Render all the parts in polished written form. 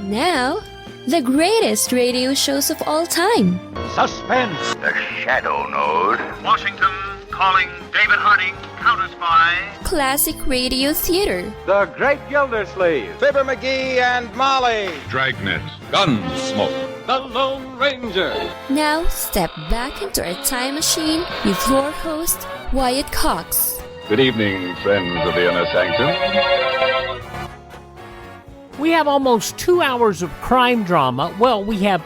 Now, the greatest radio shows of all time. Suspense. The Shadow Node. Washington calling David Harding, counter-spy. Classic radio theater. The Great Gildersleeve. Fibber McGee and Molly. Dragnet. Gunsmoke. The Lone Ranger. Now, step back into a time machine with your host, Wyatt Cox. Good evening, friends of the Inner Sanctum. We have almost 2 hours of crime drama. Well, we have,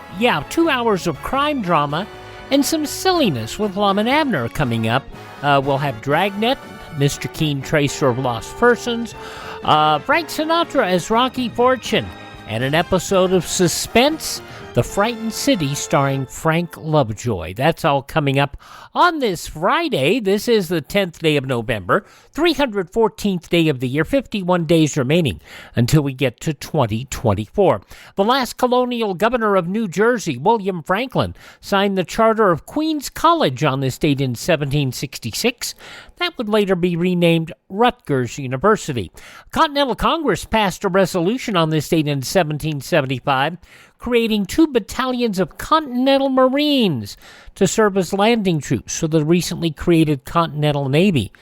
2 hours of crime drama and some silliness with Lum and Abner coming up. We'll have Dragnet, Mr. Keen Tracer of Lost Persons, Frank Sinatra as Rocky Fortune, and an episode of Suspense, The Frightened City, starring Frank Lovejoy. That's all coming up on this Friday. This is the 10th day of November, 314th day of the year, 51 days remaining until we get to 2024. The last colonial governor of New Jersey, William Franklin, signed the charter of Queens College on this date in 1766. That would later be renamed Rutgers University. Continental Congress passed a resolution on this date in 1775, creating 2 battalions of Continental Marines to serve as landing troops for the recently created Continental Navy.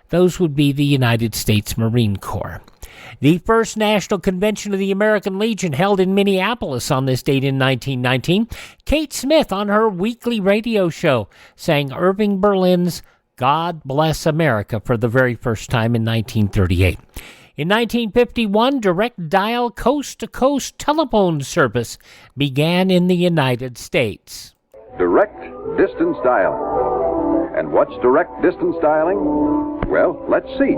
Those would be the United States Marine Corps. The first National Convention of the American Legion held in Minneapolis on this date in 1919. Kate Smith, on her weekly radio show, sang Irving Berlin's God Bless America for the very first time in 1938. In 1951, direct dial coast-to-coast telephone service began in the United States. Direct distance dialing. And what's direct distance dialing? Well, let's see.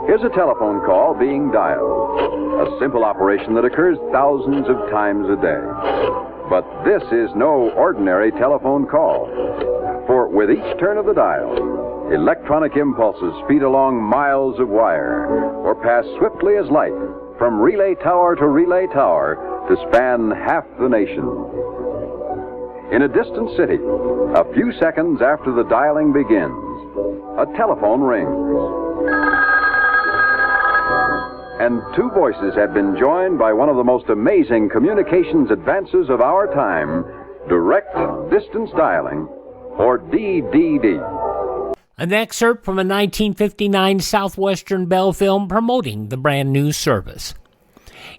Here's a telephone call being dialed. A simple operation that occurs thousands of times a day. But this is no ordinary telephone call. For with each turn of the dial, electronic impulses speed along miles of wire or pass swiftly as light from relay tower to relay tower to span half the nation. In a distant city, a few seconds after the dialing begins, a telephone rings. And 2 voices have been joined by one of the most amazing communications advances of our time, direct distance dialing, or DDD. An excerpt from a 1959 Southwestern Bell film promoting the brand new service.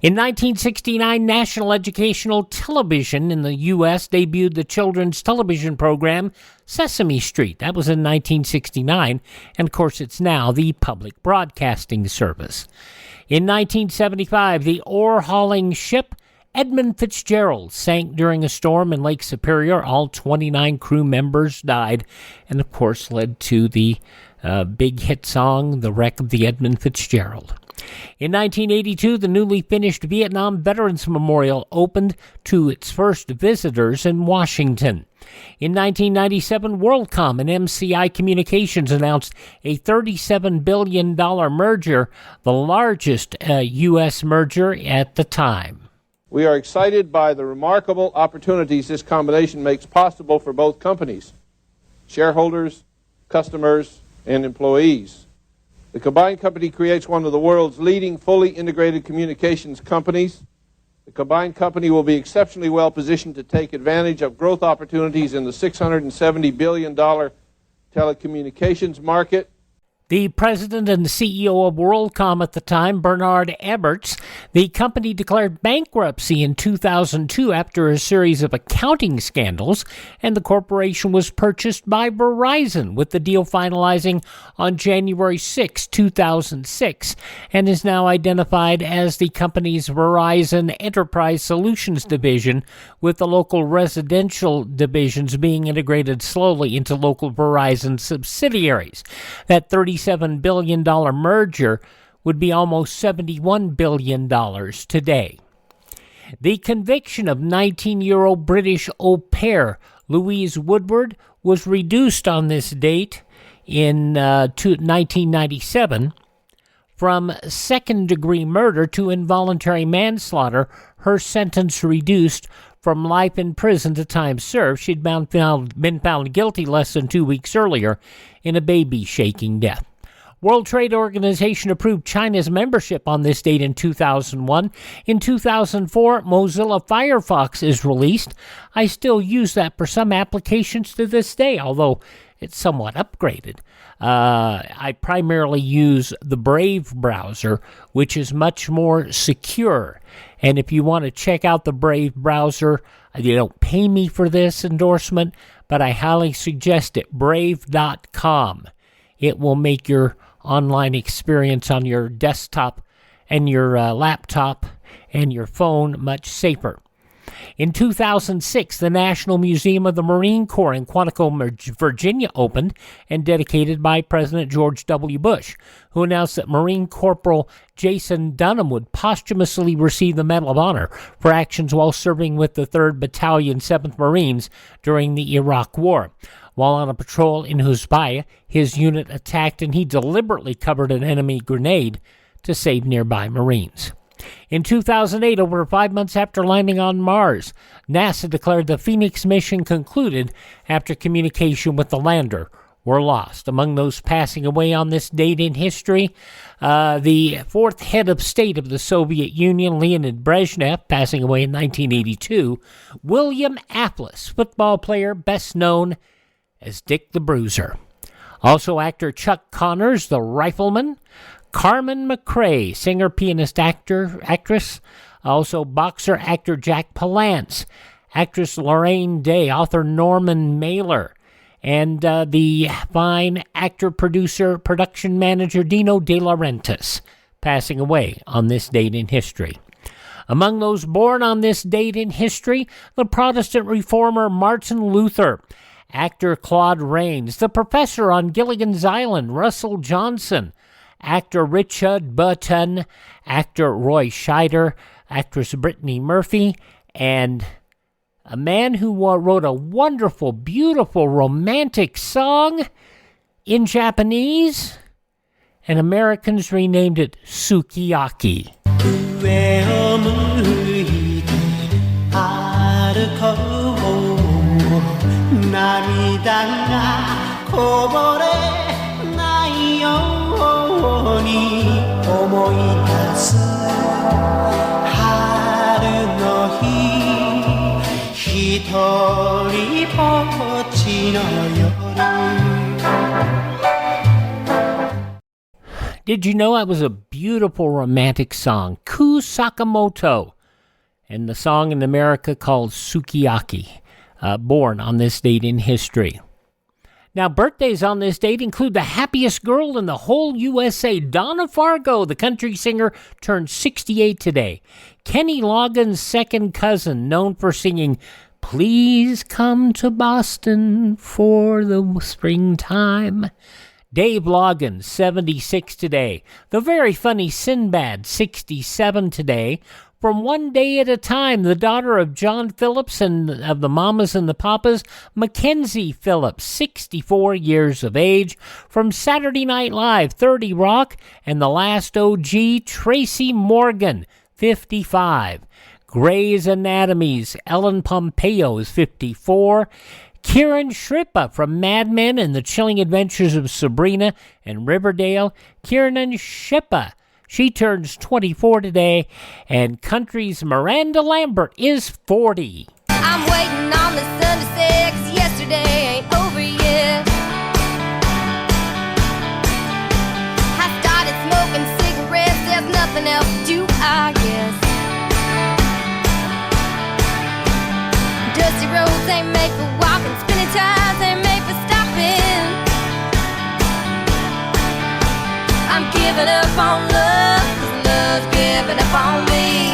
In 1969, National Educational Television in the U.S. debuted the children's television program Sesame Street. That was in 1969, and of course it's now the public broadcasting service. In 1975, the ore-hauling ship Edmund Fitzgerald sank during a storm in Lake Superior. All 29 crew members died, and of course led to the big hit song, The Wreck of the Edmund Fitzgerald. In 1982, the newly finished Vietnam Veterans Memorial opened to its first visitors in Washington. In 1997, WorldCom and MCI Communications announced a $37 billion merger, the largest U.S. merger at the time. We are excited by the remarkable opportunities this combination makes possible for both companies, shareholders, customers, and employees. The combined company creates one of the world's leading fully integrated communications companies. The combined company will be exceptionally well positioned to take advantage of growth opportunities in the $670 billion telecommunications market. The president and CEO of WorldCom at the time, Bernard Eberts, the company declared bankruptcy in 2002 after a series of accounting scandals, and the corporation was purchased by Verizon, with the deal finalizing on January 6, 2006, and is now identified as the company's Verizon Enterprise Solutions division, with the local residential divisions being integrated slowly into local Verizon subsidiaries. That $37 billion merger would be almost $71 billion today. The conviction of 19-year-old British au pair Louise Woodward was reduced on this date in 1997 from second-degree murder to involuntary manslaughter. Her sentence reduced from life in prison to time served. She'd been found guilty less than 2 weeks earlier in a baby-shaking death. World Trade Organization approved China's membership on this date in 2001. In 2004, Mozilla Firefox is released. I still use that for some applications to this day, although it's somewhat upgraded. I primarily use the Brave browser, which is much more secure. And if you want to check out the Brave browser, you don't pay me for this endorsement, but I highly suggest it, brave.com. It will make your online experience on your desktop and your laptop and your phone much safer. In 2006, the National Museum of the Marine Corps in Quantico, Virginia opened and dedicated by President George W. Bush, who announced that Marine Corporal Jason Dunham would posthumously receive the Medal of Honor for actions while serving with the 3rd Battalion, 7th Marines during the Iraq War. While on a patrol in Huzbaya, his unit attacked and he deliberately covered an enemy grenade to save nearby Marines. In 2008, over 5 months after landing on Mars, NASA declared the Phoenix mission concluded after communication with the lander were lost. Among those passing away on this date in history, the 4th head of state of the Soviet Union, Leonid Brezhnev, passing away in 1982, William Aplis, football player best known as Dick the Bruiser. Also actor Chuck Connors, the rifleman, Carmen McRae, singer, pianist, actress. Also boxer, actor Jack Palance, actress Lorraine Day, author Norman Mailer, and the fine actor, producer, production manager Dino De Laurentiis, passing away on this date in history. Among those born on this date in history, the Protestant reformer Martin Luther, actor Claude Rains, the professor on Gilligan's Island, Russell Johnson, actor Richard Burton, actor Roy Scheider, actress Brittany Murphy, and a man who wrote a wonderful, beautiful, romantic song in Japanese, and Americans renamed it Sukiyaki. Did you know that was a beautiful romantic song? Ku Sakamoto, and the song in America called Sukiyaki, born on this date in history. Now, birthdays on this date include the happiest girl in the whole USA, Donna Fargo, the country singer, turned 68 today. Kenny Loggins' second cousin, known for singing Please Come to Boston for the Springtime. Dave Loggins, 76 today. The very funny Sinbad, 67 today. From One Day at a Time, the daughter of John Phillips and of the Mamas and the Papas, Mackenzie Phillips, 64 years of age. From Saturday Night Live, 30 Rock, and the last OG, Tracy Morgan, 55. Grey's Anatomy's Ellen Pompeo is 54. Kieran Shrippa from Mad Men and the Chilling Adventures of Sabrina and Riverdale. Kieran Shrippa, she turns 24 today, and country's Miranda Lambert is 40. I'm waiting on the sun to set, 'cause yesterday ain't over yet. I started smoking cigarettes, there's nothing else to do, I guess. Dusty roads ain't made for walking, spinning tires ain't made for stopping. I'm giving up on love, 'cause love's giving up on me.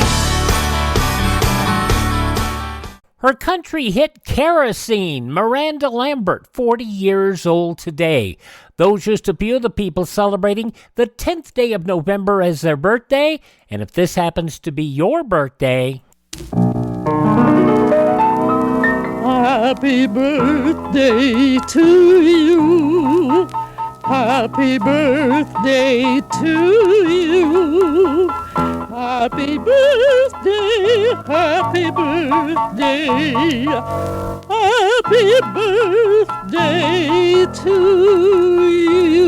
Her country hit Kerosene, Miranda Lambert, 40 years old today. Those just a few of the people celebrating the 10th day of November as their birthday. And if this happens to be your birthday... Happy birthday to you. Happy birthday to you. Happy birthday, happy birthday. Happy birthday to you.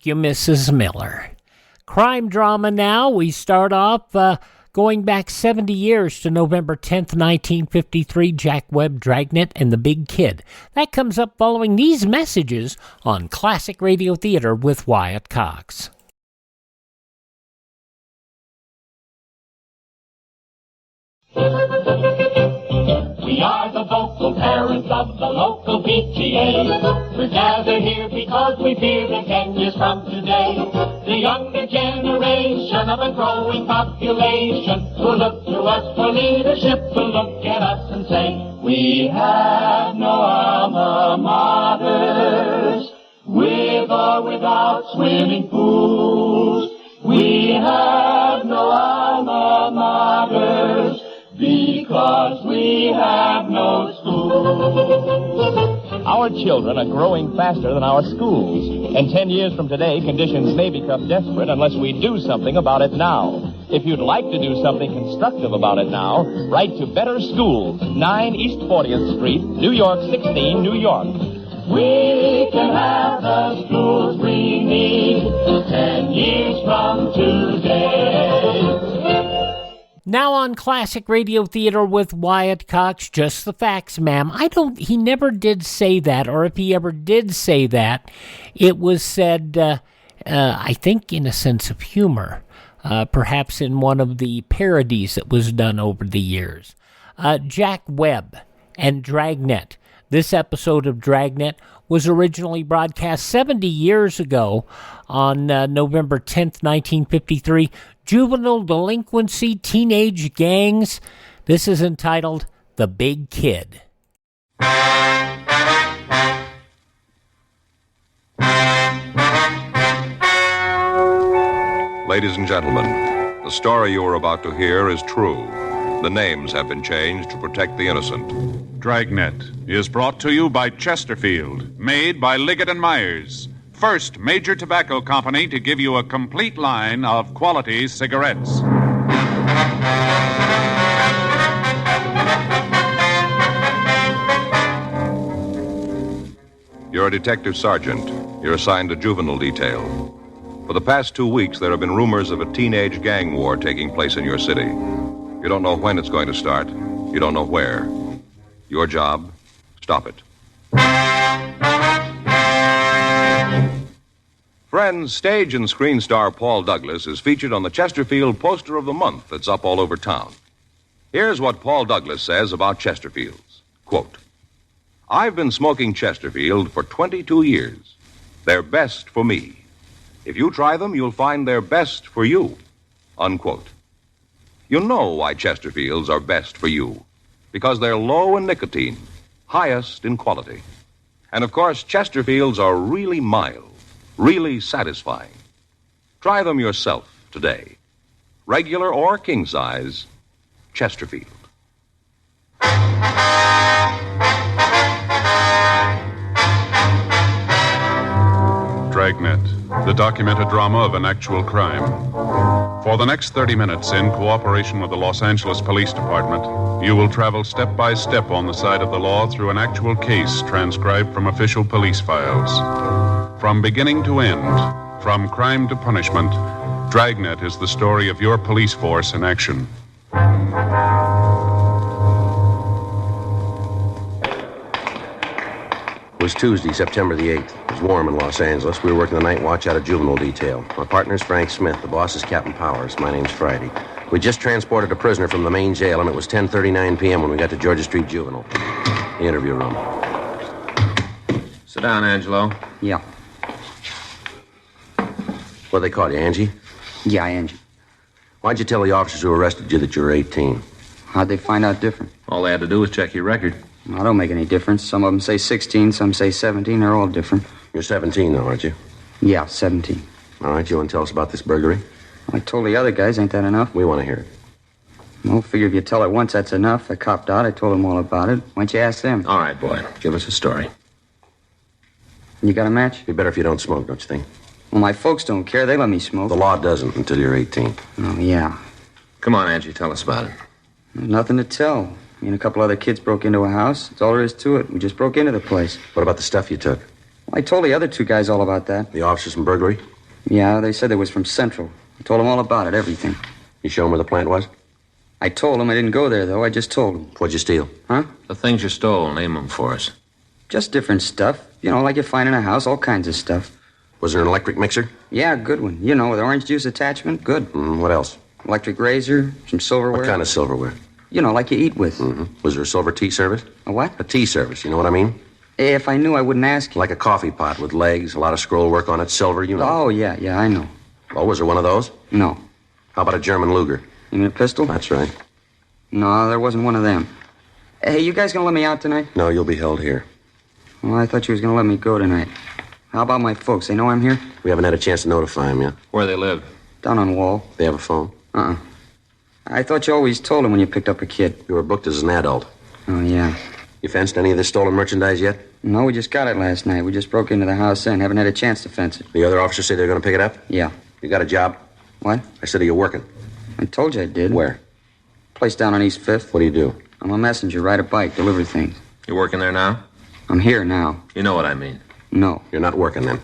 Thank you, Mrs. Miller. Crime drama now. We start off going back 70 years to November 10th, 1953, Jack Webb, Dragnet, and the Big Kid. That comes up following these messages on Classic Radio Theater with Wyatt Cox. We are the vocal parents of the local PTA. We're gathered here because we fear that 10 years from today, the younger generation of a growing population will look to us for leadership, will look at us and say, we have no alma maters, with or without swimming pools. We have no alma maters, because we have no schools. Our children are growing faster than our schools. And 10 years from today, conditions may become desperate unless we do something about it now. If you'd like to do something constructive about it now, write to Better Schools, 9 East 40th Street, New York 16, New York. We can have the schools we need 10 years from today. Now on Classic Radio Theater with Wyatt Cox, just the facts, ma'am. He never did say that, or if he ever did say that, it was said, I think in a sense of humor, perhaps in one of the parodies that was done over the years. Jack Webb and Dragnet. This episode of Dragnet was originally broadcast 70 years ago on November 10th, 1953. Juvenile delinquency, teenage gangs. This is entitled The Big Kid. Ladies and gentlemen, the story you are about to hear is true. The names have been changed to protect the innocent. Dragnet is brought to you by Chesterfield, made by Liggett & Myers. First major tobacco company to give you a complete line of quality cigarettes. You're a detective sergeant. You're assigned to juvenile detail. For the past 2 weeks, there have been rumors of a teenage gang war taking place in your city. You don't know when it's going to start. You don't know where. Your job, stop it. Friends, stage and screen star Paul Douglas is featured on the Chesterfield Poster of the Month that's up all over town. Here's what Paul Douglas says about Chesterfields. Quote, I've been smoking Chesterfield for 22 years. They're best for me. If you try them, you'll find they're best for you. Unquote. You'll know why Chesterfields are best for you. Because they're low in nicotine, highest in quality. And of course, Chesterfields are really mild. Really satisfying. Try them yourself today. Regular or king size, Chesterfield. Dragnet, the documented drama of an actual crime. For the next 30 minutes, in cooperation with the Los Angeles Police Department, you will travel step by step on the side of the law through an actual case transcribed from official police files. From beginning to end, from crime to punishment, Dragnet is the story of your police force in action. It was Tuesday, September the 8th. It was warm in Los Angeles. We were working the night watch out of juvenile detail. My partner's Frank Smith. The boss is Captain Powers. My name's Friday. We just transported a prisoner from the main jail, and it was 10:39 p.m. when we got to Georgia Street Juvenile, the interview room. Sit down, Angelo. Yeah. What they call you, Angie? Yeah, Angie. Why'd you tell the officers who arrested you that you were 18? How'd they find out different? All they had to do was check your record. Well, I don't make any difference. Some of them say 16, some say 17. They're all different. You're 17 now, aren't you? Yeah, 17. All right, you want to tell us about this burglary? I told the other guys, ain't that enough? We want to hear it. Well, figure if you tell it once, that's enough. They copped out. I told them all about it. Why don't you ask them? All right, boy. Give us a story. You got a match? Be better if you don't smoke, don't you think? Well, my folks don't care. They let me smoke. The law doesn't until you're 18. Oh, yeah. Come on, Angie, tell us about it. There's nothing to tell. Me and a couple other kids broke into a house. That's all there is to it. We just broke into the place. What about the stuff you took? Well, I told the other two guys all about that. The officers from burglary? Yeah, they said they was from Central. I told them all about it, everything. You show them where the plant was? I told them I didn't go there, though. I just told them. What'd you steal? Huh? The things you stole, name them for us. Just different stuff. You know, like you find in a house, all kinds of stuff. Was there an electric mixer? Yeah, good one. You know, with orange juice attachment, good. What else? Electric razor, some silverware. What kind of silverware? You know, like you eat with. Was there a silver tea service? A what? A tea service, you know what I mean? If I knew, I wouldn't ask you. Like a coffee pot with legs, a lot of scroll work on it, silver, you know. Oh, yeah, I know. Oh, was there one of those? No. How about a German Luger? You mean a pistol? That's right. No, there wasn't one of them. Hey, you guys gonna let me out tonight? No, you'll be held here. Well, I thought you was gonna let me go tonight. How about my folks? They know I'm here? We haven't had a chance to notify them yet. Where they live? Down on Wall. They have a phone? I thought you always told them when you picked up a kid. You were booked as an adult. Oh, yeah. You fenced any of this stolen merchandise yet? No, we just got it last night. We just broke into the house and haven't had a chance to fence it. The other officers say they're going to pick it up? Yeah. You got a job? What? I said, are you working? I told you I did. Where? Place down on East 5th. What do you do? I'm a messenger, ride a bike, deliver things. You working there now? I'm here now. You know what I mean. No. You're not working then?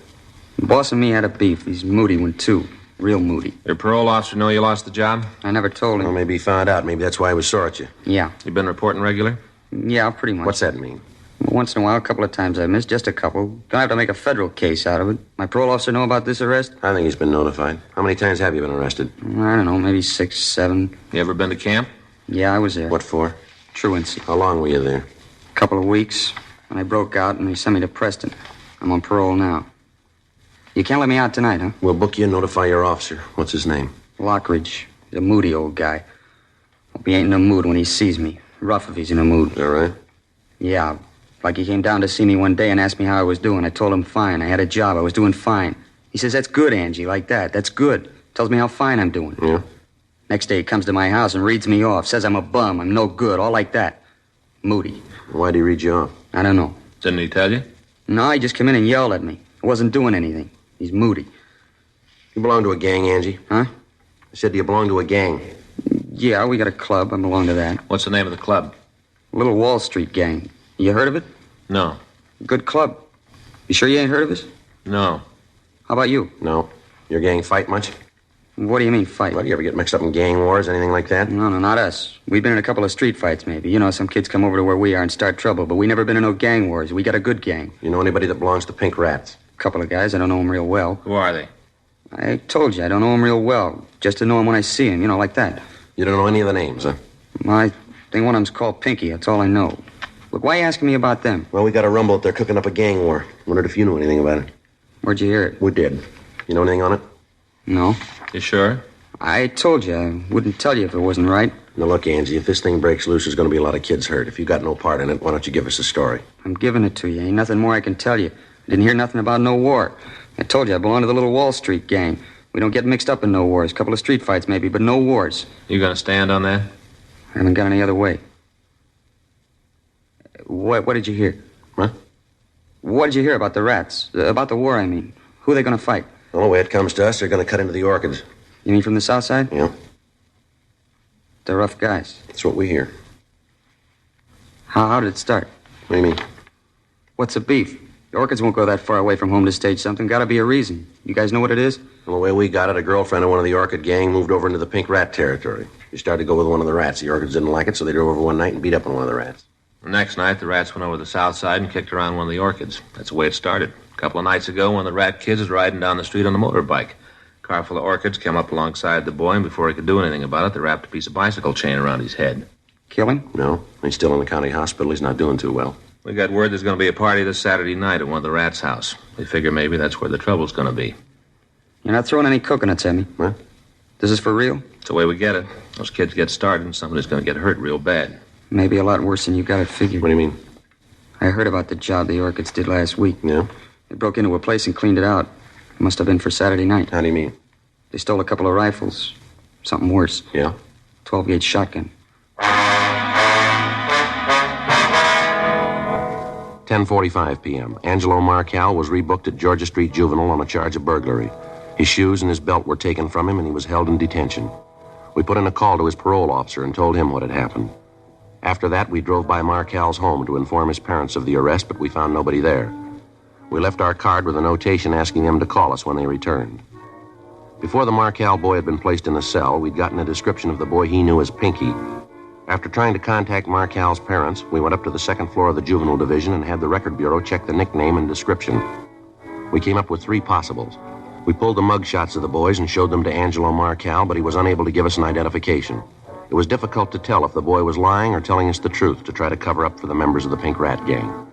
The boss and me had a beef. He's moody one, too. Real moody. Your parole officer know you lost the job? I never told him. Well, maybe he found out. Maybe that's why he was sore at you. Yeah. You been reporting regular? Yeah, pretty much. What's that mean? Well, once in a while, a couple of times I missed, just a couple. Gonna have to make a federal case out of it. My parole officer know about this arrest? I think he's been notified. How many times have you been arrested? I don't know, maybe 6, 7. You ever been to camp? Yeah, I was there. What for? Truancy. How long were you there? A couple of weeks. And I broke out and they sent me to Preston. I'm on parole now. You can't let me out tonight, huh? We'll book you and notify your officer. What's his name? Lockridge. He's a moody old guy. Hope he ain't in a mood when he sees me. Rough if he's in a mood. Is that right? Yeah. Like he came down to see me one day and asked me how I was doing. I told him fine. I had a job. I was doing fine. He says, that's good, Angie, like that. That's good. Tells me how fine I'm doing. Yeah? Next day he comes to my house and reads me off. Says I'm a bum. I'm no good. All like that. Moody. Why'd he read you off? I don't know. Didn't he tell you? No, he just came in and yelled at me. I wasn't doing anything. He's moody. You belong to a gang, Angie? Huh? I said, do you belong to a gang? Yeah, we got a club. I belong to that. What's the name of the club? Little Wall Street Gang. You heard of it? No. Good club. You sure you ain't heard of us? No. How about you? No. Your gang fight much? What do you mean, fight? What, do you ever get mixed up in gang wars, anything like that? No, not us. We've been in a couple of street fights, maybe. You know, some kids come over to where we are and start trouble, but we never been in no gang wars. We got a good gang. You know anybody that belongs to Pink Rats? A couple of guys. I don't know them real well. Who are they? I told you, I don't know them real well. Just to know them when I see them, you know, like that. You don't know any of the names, huh? I think one of them's called Pinky. That's all I know. Look, why are you asking me about them? Well, we got a rumble that they're cooking up a gang war. Wondered if you knew anything about it. Where'd you hear it? We did. You know anything on it? No. You sure? I told you, I wouldn't tell you if it wasn't right. Now, look, Angie, if this thing breaks loose, there's going to be a lot of kids hurt. If you got no part in it, why don't you give us a story? I'm giving it to you. Ain't nothing more I can tell you. I didn't hear nothing about no war. I told you, I belong to the Little Wall Street Gang. We don't get mixed up in no wars. A couple of street fights, maybe, but no wars. You gonna stand on that? I haven't got any other way. What did you hear? Huh? What did you hear about the rats? About the war, I mean. Who are they going to fight? Well, the way it comes to us, they're going to cut into the Orchids. You mean from the south side? Yeah. They're rough guys. That's what we hear. How did it start? What do you mean? What's the beef? The Orchids won't go that far away from home to stage something. Gotta be a reason. You guys know what it is? Well, the way we got it, a girlfriend of one of the Orchid gang moved over into the Pink Rat territory. She started to go with one of the rats. The Orchids didn't like it, so they drove over one night and beat up on one of the rats. The next night, the rats went over the south side and kicked around one of the Orchids. That's the way it started. A couple of nights ago, one of the rat kids was riding down the street on a motorbike. A car full of Orchids came up alongside the boy, and before he could do anything about it, they wrapped a piece of bicycle chain around his head. Kill him? No. He's still in the county hospital. He's not doing too well. We got word there's going to be a party this Saturday night at one of the rats' house. We figure maybe that's where the trouble's going to be. You're not throwing any coconuts at me? What? This is for real? It's the way we get it. Those kids get started, and somebody's going to get hurt real bad. Maybe a lot worse than you got it figured. What do you mean? I heard about the job the Orchids did last week. Yeah? They broke into a place and cleaned it out. It must have been for Saturday night. How do you mean? They stole a couple of rifles. Something worse. Yeah? 12-gauge shotgun. 10:45 p.m. Angelo Marcal was rebooked at Georgia Street Juvenile on a charge of burglary. His shoes and his belt were taken from him, and he was held in detention. We put in a call to his parole officer and told him what had happened. After that, we drove by Marcal's home to inform his parents of the arrest, but we found nobody there. We left our card with a notation asking them to call us when they returned. Before the Markel boy had been placed in a cell, we'd gotten a description of the boy he knew as Pinky. After trying to contact Markel's parents, we went up to the second floor of the juvenile division and had the record bureau check the nickname and description. We came up with 3 possibles. We pulled the mug shots of the boys and showed them to Angelo Markel, but he was unable to give us an identification. It was difficult to tell if the boy was lying or telling us the truth to try to cover up for the members of the Pink Rat Gang.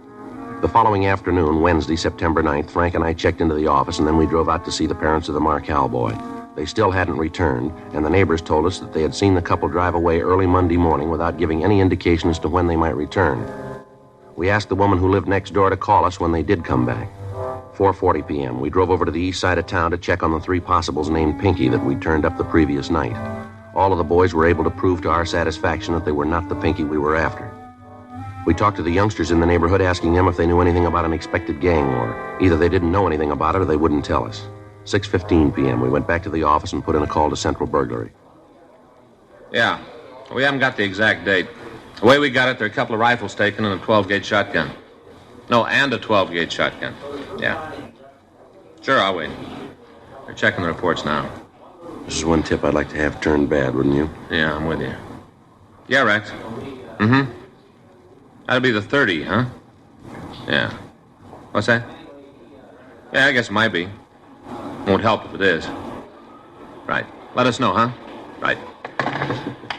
The following afternoon, Wednesday, September 9th, Frank and I checked into the office, and then we drove out to see the parents of the Markel boy. They still hadn't returned, and the neighbors told us that they had seen the couple drive away early Monday morning without giving any indication as to when they might return. We asked the woman who lived next door to call us when they did come back. 4:40 p.m., we drove over to the east side of town to check on the 3 possibles named Pinky that we'd turned up the previous night. All of the boys were able to prove to our satisfaction that they were not the Pinky we were after. We talked to the youngsters in the neighborhood, asking them if they knew anything about an expected gang war. Either they didn't know anything about it or they wouldn't tell us. 6:15 p.m., we went back to the office and put in a call to Central Burglary. Yeah, we haven't got the exact date. The way we got it, there are a couple of rifles taken and a 12-gauge shotgun. No, and a 12-gauge shotgun. Yeah. Sure, I'll wait. They're checking the reports now. This is one tip I'd like to have turned bad, wouldn't you? Yeah, I'm with you. Yeah, Rex. Mm-hmm. That'd be the 30, huh? Yeah. What's that? Yeah, I guess it might be. Won't help if it is. Right. Let us know, huh? Right.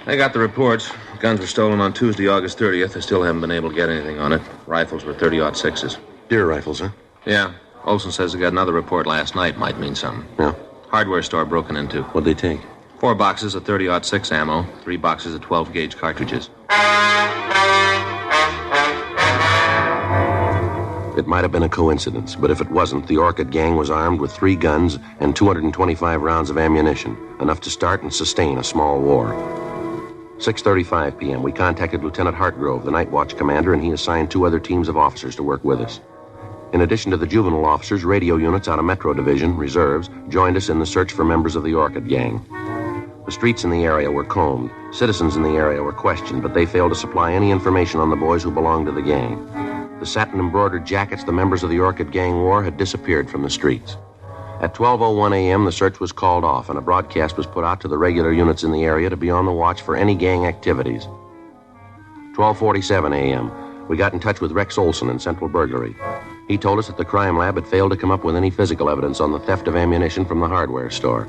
They got the reports. Guns were stolen on Tuesday, August 30th. They still haven't been able to get anything on it. Rifles were 30-06s. Deer rifles, huh? Yeah. Olson says they got another report last night. Might mean something. Yeah. Hardware store broken into. What'd they take? 4 boxes of 30-06 ammo, 3 boxes of 12-gauge cartridges. It might have been a coincidence, but if it wasn't, the Orchid gang was armed with 3 guns and 225 rounds of ammunition, enough to start and sustain a small war. 6:35 p.m., we contacted Lieutenant Hartgrove, the night watch commander, and he assigned 2 other teams of officers to work with us. In addition to the juvenile officers, radio units out of Metro Division, reserves, joined us in the search for members of the Orchid gang. The streets in the area were combed. Citizens in the area were questioned, but they failed to supply any information on the boys who belonged to the gang. The satin-embroidered jackets the members of the Orchid gang wore had disappeared from the streets. At 12:01 a.m., the search was called off, and a broadcast was put out to the regular units in the area to be on the watch for any gang activities. 12:47 a.m., we got in touch with Rex Olson in Central Burglary. He told us that the crime lab had failed to come up with any physical evidence on the theft of ammunition from the hardware store.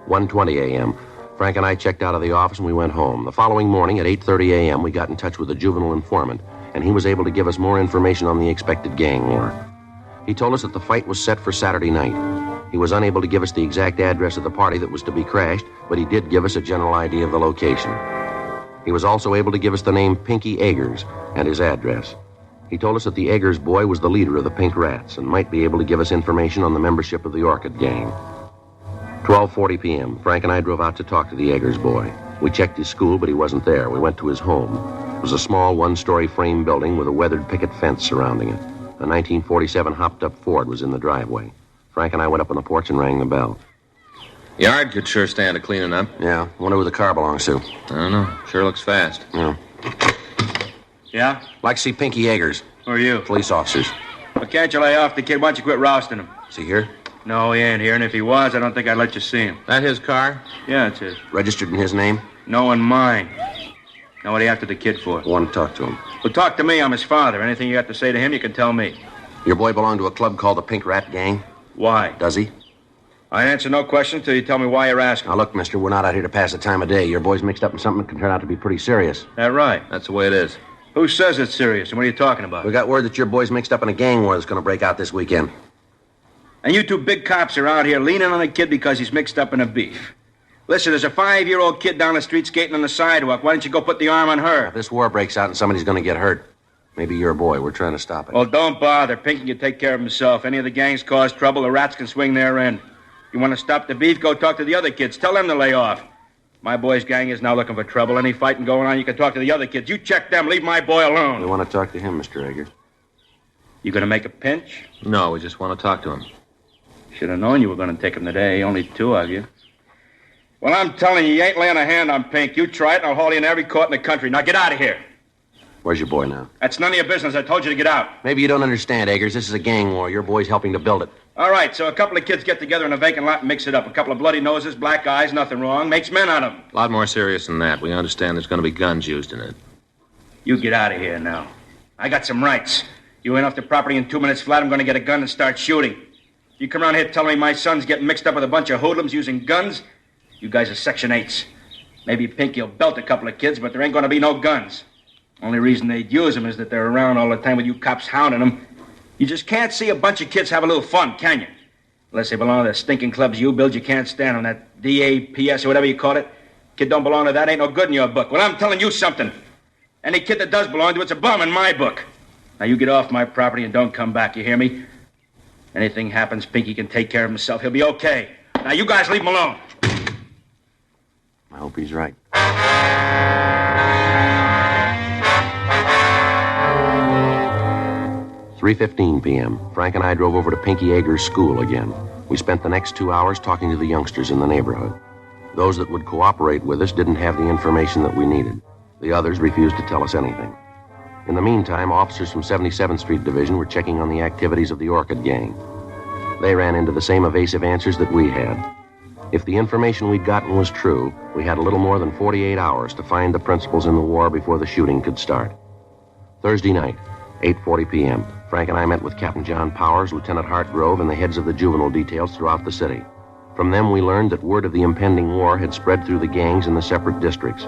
1:20 a.m., Frank and I checked out of the office and we went home. The following morning at 8:30 a.m., we got in touch with a juvenile informant, and he was able to give us more information on the expected gang war. He told us that the fight was set for Saturday night. He was unable to give us the exact address of the party that was to be crashed, but he did give us a general idea of the location. He was also able to give us the name Pinky Eggers and his address. He told us that the Eggers boy was the leader of the Pink Rats and might be able to give us information on the membership of the Orchid gang. 12:40 p.m., Frank and I drove out to talk to the Eggers boy. We checked his school, but he wasn't there. We went to his home. It was a small 1-story frame building with a weathered picket fence surrounding it. A 1947 hopped-up Ford was in the driveway. Frank and I went up on the porch and rang the bell. Yard could sure stand a cleaning up. Yeah, wonder who the car belongs to. I don't know. Sure looks fast. Yeah. Yeah? Like to see Pinky Eggers. Who are you? Police officers. Well, can't you lay off the kid? Why don't you quit rousting him? Is he here? No, he ain't here, and if he was, I don't think I'd let you see him. That his car? Yeah, it's his. Registered in his name? No, in mine. Now, what are you after the kid for? I want to talk to him. Well, talk to me. I'm his father. Anything you got to say to him, you can tell me. Your boy belonged to a club called the Pink Rat Gang? Why? Does he? I answer no questions till you tell me why you're asking. Now, look, mister, we're not out here to pass the time of day. Your boy's mixed up in something that can turn out to be pretty serious. That right? That's the way it is. Who says it's serious, and what are you talking about? We got word that your boy's mixed up in a gang war that's going to break out this weekend. And you 2 big cops are out here leaning on a kid because he's mixed up in a beef. Listen, there's a 5-year-old kid down the street skating on the sidewalk. Why don't you go put the arm on her? If this war breaks out and somebody's going to get hurt, maybe your boy. We're trying to stop it. Well, don't bother. Pinky can take care of himself. Any of the gangs cause trouble, the rats can swing their end. You want to stop the beef, go talk to the other kids. Tell them to lay off. My boy's gang is now looking for trouble. Any fighting going on, you can talk to the other kids. You check them. Leave my boy alone. We want to talk to him, Mr. Eggers. You going to make a pinch? No, we just want to talk to him. Should have known you were going to take him today. Only 2 of you. Well, I'm telling you, you ain't laying a hand on Pink. You try it, and I'll haul you in every court in the country. Now get out of here. Where's your boy now? That's none of your business. I told you to get out. Maybe you don't understand, Eggers. This is a gang war. Your boy's helping to build it. All right, so a couple of kids get together in a vacant lot and mix it up. A couple of bloody noses, black eyes, nothing wrong. Makes men out of them. A lot more serious than that. We understand there's going to be guns used in it. You get out of here now. I got some rights. You ain't off the property in 2 minutes flat, I'm going to get a gun and start shooting. You come around here telling me my son's getting mixed up with a bunch of hoodlums using guns? You guys are Section 8s. Maybe Pinky will belt a couple of kids, but there ain't going to be no guns. Only reason they'd use them is that they're around all the time with you cops hounding them. You just can't see a bunch of kids have a little fun, can you? Unless they belong to the stinking clubs you build, you can't stand them. That DAPS or whatever you call it. Kid don't belong to that, ain't no good in your book. Well, I'm telling you something. Any kid that does belong to it's a bum in my book. Now, you get off my property and don't come back, you hear me? Anything happens, Pinky can take care of himself. He'll be okay. Now, you guys leave him alone. I hope he's right. 3:15 p.m. Frank and I drove over to Pinky Eggers' school again. We spent the next 2 hours talking to the youngsters in the neighborhood. Those that would cooperate with us didn't have the information that we needed. The others refused to tell us anything. In the meantime, officers from 77th Street Division were checking on the activities of the Orchid gang. They ran into the same evasive answers that we had. If the information we'd gotten was true, we had a little more than 48 hours to find the principals in the war before the shooting could start. Thursday night, 8:40 p.m., Frank and I met with Captain John Powers, Lieutenant Hartgrove, and the heads of the juvenile details throughout the city. From them, we learned that word of the impending war had spread through the gangs in the separate districts,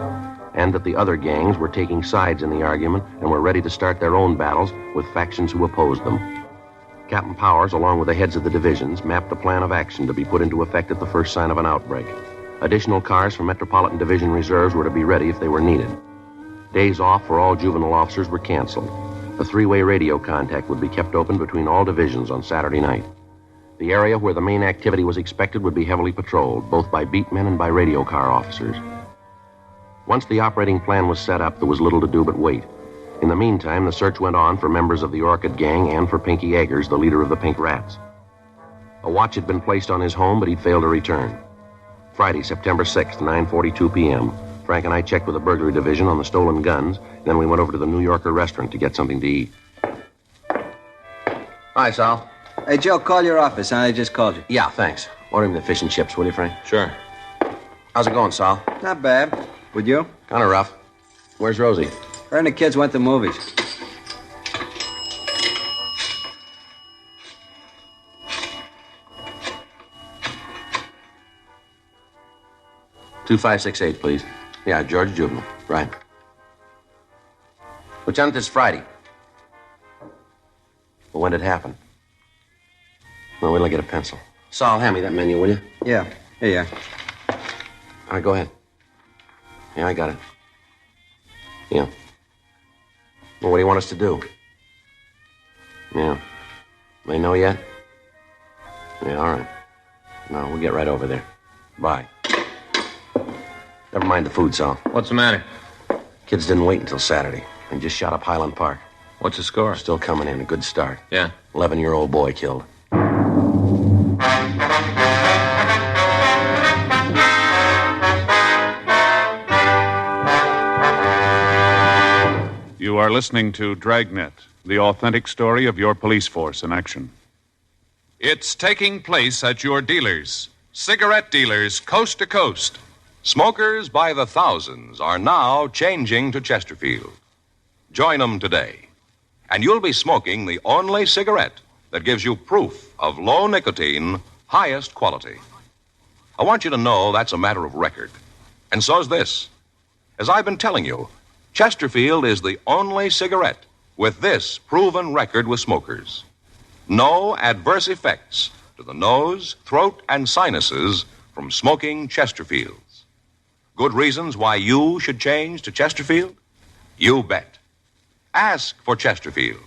and that the other gangs were taking sides in the argument and were ready to start their own battles with factions who opposed them. Captain Powers, along with the heads of the divisions, mapped a plan of action to be put into effect at the first sign of an outbreak. Additional cars from Metropolitan Division reserves were to be ready if they were needed. Days off for all juvenile officers were canceled. A three-way radio contact would be kept open between all divisions on Saturday night. The area where the main activity was expected would be heavily patrolled, both by beat men and by radio car officers. Once the operating plan was set up, there was little to do but wait. In the meantime, the search went on for members of the Orchid gang and for Pinky Eggers, the leader of the Pink Rats. A watch had been placed on his home, but he'd failed to return. Friday, September 6th, 9:42 p.m., Frank and I checked with the burglary division on the stolen guns, then we went over to the New Yorker restaurant to get something to eat. Hi, Sal. Hey, Joe, call your office. I just called you. Yeah, thanks. Order me the fish and chips, will you, Frank? Sure. How's it going, Sal? Not bad. With you? Kind of rough. Where's Rosie? Her and the kids went to movies. $2568, please. Yeah, George Juvenile. Right. Lieutenant, this Friday. Well, when did it happen? Well, wait till I get a pencil. Saul, hand me that menu, will you? Yeah. Here you are. All right, go ahead. Yeah, I got it. Yeah. Well, what do you want us to do? Yeah. They know yet? Yeah, all right. No, we'll get right over there. Bye. Never mind the food, Sal. What's the matter? Kids didn't wait until Saturday. They just shot up Highland Park. What's the score? Still coming in. A good start. Yeah. 11-year-old boy killed. You are listening to Dragnet, the authentic story of your police force in action. It's taking place at your dealers, cigarette dealers coast to coast. Smokers by the thousands are now changing to Chesterfield. Join them today, and you'll be smoking the only cigarette that gives you proof of low nicotine, highest quality. I want you to know that's a matter of record. And so's this. As I've been telling you, Chesterfield is the only cigarette with this proven record with smokers. No adverse effects to the nose, throat, and sinuses from smoking Chesterfields. Good reasons why you should change to Chesterfield? You bet. Ask for Chesterfield.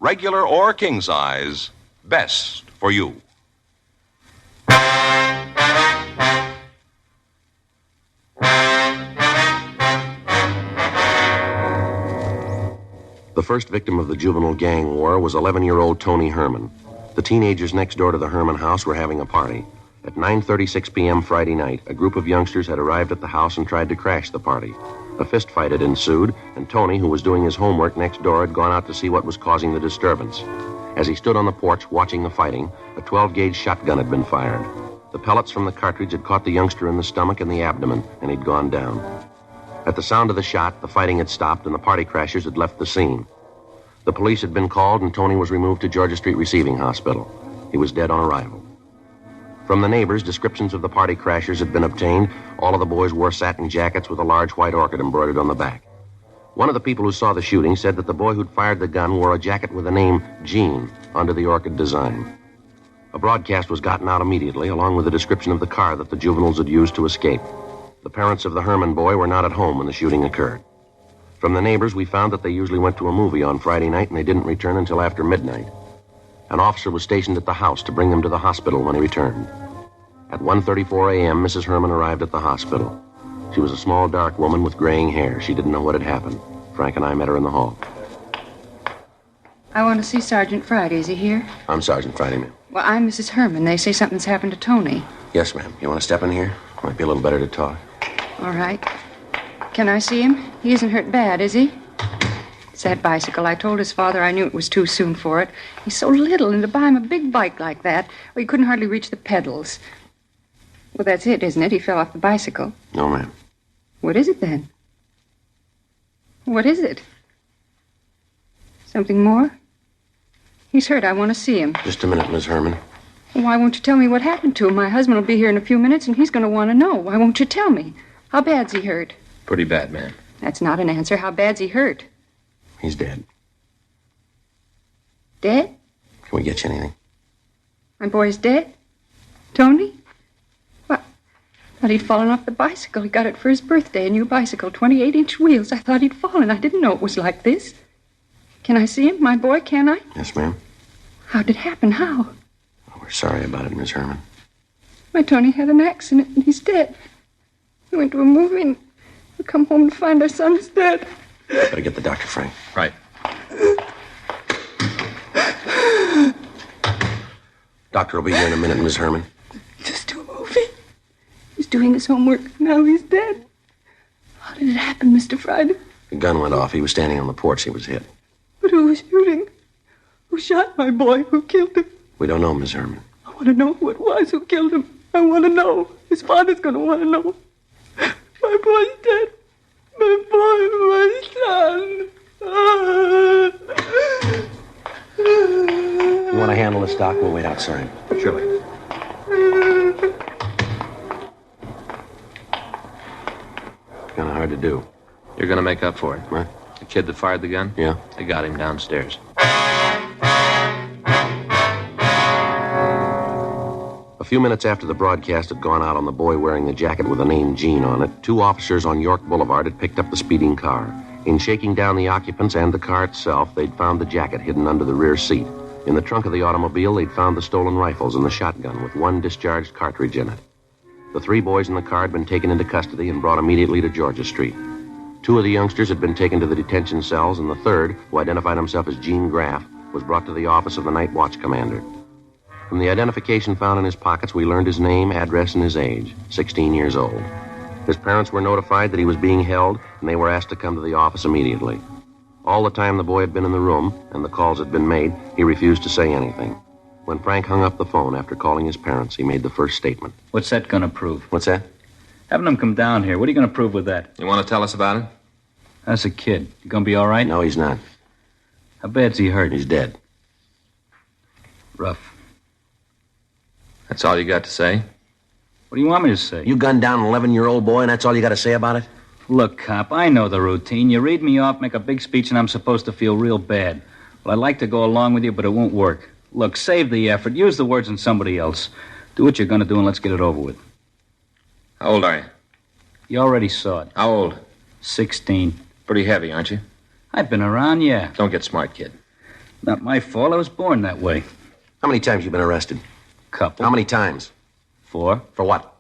Regular or king size, best for you. The first victim of the juvenile gang war was 11-year-old Tony Herman. The teenagers next door to the Herman house were having a party. At 9:36 p.m. Friday night, a group of youngsters had arrived at the house and tried to crash the party. A fist fight had ensued, and Tony, who was doing his homework next door, had gone out to see what was causing the disturbance. As he stood on the porch watching the fighting, a 12-gauge shotgun had been fired. The pellets from the cartridge had caught the youngster in the stomach and the abdomen, and he'd gone down. At the sound of the shot, the fighting had stopped, and the party crashers had left the scene. The police had been called, and Tony was removed to Georgia Street Receiving Hospital. He was dead on arrival. From the neighbors, descriptions of the party crashers had been obtained. All of the boys wore satin jackets with a large white orchid embroidered on the back. One of the people who saw the shooting said that the boy who'd fired the gun wore a jacket with the name Gene under the orchid design. A broadcast was gotten out immediately, along with a description of the car that the juveniles had used to escape. The parents of the Herman boy were not at home when the shooting occurred. From the neighbors, we found that they usually went to a movie on Friday night, and they didn't return until after midnight. An officer was stationed at the house to bring them to the hospital when he returned. At 1:34 a.m., Mrs. Herman arrived at the hospital. She was a small, dark woman with graying hair. She didn't know what had happened. Frank and I met her in the hall. I want to see Sergeant Friday. Is he here? I'm Sergeant Friday, ma'am. Well, I'm Mrs. Herman. They say something's happened to Tony. Yes, ma'am. You want to step in here? Might be a little better to talk. All right. Can I see him? He isn't hurt bad, is he? It's that bicycle. I told his father I knew it was too soon for it. He's so little, and to buy him a big bike like that, well, he couldn't hardly reach the pedals. Well, that's it, isn't it? He fell off the bicycle. No, ma'am. What is it, then? What is it? Something more? He's hurt. I want to see him. Just a minute, Miss Herman. Why won't you tell me what happened to him? My husband will be here in a few minutes, and he's going to want to know. Why won't you tell me? How bad's he hurt? Pretty bad, ma'am. That's not an answer. How bad's he hurt? He's dead. Dead? Can we get you anything? My boy's dead? Tony? What? I thought he'd fallen off the bicycle. He got it for his birthday, a new bicycle, 28-inch wheels. I thought he'd fallen. I didn't know it was like this. Can I see him? My boy, can I? Yes, ma'am. How'd it happen? How? Oh, we're sorry about it, Miss Herman. My Tony had an accident, and he's dead. We went to a movie, and we come home to find our son's dead. Better get the doctor, Frank. Right. Doctor will be here in a minute, Miss Herman. Just to a movie. He's doing his homework. Now he's dead. How did it happen, Mr. Friday? The gun went off. He was standing on the porch. He was hit. But who was shooting? Who shot my boy? Who killed him? We don't know, Miss Herman. I want to know who it was who killed him. I want to know. His father's going to want to know. My boy's dead. My boy, my son. You want to handle this, Doc? We'll wait outside. Surely. Kind of hard to do. You're going to make up for it. What? The kid that fired the gun? Yeah. I got him downstairs. A few minutes after the broadcast had gone out on the boy wearing the jacket with the name Gene on it, 2 officers on York Boulevard had picked up the speeding car. In shaking down the occupants and the car itself, they'd found the jacket hidden under the rear seat. In the trunk of the automobile, they'd found the stolen rifles and the shotgun with 1 discharged cartridge in it. The 3 boys in the car had been taken into custody and brought immediately to Georgia Street. 2 of the youngsters had been taken to the detention cells, and the third, who identified himself as Gene Graff, was brought to the office of the night watch commander. From the identification found in his pockets, we learned his name, address, and his age, 16 years old. His parents were notified that he was being held, and they were asked to come to the office immediately. All the time the boy had been in the room, and the calls had been made, he refused to say anything. When Frank hung up the phone after calling his parents, he made the first statement. What's that going to prove? What's that? Having them come down here. What are you going to prove with that? You want to tell us about it? That's a kid. You going to be all right? No, he's not. How bad's he hurt? He's dead. Rough. That's all you got to say? What do you want me to say? You gunned down an 11-year-old boy, and that's all you got to say about it? Look, cop, I know the routine. You read me off, make a big speech, and I'm supposed to feel real bad. Well, I'd like to go along with you, but it won't work. Look, save the effort. Use the words in somebody else. Do what you're going to do, and let's get it over with. How old are you? You already saw it. How old? 16. Pretty heavy, aren't you? I've been around, yeah. Don't get smart, kid. Not my fault. I was born that way. How many times you been arrested? Couple. How many times? 4. For what?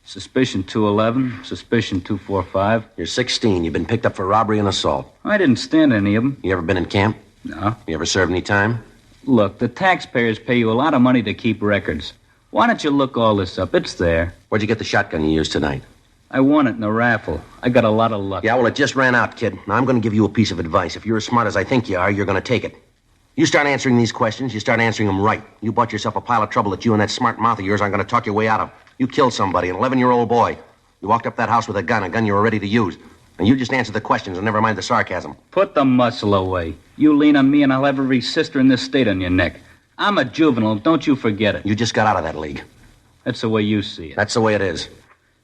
Suspicion 211, suspicion 245. You're 16. You've been picked up for robbery and assault. I didn't stand any of them. You ever been in camp? No. You ever served any time? Look, the taxpayers pay you a lot of money to keep records. Why don't you look all this up? It's there. Where'd you get the shotgun you used tonight? I won it in a raffle. I got a lot of luck. Yeah, well, it just ran out, kid. Now, I'm going to give you a piece of advice. If you're as smart as I think you are, you're going to take it. You start answering these questions, you start answering them right. You bought yourself a pile of trouble that you and that smart mouth of yours aren't going to talk your way out of. You killed somebody, an 11-year-old boy. You walked up that house with a gun you were ready to use. And you just answer the questions and never mind the sarcasm. Put the muscle away. You lean on me and I'll have every sister in this state on your neck. I'm a juvenile, don't you forget it. You just got out of that league. That's the way you see it. That's the way it is.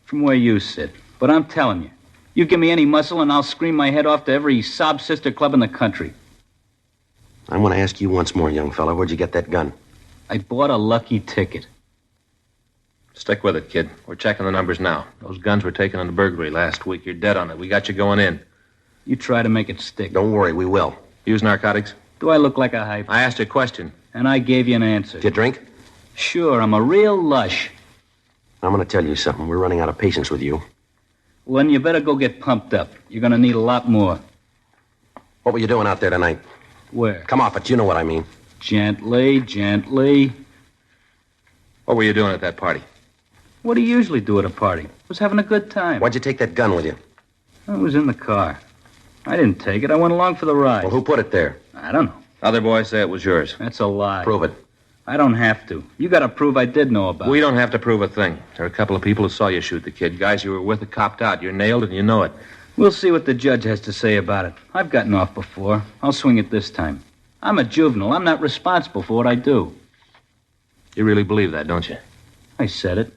From where you sit. But I'm telling you, you give me any muscle and I'll scream my head off to every sob sister club in the country. I'm going to ask you once more, young fella, where'd you get that gun? I bought a lucky ticket. Stick with it, kid. We're checking the numbers now. Those guns were taken in the burglary last week. You're dead on it. We got you going in. You try to make it stick. Don't worry, we will. Use narcotics? Do I look like a hype? I asked you a question. And I gave you an answer. Did you drink? Sure, I'm a real lush. I'm going to tell you something. We're running out of patience with you. Well, then you better go get pumped up. You're going to need a lot more. What were you doing out there tonight? Where? Come off it. You know what I mean. Gently, gently. What were you doing at that party? What do you usually do at a party? I was having a good time. Why'd you take that gun with you? I was in the car. I didn't take it. I went along for the ride. Well, who put it there? I don't know. Other boys say it was yours. That's a lie. Prove it. I don't have to. You got to prove I did know about it. We don't have to prove a thing. There are a couple of people who saw you shoot the kid. Guys you were with that copped out. You're nailed and you know it. We'll see what the judge has to say about it. I've gotten off before. I'll swing it this time. I'm a juvenile. I'm not responsible for what I do. You really believe that, don't you? I said it.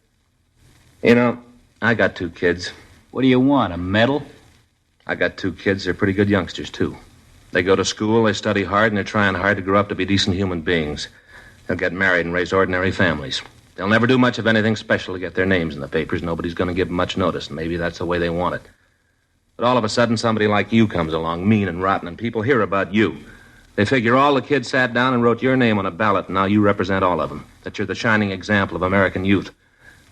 You know, I got 2 kids. What do you want, a medal? I got 2 kids. They're pretty good youngsters, too. They go to school, they study hard, and they're trying hard to grow up to be decent human beings. They'll get married and raise ordinary families. They'll never do much of anything special to get their names in the papers. Nobody's going to give them much notice, and maybe that's the way they want it. But all of a sudden, somebody like you comes along, mean and rotten, and people hear about you. They figure all the kids sat down and wrote your name on a ballot, and now you represent all of them. That you're the shining example of American youth.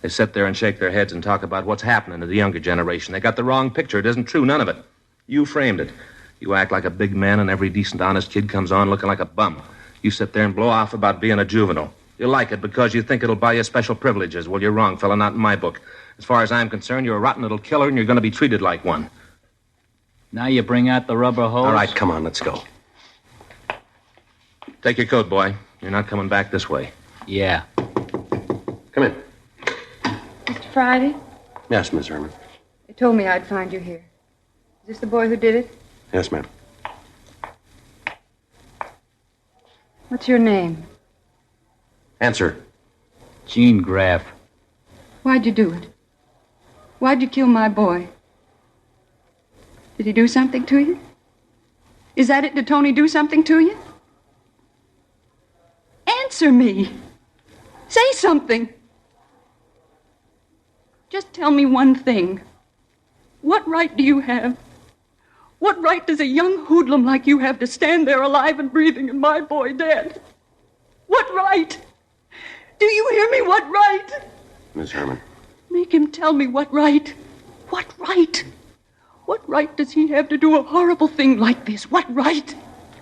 They sit there and shake their heads and talk about what's happening to the younger generation. They got the wrong picture. It isn't true, none of it. You framed it. You act like a big man, and every decent, honest kid comes on looking like a bum. You sit there and blow off about being a juvenile. You like it because you think it'll buy you special privileges. Well, you're wrong, fella, not in my book. As far as I'm concerned, you're a rotten little killer, and you're going to be treated like one. Now you bring out the rubber hose? All right, come on, let's go. Take your coat, boy. You're not coming back this way. Yeah. Come in. Mr. Friday, Yes, Miss Herman. they told me I'd find you here. Is this the boy who did it? Yes, ma'am. What's your name? Answer. Gene Graff. Why'd you do it? Why'd you kill my boy? Did he do something to you? Is that it? Did Tony do something to you? Answer me. Say something. Just tell me one thing. What right do you have? What right does a young hoodlum like you have to stand there alive and breathing and my boy dead? What right? Do you hear me? What right? Miss Herman. Make him tell me what right. What right? What right does he have to do a horrible thing like this? What right?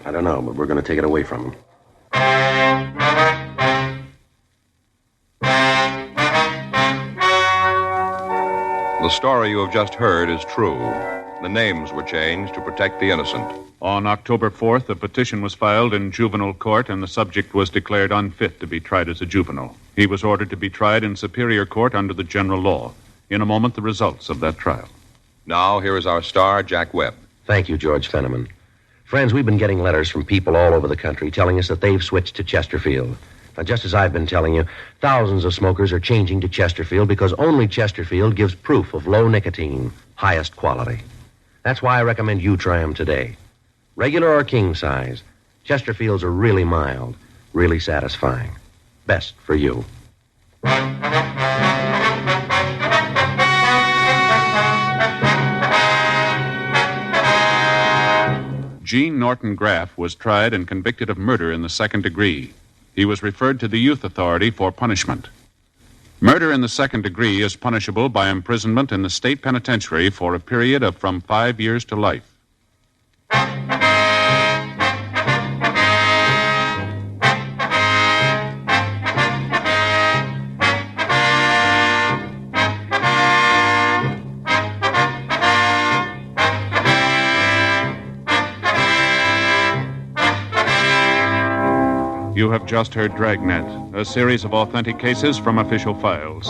I don't know, but we're going to take it away from him. The story you have just heard is true. The names were changed to protect the innocent. On October 4th, a petition was filed in juvenile court, and the subject was declared unfit to be tried as a juvenile. He was ordered to be tried in superior court under the general law. In a moment, the results of that trial. Now, here is our star, Jack Webb. Thank you, George Fenneman. Friends, we've been getting letters from people all over the country telling us that they've switched to Chesterfield. Now, just as I've been telling you, thousands of smokers are changing to Chesterfield because only Chesterfield gives proof of low nicotine, highest quality. That's why I recommend you try them today. Regular or king size, Chesterfields are really mild, really satisfying. Best for you. Gene Norton Graff was tried and convicted of murder in the second degree. He was referred to the Youth Authority for punishment. Murder in the second degree is punishable by imprisonment in the state penitentiary for a period of from 5 years to life. You have just heard Dragnet, a series of authentic cases from official files.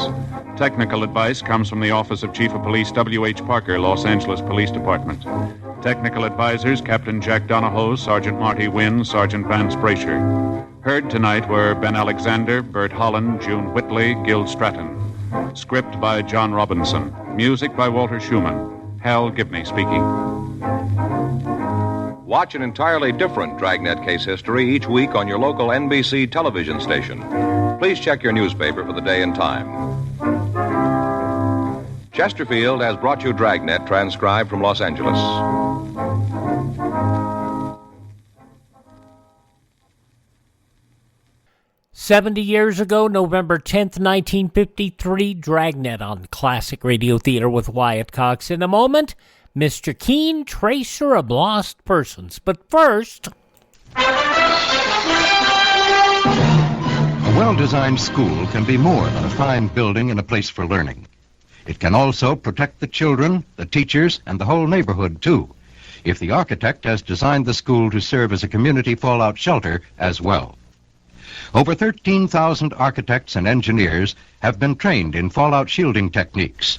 Technical advice comes from the Office of Chief of Police W.H. Parker, Los Angeles Police Department. Technical advisors Captain Jack Donahoe, Sergeant Marty Wynn, Sergeant Vance Brasher. Heard tonight were Ben Alexander, Bert Holland, June Whitley, Gil Stratton. Script by John Robinson. Music by Walter Schumann. Hal Gibney speaking. Watch an entirely different Dragnet case history each week on your local NBC television station. Please check your newspaper for the day and time. Chesterfield has brought you Dragnet, transcribed from Los Angeles. "70 years ago, November 10th, 1953, Dragnet on Classic Radio Theater with Wyatt Cox. In a moment, Mr. Keen, Tracer of Lost Persons. But first... A well-designed school can be more than a fine building and a place for learning. It can also protect the children, the teachers, and the whole neighborhood, too, if the architect has designed the school to serve as a community fallout shelter as well. Over 13,000 architects and engineers have been trained in fallout shielding techniques.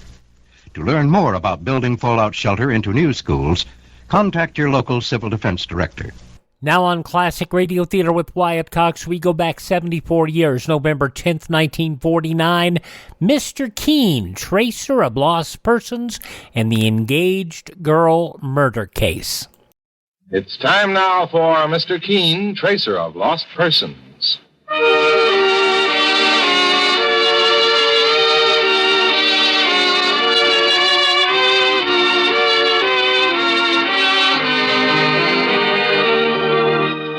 To learn more about building fallout shelter into new schools, contact your local civil defense director. Now on Classic Radio Theater with Wyatt Cox, we go back 74 years, November 10th, 1949. Mr. Keen, Tracer of Lost Persons, and the Engaged Girl Murder Case. It's time now for Mr. Keen, Tracer of Lost Persons.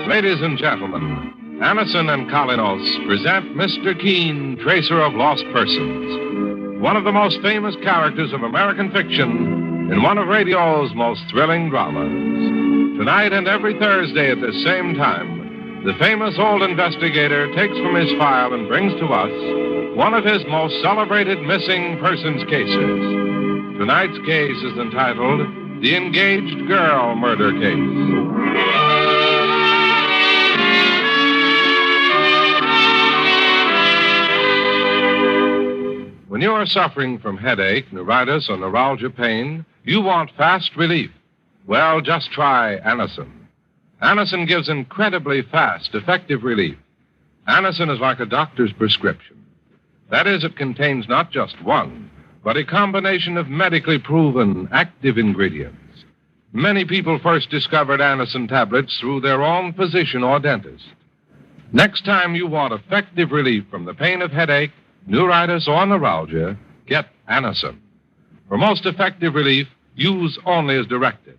Ladies and gentlemen, Anison and Kalinos present Mr. Keen, Tracer of Lost Persons, one of the most famous characters of American fiction in one of radio's most thrilling dramas. Tonight and every Thursday at this same time, the famous old investigator takes from his file and brings to us one of his most celebrated missing persons cases. Tonight's case is entitled The Engaged Girl Murder Case. When you are suffering from headache, neuritis, or neuralgia pain, you want fast relief. Well, just try Anison. Anison gives incredibly fast, effective relief. Anison is like a doctor's prescription. That is, it contains not just one, but a combination of medically proven active ingredients. Many people first discovered Anison tablets through their own physician or dentist. Next time you want effective relief from the pain of headache, neuritis, or neuralgia, get Anison. For most effective relief, use only as directed.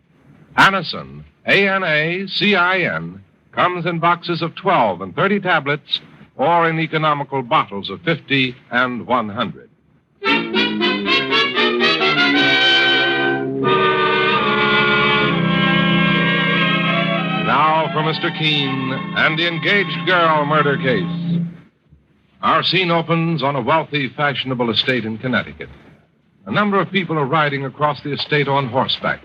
Anison, A-N-A-C-I-N, comes in boxes of 12 and 30 tablets or in economical bottles of 50 and 100. Now for Mr. Keen and the Engaged Girl Murder Case. Our scene opens on a wealthy, fashionable estate in Connecticut. A number of people are riding across the estate on horseback,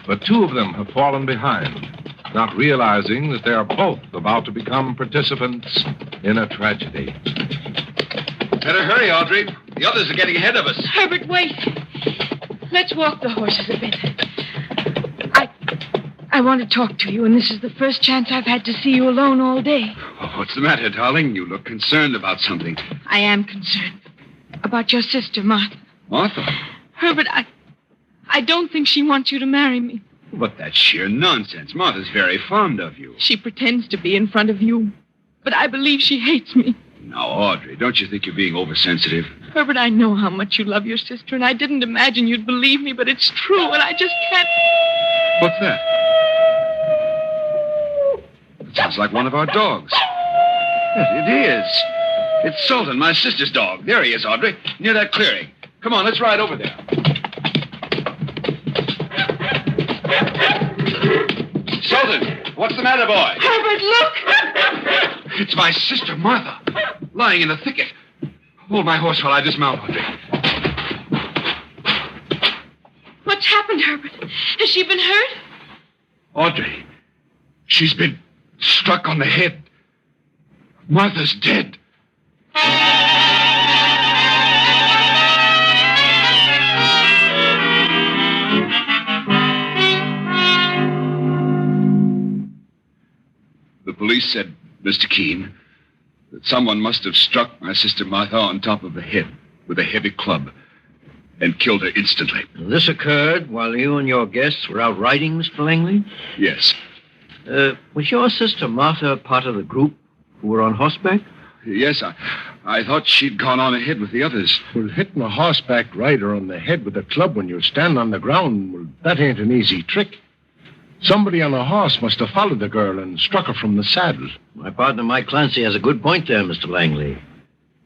but two of them have fallen behind, not realizing that they are both about to become participants in a tragedy. Better hurry, Audrey. The others are getting ahead of us. Herbert, wait. Let's walk the horses a bit. I want to talk to you, and this is the first chance I've had to see you alone all day. Oh, what's the matter, darling? You look concerned about something. I am concerned. About your sister, Martha. Martha? Herbert, I don't think she wants you to marry me. But that's sheer nonsense. Martha's very fond of you. She pretends to be in front of you. But I believe she hates me. Now, Audrey, don't you think you're being oversensitive? Herbert, I know how much you love your sister, and I didn't imagine you'd believe me, but it's true, and I just can't... What's that? It sounds like one of our dogs. Yes, it is. It's Sultan, my sister's dog. There he is, Audrey, near that clearing. Come on, let's ride over there. Sultan, what's the matter, boy? Herbert, look! It's my sister, Martha, lying in the thicket. Hold my horse while I dismount, Audrey. What's happened, Herbert? Has she been hurt? Audrey, she's been struck on the head. Martha's dead. The police said, Mr. Keene, that someone must have struck my sister Martha on top of the head with a heavy club and killed her instantly. This occurred while you and your guests were out riding, Mr. Langley? Yes. Was your sister Martha part of the group who were on horseback? Yes, I thought she'd gone on ahead with the others. Well, hitting a horseback rider on the head with a club when you stand on the ground, well, that ain't an easy trick. Somebody on a horse must have followed the girl and struck her from the saddle. My partner, Mike Clancy, has a good point there, Mr. Langley.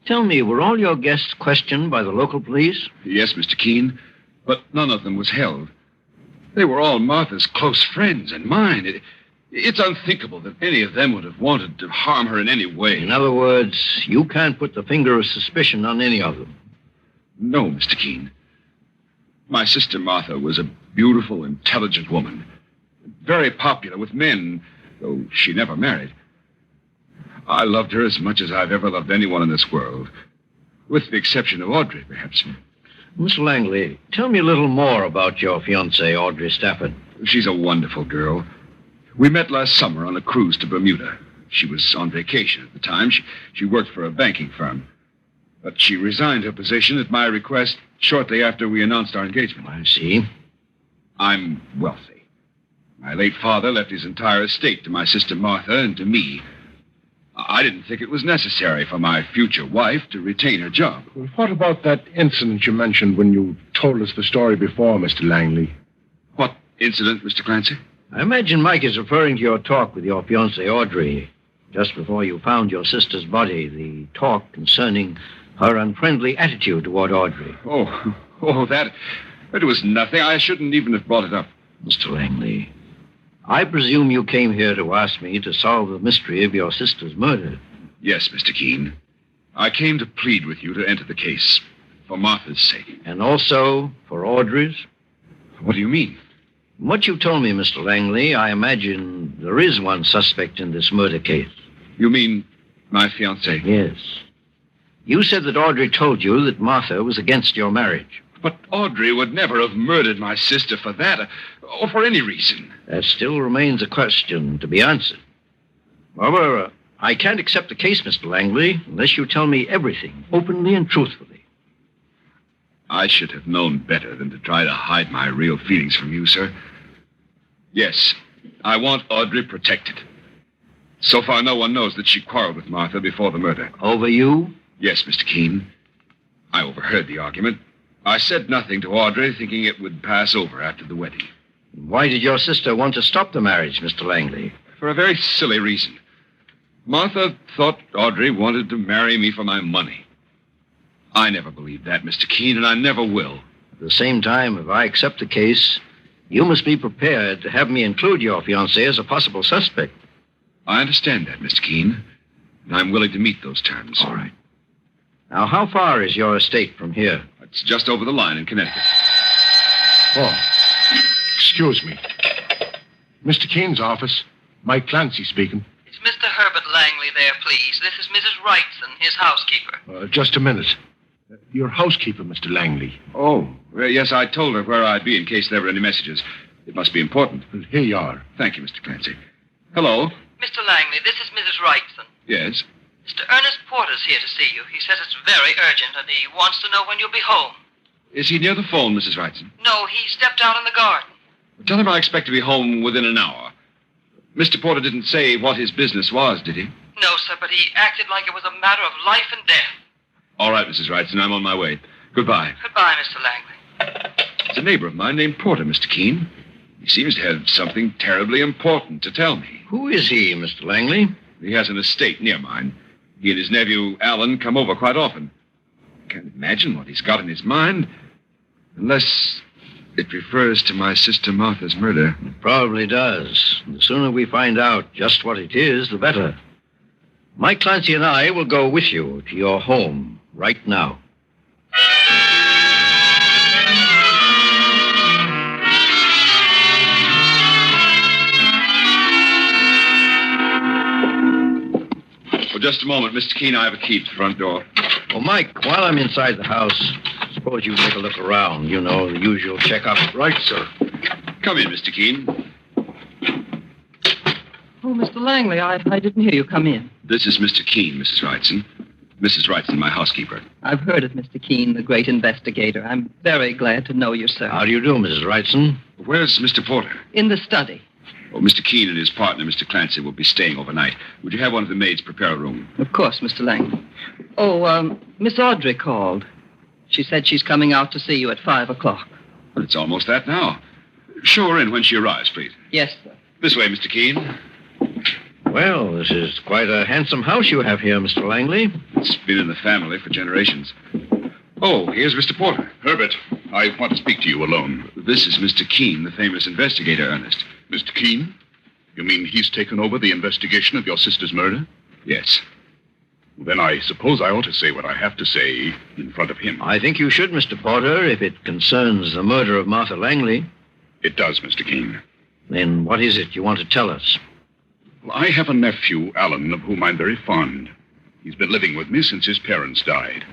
Tell me, were all your guests questioned by the local police? Yes, Mr. Keene, but none of them was held. They were all Martha's close friends and mine. It's unthinkable that any of them would have wanted to harm her in any way. In other words, you can't put the finger of suspicion on any of them. No, Mr. Keene. My sister Martha was a beautiful, intelligent woman. Very popular with men, though she never married. I loved her as much as I've ever loved anyone in this world. With the exception of Audrey, perhaps. Mr. Langley, tell me a little more about your fiancée, Audrey Stafford. She's a wonderful girl. We met last summer on a cruise to Bermuda. She was on vacation at the time. She worked for a banking firm. But she resigned her position at my request shortly after we announced our engagement. I see. I'm wealthy. My late father left his entire estate to my sister Martha and to me. I didn't think it was necessary for my future wife to retain her job. Well, what about that incident you mentioned when you told us the story before, Mr. Langley? What incident, Mr. Clancy? I imagine Mike is referring to your talk with your fiancée, Audrey, just before you found your sister's body, the talk concerning her unfriendly attitude toward Audrey. That was nothing. I shouldn't even have brought it up. Mr. Langley, I presume you came here to ask me to solve the mystery of your sister's murder. Yes, Mr. Keene. I came to plead with you to enter the case, for Martha's sake. And also for Audrey's? What do you mean? From what you told me, Mr. Langley, I imagine there is one suspect in this murder case. You mean my fiancée? Yes. You said that Audrey told you that Martha was against your marriage. But Audrey would never have murdered my sister for that, or for any reason. That still remains a question to be answered. However, I can't accept the case, Mr. Langley, unless you tell me everything, openly and truthfully. I should have known better than to try to hide my real feelings from you, sir. Yes, I want Audrey protected. So far, no one knows that she quarreled with Martha before the murder. Over you? Yes, Mr. Keene. I overheard the argument. I said nothing to Audrey, thinking it would pass over after the wedding. Why did your sister want to stop the marriage, Mr. Langley? For a very silly reason. Martha thought Audrey wanted to marry me for my money. I never believed that, Mr. Keene, and I never will. At the same time, if I accept the case, you must be prepared to have me include your fiancée as a possible suspect. I understand that, Mr. Keene, and I'm willing to meet those terms. All right. Now, how far is your estate from here? It's just over the line in Connecticut. Oh, excuse me. Mr. Keene's office. Mike Clancy speaking. It's Mr. Herbert Langley there, please. This is Mrs. Wrightson, his housekeeper. Just a minute. Your housekeeper, Mr. Langley. Oh, yes, I told her where I'd be in case there were any messages. It must be important. Well, here you are. Thank you, Mr. Clancy. Hello? Mr. Langley, this is Mrs. Wrightson. Yes? Mr. Ernest Porter's here to see you. He says it's very urgent, and he wants to know when you'll be home. Is he near the phone, Mrs. Wrightson? No, he stepped out in the garden. Tell him I expect to be home within an hour. Mr. Porter didn't say what his business was, did he? No, sir, but he acted like it was a matter of life and death. All right, Mrs. Wrightson, I'm on my way. Goodbye. Goodbye, Mr. Langley. It's a neighbor of mine named Porter, Mr. Keene. He seems to have something terribly important to tell me. Who is he, Mr. Langley? He has an estate near mine. He and his nephew, Alan, come over quite often. I can't imagine what he's got in his mind. Unless it refers to my sister Martha's murder. It probably does. The sooner we find out just what it is, the better. Mike Clancy and I will go with you to your home right now. Well, Just a moment, Mr. Keene. I have a key to the front door. Well, Mike, while I'm inside the house, suppose you take a look around. You know, the usual checkup. Right, sir. Come in, Mr. Keene. Oh, Mr. Langley, I didn't hear you come in. This is Mr. Keene, Mrs. Wrightson. Mrs. Wrightson, my housekeeper. I've heard of Mr. Keene, the great investigator. I'm very glad to know you, sir. How do you do, Mrs. Wrightson? Where's Mr. Porter? In the study. Oh, Mr. Keene and his partner, Mr. Clancy, will be staying overnight. Would you have one of the maids prepare a room? Of course, Mr. Langley. Oh, Miss Audrey called. She said she's coming out to see you at 5 o'clock. Well, it's almost that now. Show her in when she arrives, please. Yes, sir. This way, Mr. Keene. Well, this is quite a handsome house you have here, Mr. Langley. It's been in the family for generations. Oh, here's Mr. Porter. Herbert, I want to speak to you alone. This is Mr. Keene, the famous investigator, Ernest. Mr. Keene? You mean he's taken over the investigation of your sister's murder? Yes. Then I suppose I ought to say what I have to say in front of him. I think you should, Mr. Porter, if it concerns the murder of Martha Langley. It does, Mr. Keene. Then what is it you want to tell us? Well, I have a nephew, Alan, of whom I'm very fond. He's been living with me since his parents died.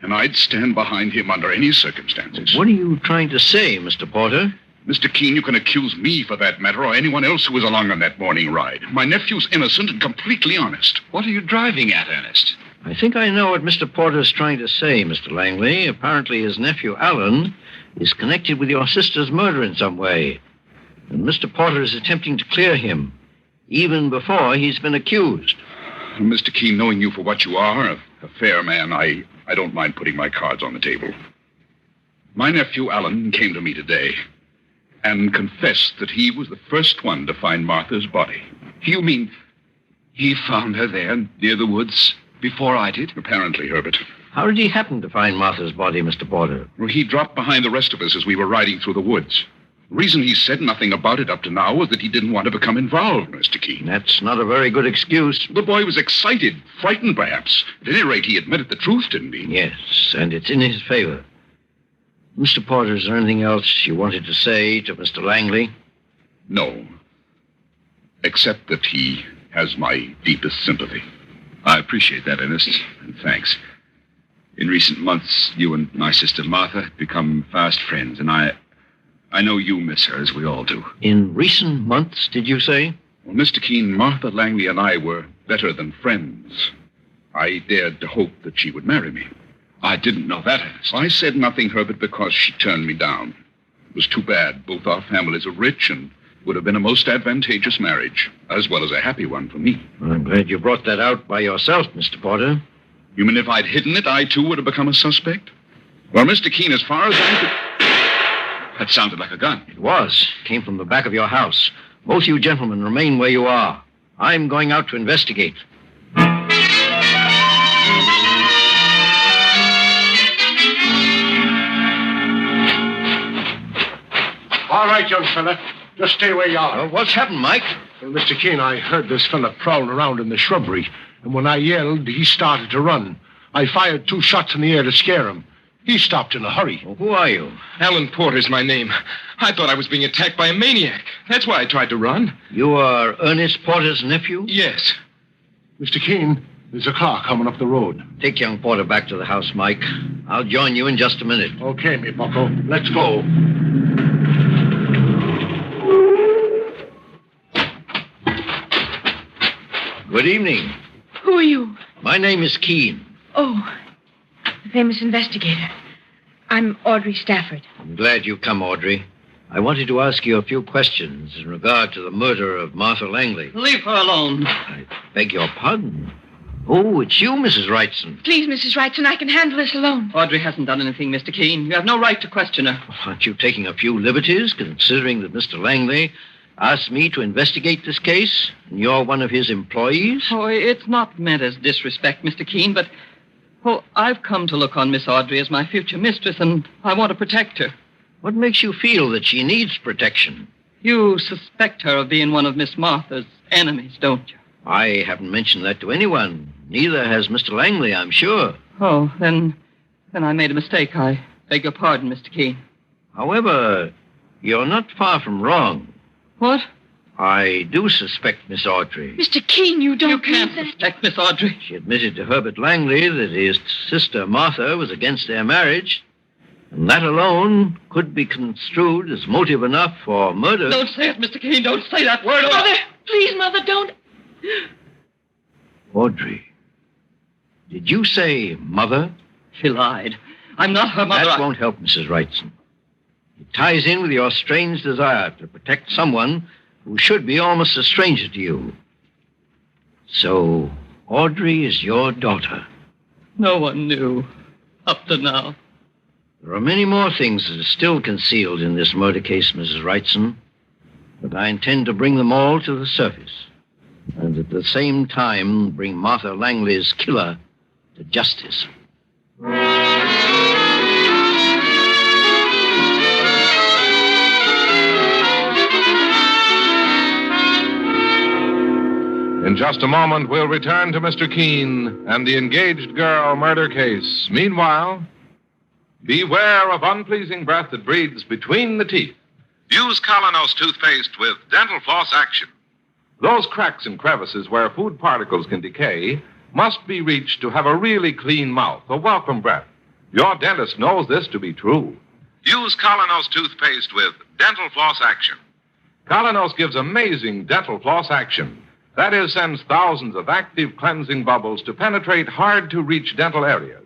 And I'd stand behind him under any circumstances. What are you trying to say, Mr. Porter? Mr. Keene, you can accuse me for that matter or anyone else who was along on that morning ride. My nephew's innocent and completely honest. What are you driving at, Ernest? I think I know what Mr. Porter's trying to say, Mr. Langley. Apparently his nephew, Alan, is connected with your sister's murder in some way. And Mr. Porter is attempting to clear him, even before he's been accused. Mr. Keene, knowing you for what you are, a fair man, I don't mind putting my cards on the table. My nephew, Alan, came to me today and confessed that he was the first one to find Martha's body. You mean he found her there near the woods before I did? Apparently, Herbert. How did he happen to find Martha's body, Mr. Porter? Well, he dropped behind the rest of us as we were riding through the woods. The reason he said nothing about it up to now was that he didn't want to become involved, Mr. Keene. That's not a very good excuse. The boy was excited, frightened perhaps. At any rate, he admitted the truth, didn't he? Yes, and it's in his favor. Mr. Porter, is there anything else you wanted to say to Mr. Langley? No. Except that he has my deepest sympathy. I appreciate that, Ernest, and thanks. In recent months, you and my sister Martha have become fast friends, and I know you miss her, as we all do. In recent months, did you say? Well, Mr. Keene, Martha Langley and I were better than friends. I dared to hope that she would marry me. I didn't know that, Ernest. I said nothing, Herbert, because she turned me down. It was too bad. Both our families are rich and would have been a most advantageous marriage, as well as a happy one for me. I'm glad you brought that out by yourself, Mr. Porter. You mean if I'd hidden it, I too would have become a suspect? Well, Mr. Keene, as far as I could... That sounded like a gun. It was. It came from the back of your house. Both you gentlemen remain where you are. I'm going out to investigate. All right, young fella. Just stay where you are. What's happened, Mike? Well, Mr. Keene, I heard this fella prowling around in the shrubbery. And when I yelled, he started to run. I fired 2 shots in the air to scare him. He stopped in a hurry. Well, who are you? Alan Porter's my name. I thought I was being attacked by a maniac. That's why I tried to run. You are Ernest Porter's nephew? Yes. Mr. Keene, there's a car coming up the road. Take young Porter back to the house, Mike. I'll join you in just a minute. Okay, me bucko. Let's go. Good evening. Who are you? My name is Keene. Oh, the famous investigator. I'm Audrey Stafford. I'm glad you come, Audrey. I wanted to ask you a few questions in regard to the murder of Martha Langley. Leave her alone. I beg your pardon. Oh, it's you, Mrs. Wrightson. Please, Mrs. Wrightson, I can handle this alone. Audrey hasn't done anything, Mr. Keene. You have no right to question her. Aren't you taking a few liberties, considering that Mr. Langley asked me to investigate this case, and you're one of his employees? Oh, it's not meant as disrespect, Mr. Keene, but... Well, I've come to look on Miss Audrey as my future mistress, and I want to protect her. What makes you feel that she needs protection? You suspect her of being one of Miss Martha's enemies, don't you? I haven't mentioned that to anyone. Neither has Mr. Langley, I'm sure. Oh, then I made a mistake. I beg your pardon, Mr. Keene. However, you're not far from wrong. What? I do suspect Miss Audrey. Mr. Keene, you don't You can't mean that. suspect Miss Audrey. She admitted to Herbert Langley that his sister Martha was against their marriage, and that alone could be construed as motive enough for murder. Don't say it, Mr. Keene. Don't say that word. Mother, please, Mother, don't. Audrey, did you say mother? She lied. I'm not her mother. That won't help, Mrs. Wrightson. It ties in with your strange desire to protect someone who should be almost a stranger to you. So, Audrey is your daughter. No one knew up to now. There are many more things that are still concealed in this murder case, Mrs. Wrightson, but I intend to bring them all to the surface, and at the same time bring Martha Langley's killer to justice. In just a moment, we'll return to Mr. Keene and the engaged girl murder case. Meanwhile, beware of unpleasing breath that breathes between the teeth. Use Colonos toothpaste with dental floss action. Those cracks and crevices where food particles can decay must be reached to have a really clean mouth, a welcome breath. Your dentist knows this to be true. Use Colonos toothpaste with dental floss action. Colonos gives amazing dental floss action. That is, sends thousands of active cleansing bubbles to penetrate hard-to-reach dental areas,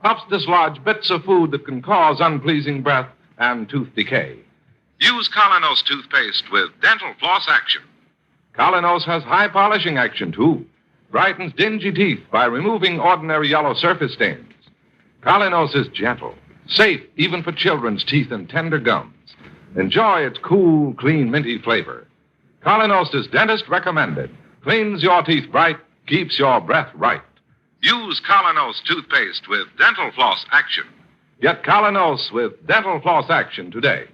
helps dislodge bits of food that can cause unpleasing breath and tooth decay. Use Colonos toothpaste with dental floss action. Colonos has high polishing action, too. Brightens dingy teeth by removing ordinary yellow surface stains. Colonos is gentle, safe even for children's teeth and tender gums. Enjoy its cool, clean, minty flavor. Colonos is dentist recommended. Cleans your teeth bright, keeps your breath right. Use Colonos toothpaste with dental floss action. Get Colonos with dental floss action today.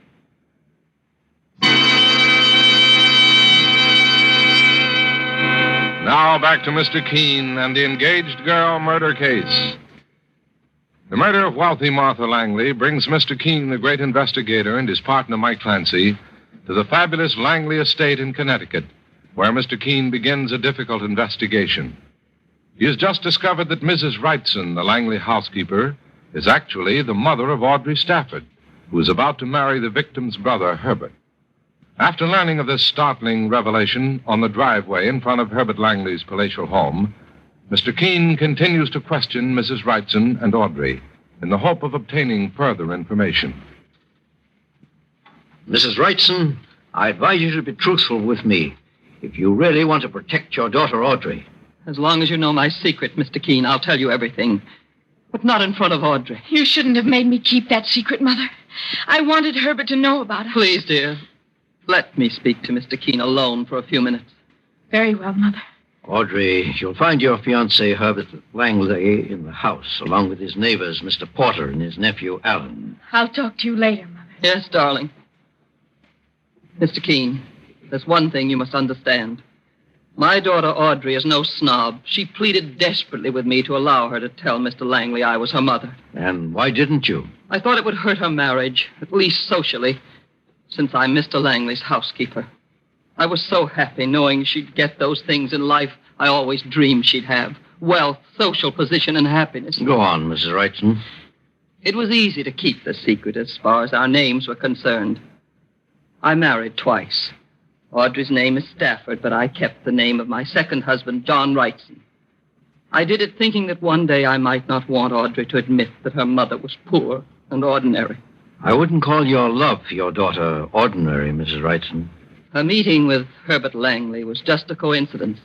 Now back to Mr. Keene and the engaged girl murder case. The murder of wealthy Martha Langley brings Mr. Keene, the great investigator, and his partner, Mike Clancy, to the fabulous Langley estate in Connecticut, where Mr. Keene begins a difficult investigation. He has just discovered that Mrs. Wrightson, the Langley housekeeper, is actually the mother of Audrey Stafford, who is about to marry the victim's brother, Herbert. After learning of this startling revelation on the driveway in front of Herbert Langley's palatial home, Mr. Keene continues to question Mrs. Wrightson and Audrey in the hope of obtaining further information. Mrs. Wrightson, I advise you to be truthful with me if you really want to protect your daughter, Audrey. As long as you know my secret, Mr. Keene, I'll tell you everything. But not in front of Audrey. You shouldn't have made me keep that secret, Mother. I wanted Herbert to know about it. Please, dear. Let me speak to Mr. Keene alone for a few minutes. Very well, Mother. Audrey, you'll find your fiancé, Herbert Langley, in the house, along with his neighbors, Mr. Porter and his nephew, Alan. I'll talk to you later, Mother. Yes, darling. Mr. Keene, there's one thing you must understand. My daughter, Audrey, is no snob. She pleaded desperately with me to allow her to tell Mr. Langley I was her mother. And why didn't you? I thought it would hurt her marriage, at least socially, since I'm Mr. Langley's housekeeper. I was so happy knowing she'd get those things in life I always dreamed she'd have. Wealth, social position, and happiness. Go on, Mrs. Wrightson. It was easy to keep the secret as far as our names were concerned. I married twice. Audrey's name is Stafford, but I kept the name of my second husband, John Wrightson. I did it thinking that one day I might not want Audrey to admit that her mother was poor and ordinary. I wouldn't call your love for your daughter ordinary, Mrs. Wrightson. Her meeting with Herbert Langley was just a coincidence.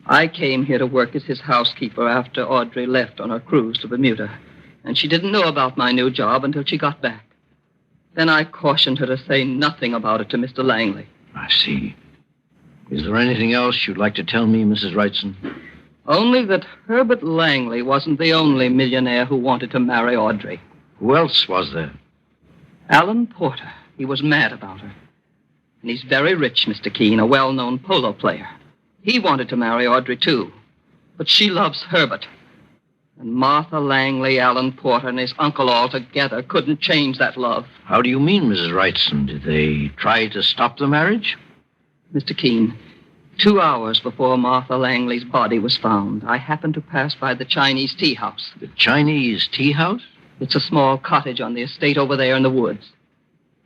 I came here to work as his housekeeper after Audrey left on her cruise to Bermuda, and she didn't know about my new job until she got back. Then I cautioned her to say nothing about it to Mr. Langley. I see. Is there anything else you'd like to tell me, Mrs. Wrightson? Only that Herbert Langley wasn't the only millionaire who wanted to marry Audrey. Who else was there? Alan Porter. He was mad about her. And he's very rich, Mr. Keene, a well-known polo player. He wanted to marry Audrey, too. But she loves Herbert. And Martha Langley, Alan Porter, and his uncle all together couldn't change that love. How do you mean, Mrs. Wrightson? Did they try to stop the marriage? Mr. Keene, 2 hours before Martha Langley's body was found, I happened to pass by the Chinese tea house. The Chinese tea house? It's a small cottage on the estate over there in the woods.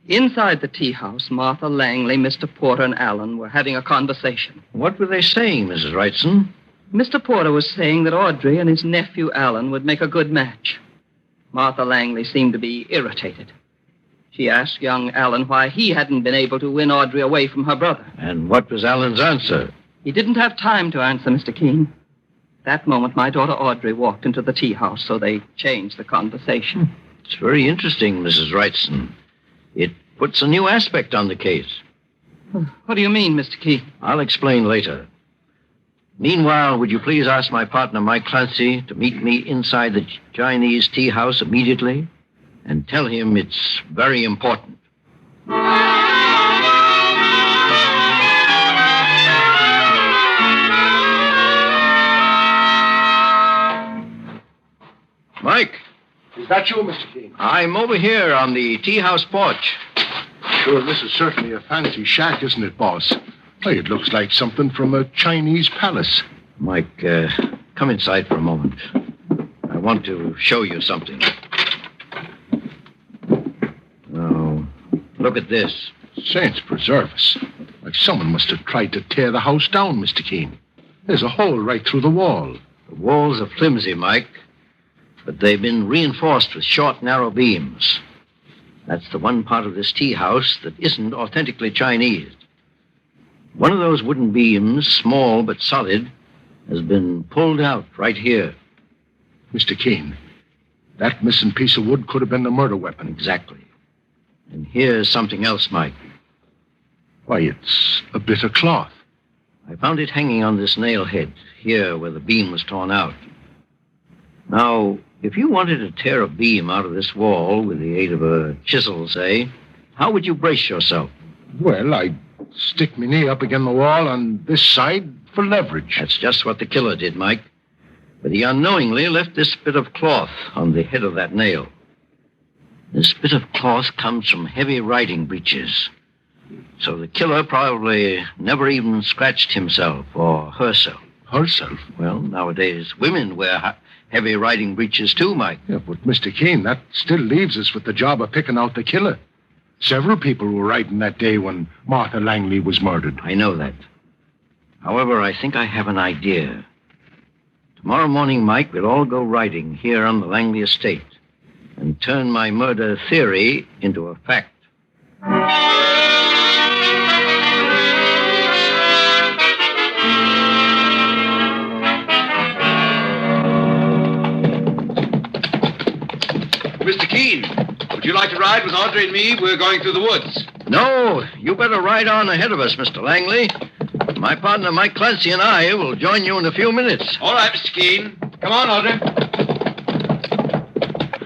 Inside the tea house, Martha Langley, Mr. Porter, and Allen were having a conversation. What were they saying, Mrs. Wrightson? Mr. Porter was saying that Audrey and his nephew Allen would make a good match. Martha Langley seemed to be irritated. She asked young Allen why he hadn't been able to win Audrey away from her brother. And what was Allen's answer? He didn't have time to answer, Mr. Keene. That moment, my daughter Audrey walked into the tea house, so they changed the conversation. It's very interesting, Mrs. Wrightson. It puts a new aspect on the case. What do you mean, Mr. Keene? I'll explain later. Meanwhile, would you please ask my partner, Mike Clancy, to meet me inside the Chinese tea house immediately and tell him it's very important. Mike. Is that you, Mr. Keene? I'm over here on the tea house porch. Sure, this is certainly a fancy shack, isn't it, boss? Why, it looks like something from a Chinese palace. Mike, come inside for a moment. I want to show you something. Oh, look at this. Saints preserve us. Like someone must have tried to tear the house down, Mr. Keene. There's a hole right through the wall. The walls are flimsy, Mike, but they've been reinforced with short, narrow beams. That's the one part of this tea house that isn't authentically Chinese. One of those wooden beams, small but solid, has been pulled out right here. Mr. Keene, that missing piece of wood could have been the murder weapon. Exactly. And here's something else, Mike. Why, it's a bit of cloth. I found it hanging on this nail head, here where the beam was torn out. Now, if you wanted to tear a beam out of this wall with the aid of a chisel, say, how would you brace yourself? Well, I'd stick my knee up against the wall on this side for leverage. That's just what the killer did, Mike. But he unknowingly left this bit of cloth on the head of that nail. This bit of cloth comes from heavy riding breeches. So the killer probably never even scratched himself or herself. Herself? Well, nowadays, women wear heavy riding breeches too, Mike. Yeah, but Mr. Keene, that still leaves us with the job of picking out the killer. Several people were riding that day when Martha Langley was murdered. I know that. However, I think I have an idea. Tomorrow morning, Mike, we'll all go riding here on the Langley estate and turn my murder theory into a fact. Mr. Keene, would you like to ride with Audrey and me? We're going through the woods. No, you better ride on ahead of us, Mr. Langley. My partner, Mike Clancy, and I will join you in a few minutes. All right, Mr. Keene. Come on, Audrey.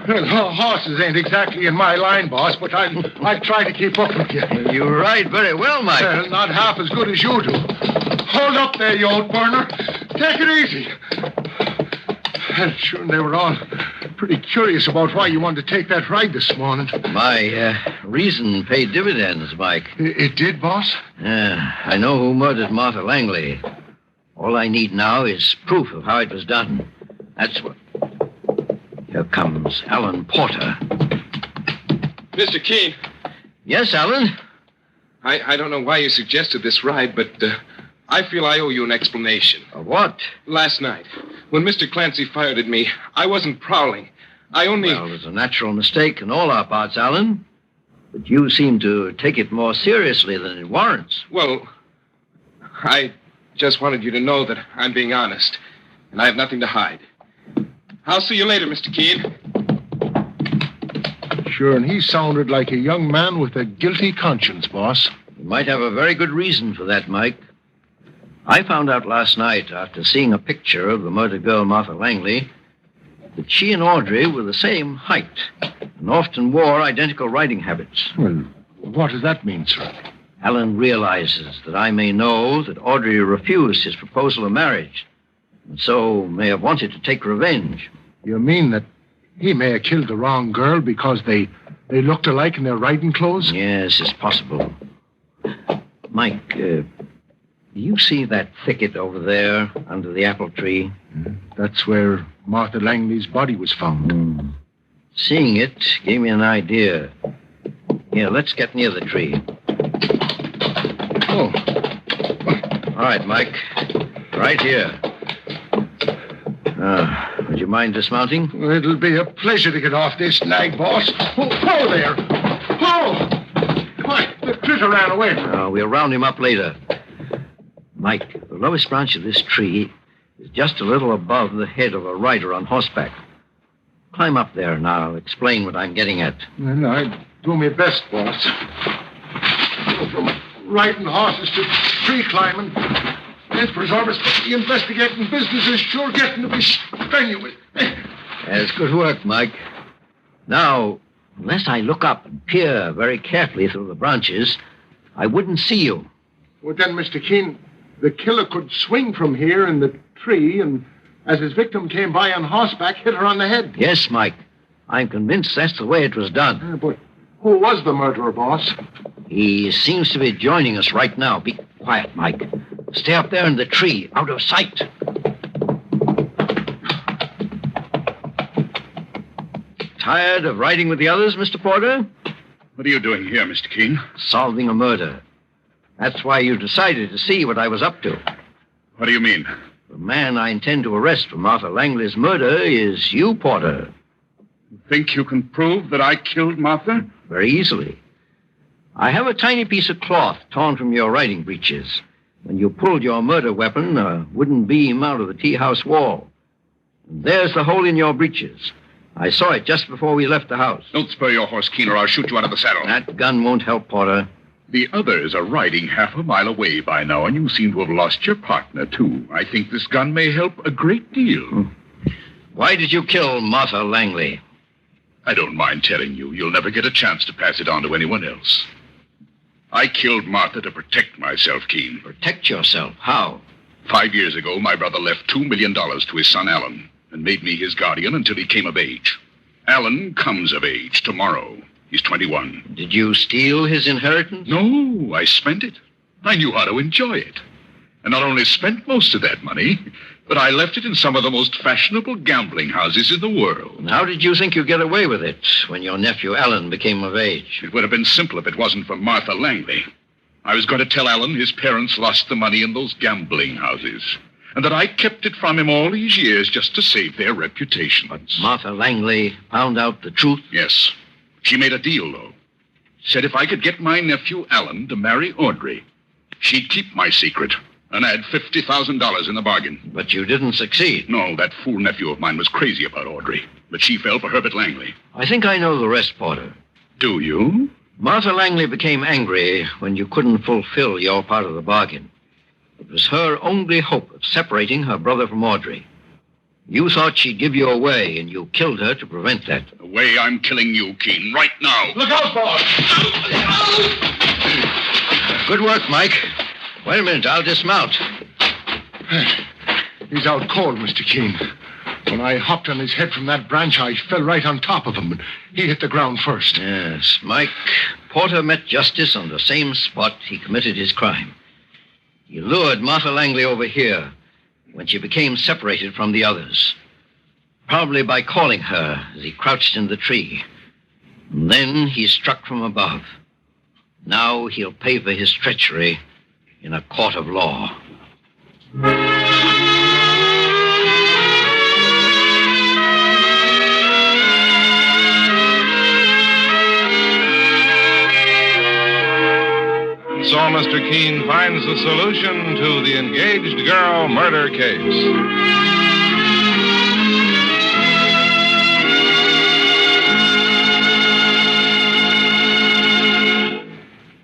Well, horses ain't exactly in my line, boss, but I'll try to keep up with you. You ride very well, Mike. Well, not half as good as you do. Hold up there, you old burner. Take it easy. Well, sure, they were all pretty curious about why you wanted to take that ride this morning. My reason paid dividends, Mike. It did, boss? I know who murdered Martha Langley. All I need now is proof of how it was done. That's what... Here comes Alan Porter. Mr. Keene. Yes, Alan? I don't know why you suggested this ride, but I feel I owe you an explanation. Of what? Last night, when Mr. Clancy fired at me, I wasn't prowling. I only... Well, there's a natural mistake in all our parts, Alan. But you seem to take it more seriously than it warrants. Well, I just wanted you to know that I'm being honest, and I have nothing to hide. I'll see you later, Mr. Keene. Sure, and he sounded like a young man with a guilty conscience, boss. You might have a very good reason for that, Mike. I found out last night, after seeing a picture of the murdered girl, Martha Langley, that she and Audrey were the same height and often wore identical riding habits. Well, what does that mean, sir? Alan realizes that I may know that Audrey refused his proposal of marriage, and so may have wanted to take revenge. You mean that he may have killed the wrong girl because they looked alike in their riding clothes? Yes, it's possible. Mike, You see that thicket over there under the apple tree? That's where Martha Langley's body was found. Seeing it gave me an idea. Here, let's get near the tree. Oh. All right, Mike. Right here. Would you mind dismounting? It'll be a pleasure to get off this nag, boss. Oh, there. Oh! Why, the critter ran away. We'll round him up later. Mike, the lowest branch of this tree is just a little above the head of a rider on horseback. Climb up there and I'll explain what I'm getting at. Well, I do my best, boss. From riding horses to tree climbing. Yes, Preservers, the investigating business is sure getting to be strenuous. That's good work, Mike. Now, unless I look up and peer very carefully through the branches, I wouldn't see you. Well, then, Mr. Keene, the killer could swing from here in the tree and, as his victim came by on horseback, hit her on the head. Yes, Mike. I'm convinced that's the way it was done. But who was the murderer, boss? He seems to be joining us right now. Be quiet, Mike. Stay up there in the tree, out of sight. Tired of riding with the others, Mr. Porter? What are you doing here, Mr. Keene? Solving a murder. That's why you decided to see what I was up to. What do you mean? The man I intend to arrest for Martha Langley's murder is you, Porter. You think you can prove that I killed Martha? Very easily. I have a tiny piece of cloth torn from your riding breeches. When you pulled your murder weapon, a wooden beam out of the tea house wall. And there's the hole in your breeches. I saw it just before we left the house. Don't spur your horse, Keene, or I'll shoot you out of the saddle. That gun won't help, Porter. The others are riding half a mile away by now, and you seem to have lost your partner, too. I think this gun may help a great deal. Why did you kill Martha Langley? I don't mind telling you. You'll never get a chance to pass it on to anyone else. I killed Martha to protect myself, Keene. Protect yourself? How? 5 years ago, my brother left $2 million to his son, Alan, and made me his guardian until he came of age. Alan comes of age tomorrow. He's 21. Did you steal his inheritance? No, I spent it. I knew how to enjoy it. And not only spent most of that money, but I left it in some of the most fashionable gambling houses in the world. And how did you think you'd get away with it when your nephew Alan became of age? It would have been simple if it wasn't for Martha Langley. I was going to tell Alan his parents lost the money in those gambling houses, and that I kept it from him all these years just to save their reputations. But Martha Langley found out the truth? Yes. She made a deal, though. Said if I could get my nephew Alan to marry Audrey, she'd keep my secret and add $50,000 in the bargain. But you didn't succeed. No, that fool nephew of mine was crazy about Audrey, but she fell for Herbert Langley. I think I know the rest, Porter. Do you? Martha Langley became angry when you couldn't fulfill your part of the bargain. It was her only hope of separating her brother from Audrey. You thought she'd give you away, and you killed her to prevent that. The way I'm killing you, Keene, right now. Look out, boss! Good work, Mike. Wait a minute, I'll dismount. He's out cold, Mr. Keene. When I hopped on his head from that branch, I fell right on top of him, and he hit the ground first. Yes, Mike. Porter met justice on the same spot he committed his crime. He lured Martha Langley over here when she became separated from the others. Probably by calling her as he crouched in the tree. And then he struck from above. Now he'll pay for his treachery in a court of law. So Mr. Keene finds the solution to the engaged girl murder case.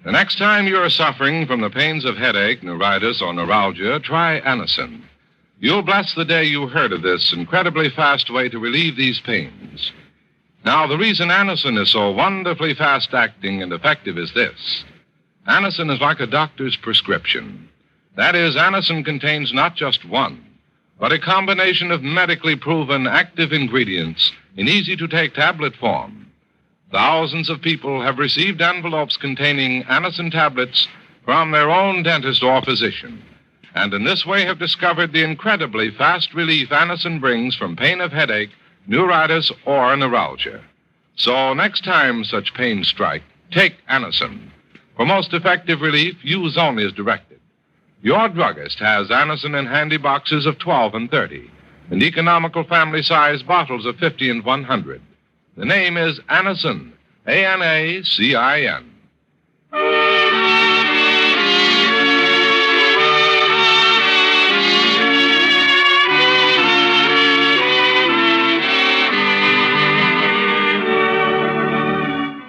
The next time you're suffering from the pains of headache, neuritis, or neuralgia, try Anacin. You'll bless the day you heard of this incredibly fast way to relieve these pains. Now, the reason Anacin is so wonderfully fast-acting and effective is this. Anacin is like a doctor's prescription. That is, Anacin contains not just one, but a combination of medically proven active ingredients in easy-to-take tablet form. Thousands of people have received envelopes containing Anacin tablets from their own dentist or physician. and in this way have discovered the incredibly fast relief Anacin brings from pain of headache, neuritis, or neuralgia. So next time such pains strike, take Anacin. For most effective relief, use only as directed. Your druggist has Anacin in handy boxes of 12 and 30, and economical family-size bottles of 50 and 100. The name is Anacin, Anacin.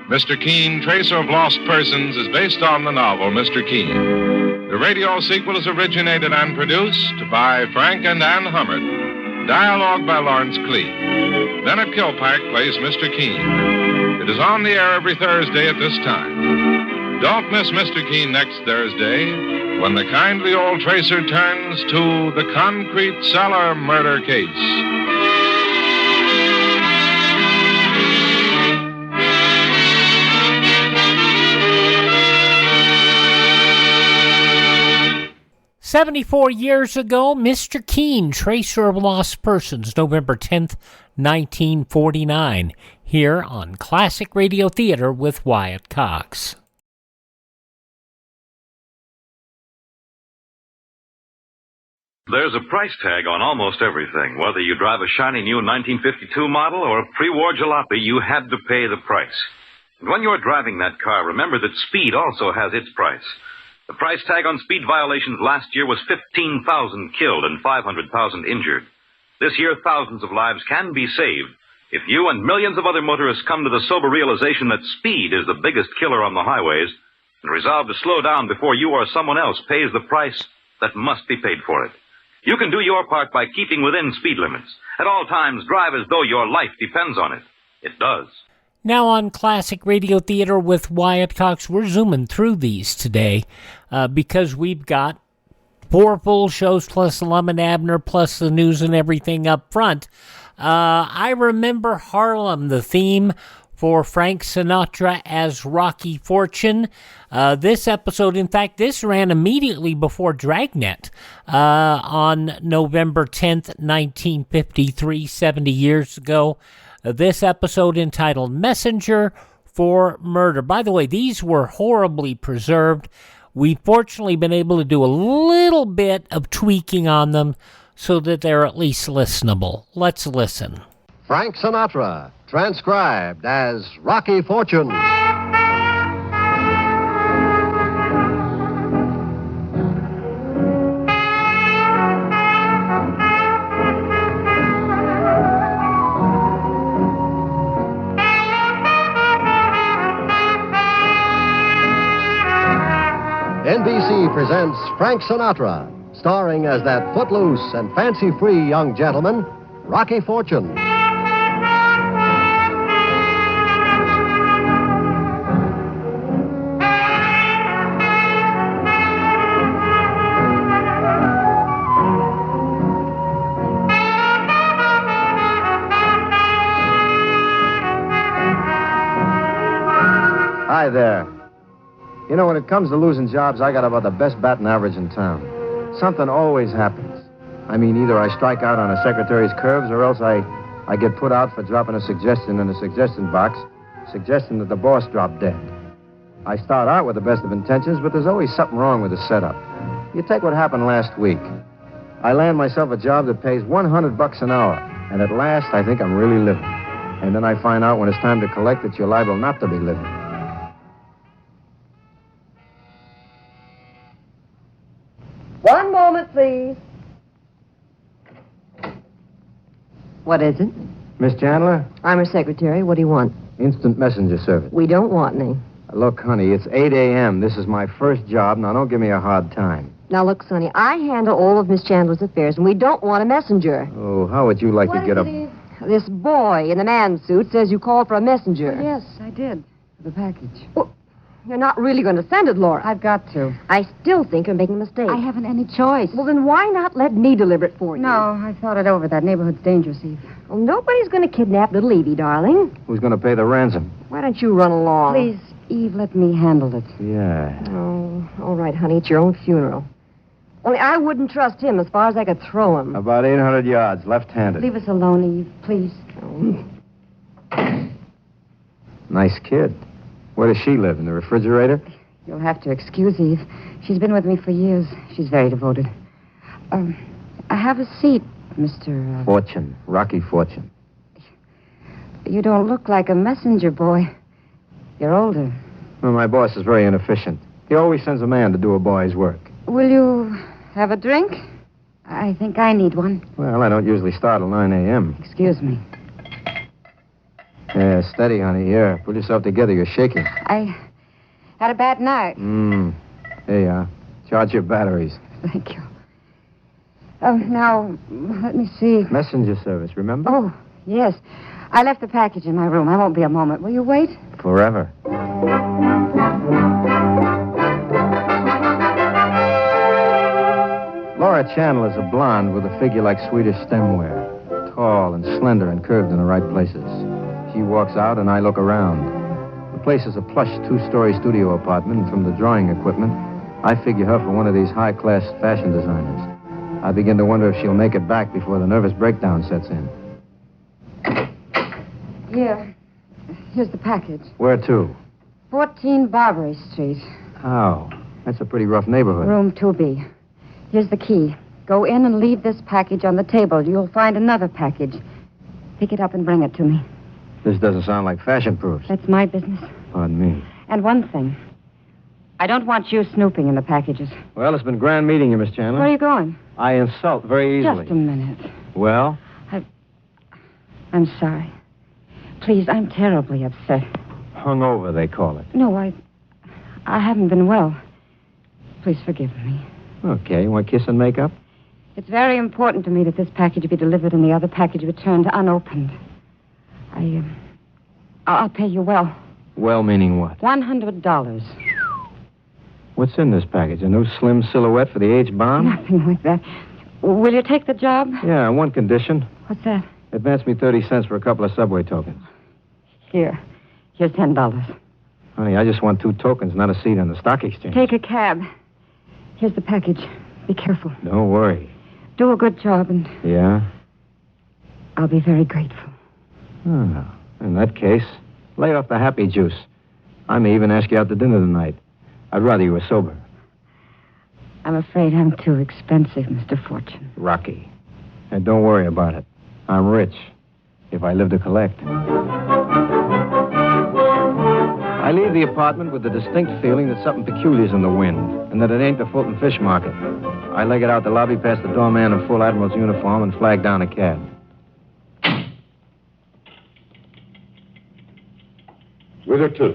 'Mr. Keene, Tracer of Lost Persons' is based on the novel Mr. Keene. The radio sequel is originated and produced by Frank and Ann Hummert. Dialogue by Lawrence Clee. Bennett Kilpack plays Mr. Keene. It is on the air every Thursday at this time. Don't miss Mr. Keene next Thursday when the kindly old tracer turns to the concrete cellar murder case. "74 years ago, Mr. Keene, Tracer of Lost Persons, November 10th, 1949, here on Classic Radio Theater with Wyatt Cox. There's a price tag on almost everything. Whether you drive a shiny new 1952 model or a pre-war jalopy, you had to pay the price. And when you're driving that car, remember that speed also has its price. The price tag on speed violations last year was 15,000 killed and 500,000 injured. This year, thousands of lives can be saved if you and millions of other motorists come to the sober realization that speed is the biggest killer on the highways and resolve to slow down before you or someone else pays the price that must be paid for it. You can do your part by keeping within speed limits. At all times, drive as though your life depends on it. It does. Now on Classic Radio Theater with Wyatt Cox, we're zooming through these today because we've got 4 full shows plus Lum and Abner plus the news and everything up front. I Remember Harlem, the theme for Frank Sinatra as Rocky Fortune. This episode, in fact, this ran immediately before Dragnet on November 10th, 1953, 70 years ago. This episode entitled Messenger for Murder. By the way, these were horribly preserved. We've fortunately been able to do a little bit of tweaking on them so that they're at least listenable. Let's listen. Frank Sinatra, transcribed as Rocky Fortune. NBC presents Frank Sinatra, starring as that footloose and fancy-free young gentleman, Rocky Fortune. Hi there. You know, when it comes to losing jobs, I got about the best batting average in town. Something always happens. I mean, either I strike out on a secretary's curves or else I get put out for dropping a suggestion in the suggestion box, suggesting that the boss drop dead. I start out with the best of intentions, but there's always something wrong with the setup. You take what happened last week. I land myself a job that pays $100 an hour, and at last I think I'm really living. And then I find out when it's time to collect that you're liable not to be living. One moment, please. What is it? Miss Chandler? I'm her secretary. What do you want? Instant messenger service. We don't want any. Look, honey, it's 8 a.m. This is my first job. Now, don't give me a hard time. Now, look, Sonny, I handle all of Miss Chandler's affairs, and we don't want a messenger. Oh, how would you like to get up? This boy in the man suit says you called for a messenger. Oh, yes, I did. For the package. Well, you're not really going to send it, Laura. I've got to. I still think you're making a mistake. I haven't any choice. Well, then why not let me deliver it for you? No, I thought it over. That neighborhood's dangerous, Eve. Well, nobody's going to kidnap little Evie, darling. Who's going to pay the ransom? Why don't you run along? Please, Eve, let me handle it. Yeah. Oh, all right, honey. It's your own funeral. Only I wouldn't trust him as far as I could throw him. About 800 yards, left-handed. Leave us alone, Eve, please. Nice kid. Where does she live? In the refrigerator? You'll have to excuse Eve. She's been with me for years. She's very devoted. Have a seat, Mr. Fortune. Rocky Fortune. You don't look like a messenger boy. You're older. Well, my boss is very inefficient. He always sends a man to do a boy's work. Will you have a drink? I think I need one. Well, I don't usually start till 9 a.m. Excuse me. Yeah, steady, honey. Here, pull yourself together. You're shaking. I had a bad night. Here you are. Charge your batteries. Thank you. Now, let me see. Messenger service, remember? Oh, yes. I left the package in my room. I won't be a moment. Will you wait? Forever. Laura Chandler is a blonde with a figure like Swedish stemware. Tall and slender and curved in the right places. She walks out and I look around. The place is a plush two-story studio apartment, and from the drawing equipment, I figure her for one of these high-class fashion designers. I begin to wonder if she'll make it back before the nervous breakdown sets in. Here. Here's the package. Where to? 14 Barbary Street. Oh, that's a pretty rough neighborhood. Room 2B. Here's the key. Go in and leave this package on the table. You'll find another package. Pick it up and bring it to me. This doesn't sound like fashion proofs. That's my business. Pardon me. And one thing. I don't want you snooping in the packages. Well, it's been grand meeting you, Miss Chandler. Where are you going? I insult very easily. Just a minute. Well? I'm sorry. Please, I'm terribly upset. Hungover, they call it. No, I haven't been well. Please forgive me. Okay, you want kiss and make up? It's very important to me that this package be delivered and the other package returned unopened. I'll pay you well. Well, meaning what? $100. What's in this package? A new slim silhouette for the H-bomb? Nothing like that. Will you take the job? Yeah, on one condition. What's that? Advance me 30 cents for a couple of subway tokens. Here's $10. Honey, I just want 2 tokens, not a seat on the stock exchange. Take a cab. Here's the package. Be careful. Don't worry. Do a good job, and Yeah? I'll be very grateful. Oh, in that case, lay off the happy juice. I may even ask you out to dinner tonight. I'd rather you were sober. I'm afraid I'm too expensive, Mr. Fortune. Rocky. And don't worry about it. I'm rich. If I live to collect. I leave the apartment with the distinct feeling that something peculiar's in the wind, and that it ain't the Fulton Fish Market. I leg it out the lobby past the doorman in full admiral's uniform and flag down a cab. Whither to?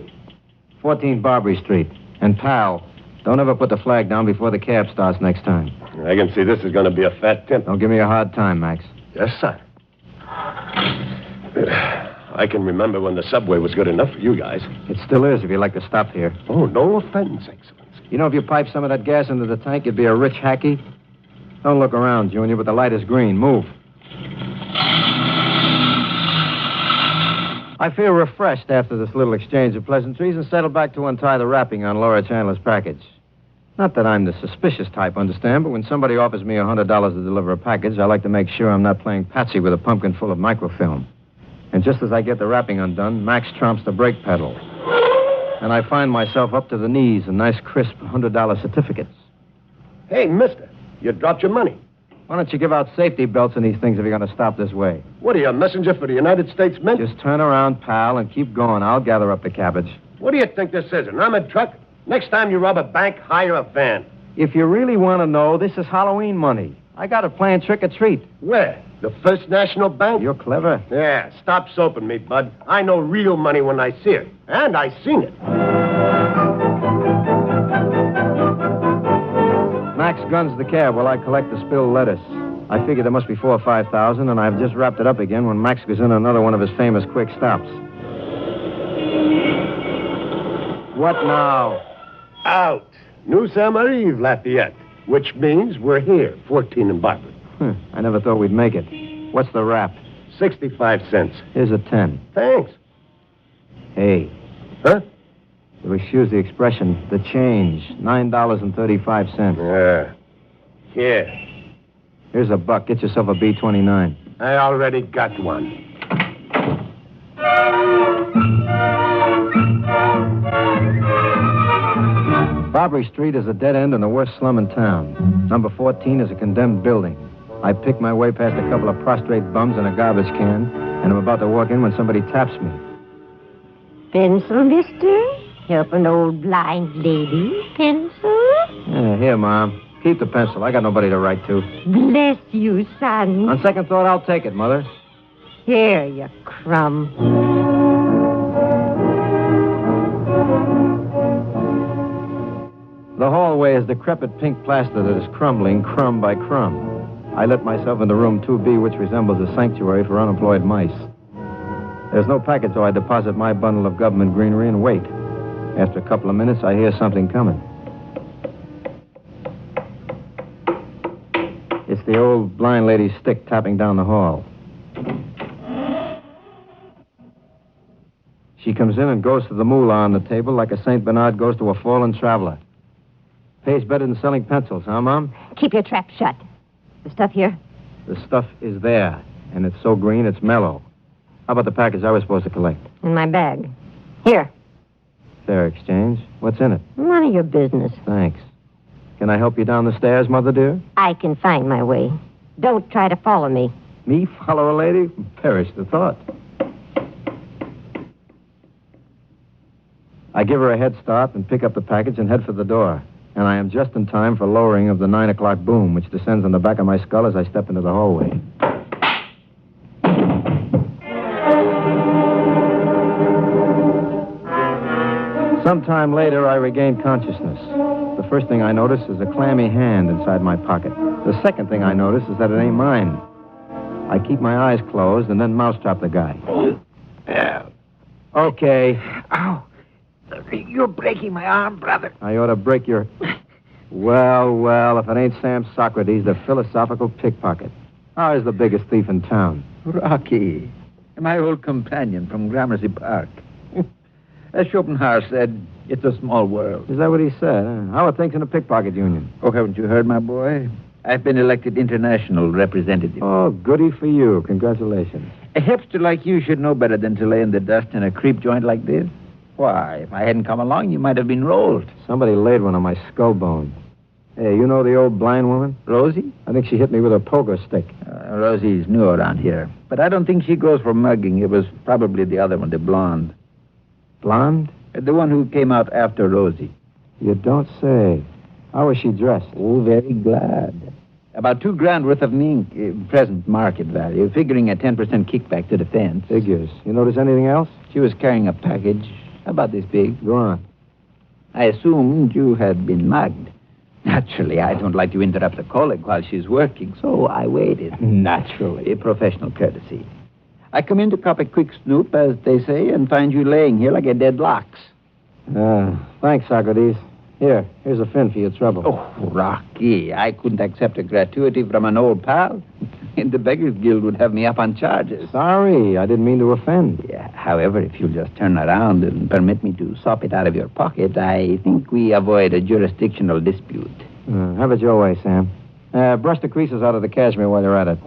14 Barbary Street. And pal, don't ever put the flag down before the cab starts next time. I can see this is going to be a fat tip. Don't give me a hard time, Max. Yes, sir. I can remember when the subway was good enough for you guys. It still is if you like to stop here. Oh, no offense, Excellency. You know, if you pipe some of that gas into the tank, you'd be a rich hacky. Don't look around, Junior, but the light is green. Move. I feel refreshed after this little exchange of pleasantries and settle back to untie the wrapping on Laura Chandler's package. Not that I'm the suspicious type, understand, but when somebody offers me $100 to deliver a package, I like to make sure I'm not playing patsy with a pumpkin full of microfilm. And just as I get the wrapping undone, Max trumps the brake pedal. And I find myself up to the knees in nice, crisp $100 certificates. Hey, mister, you dropped your money. Why don't you give out safety belts in these things if you're going to stop this way? What are you, a messenger for the United States Mint? Just turn around, pal, and keep going. I'll gather up the cabbage. What do you think this is, an armored truck? Next time you rob a bank, hire a van. If you really want to know, this is Halloween money. I got it playing trick-or-treat. Where? The First National Bank? You're clever. Yeah, stop soaping me, bud. I know real money when I see it. And I seen it. Max guns the cab while I collect the spilled lettuce. I figure there must be 4,000 or 5,000, and I've just wrapped it up again when Max goes in another one of his famous quick stops. What now? Out. Nous sommes arrivés, Lafayette. Which means we're here, 14 and Barbary. I never thought we'd make it. What's the rap? 65 cents. Here's a 10. Thanks. Hey. Huh? You'll excuse the expression, the change. $9.35. Yeah. Here. Here's a buck. Get yourself a B-29. I already got one. Barbary Street is a dead end in the worst slum in town. Number 14 is a condemned building. I pick my way past a couple of prostrate bums and a garbage can, and I'm about to walk in when somebody taps me. Pencil, mister? Help an old blind lady? Pencil? Yeah, here, Mom. Keep the pencil. I got nobody to write to. Bless you, son. On second thought, I'll take it, Mother. Here, you crumb. The hallway is decrepit pink plaster that is crumbling crumb by crumb. I let myself into room 2B, which resembles a sanctuary for unemployed mice. There's no package, so I deposit my bundle of government greenery and wait. After a couple of minutes, I hear something coming. It's the old blind lady's stick tapping down the hall. She comes in and goes to the moolah on the table like a St. Bernard goes to a fallen traveler. Pays better than selling pencils, huh, Mom? Keep your trap shut. The stuff here? The stuff is there, and it's so green it's mellow. How about the package I was supposed to collect? In my bag. Here. Fair exchange. What's in it? None of your business. Thanks. Can I help you down the stairs, Mother dear? I can find my way. Don't try to follow me. Me follow a lady? Perish the thought. I give her a head start and pick up the package and head for the door. And I am just in time for lowering of the 9 o'clock boom, which descends on the back of my skull as I step into the hallway. Sometime later, I regain consciousness. The first thing I notice is a clammy hand inside my pocket. The second thing I notice is that it ain't mine. I keep my eyes closed and then mousetrap the guy. Okay. Ow. You're breaking my arm, brother. I ought to break your... Well, if it ain't Sam Socrates, the philosophical pickpocket. How is the biggest thief in town? Rocky, my old companion from Gramercy Park. As Schopenhauer said, it's a small world. Is that what he said? Huh? How are things in the pickpocket union? Oh, haven't you heard, my boy? I've been elected international representative. Oh, goody for you. Congratulations. A hipster like you should know better than to lay in the dust in a creep joint like this. Why, if I hadn't come along, you might have been rolled. Somebody laid one on my skull bone. Hey, you know the old blind woman? Rosie? I think she hit me with a pogo stick. Rosie's new around here. But I don't think she goes for mugging. It was probably the other one, the blonde. Blonde? The one who came out after Rosie. You don't say. How was she dressed? Oh, very glad. About $2,000 worth of mink, present market value, figuring a 10% kickback to the fence. Figures. You notice anything else? She was carrying a package about this big. Go on. I assumed you had been mugged. Naturally, I don't like to interrupt a colleague while she's working, so I waited. Naturally. A professional courtesy. I come in to cop a quick snoop, as they say, and find you laying here like a dead lox. Thanks, Socrates. Here's a fin for your trouble. Oh, Rocky, I couldn't accept a gratuity from an old pal. The Beggars Guild would have me up on charges. Sorry, I didn't mean to offend. Yeah, however, if you'll just turn around and permit me to sop it out of your pocket, I think we avoid a jurisdictional dispute. Have it your way, Sam. Brush the creases out of the cashmere while you're at it.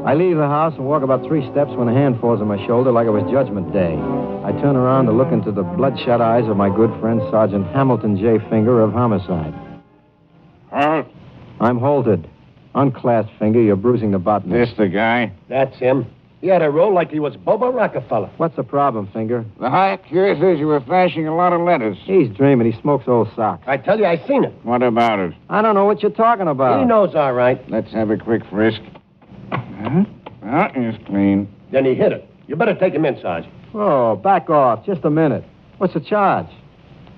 I leave the house and walk about 3 steps when a hand falls on my shoulder like it was Judgment Day. I turn around to look into the bloodshot eyes of my good friend Sergeant Hamilton J. Finger of Homicide. I'm halted. Unclasped, Finger. You're bruising the bottom. This the guy? That's him. He had a roll like he was Bobo Rockefeller. What's the problem, Finger? The high cure says you were flashing a lot of letters. He's dreaming. He smokes old socks. I tell you, I seen it. What about it? I don't know what you're talking about. He knows all right. Let's have a quick frisk. Well, it's clean. Then he hit it. You better take him in, Sarge. Oh, back off. Just a minute. What's the charge?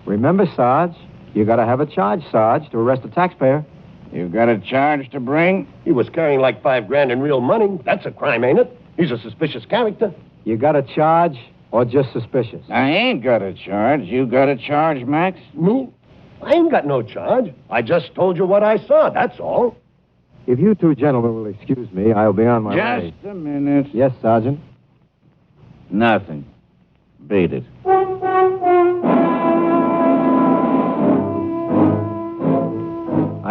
Remember, Sarge, you gotta have a charge, Sarge, to arrest a taxpayer. You got a charge to bring? He was carrying like $5,000 in real money. That's a crime, ain't it? He's a suspicious character. You got a charge or just suspicious? I ain't got a charge. You got a charge, Max? Me? I ain't got no charge. I just told you what I saw, that's all. If you two gentlemen will excuse me, I'll be on my way. Just a minute. Yes, Sergeant? Nothing. Beat it.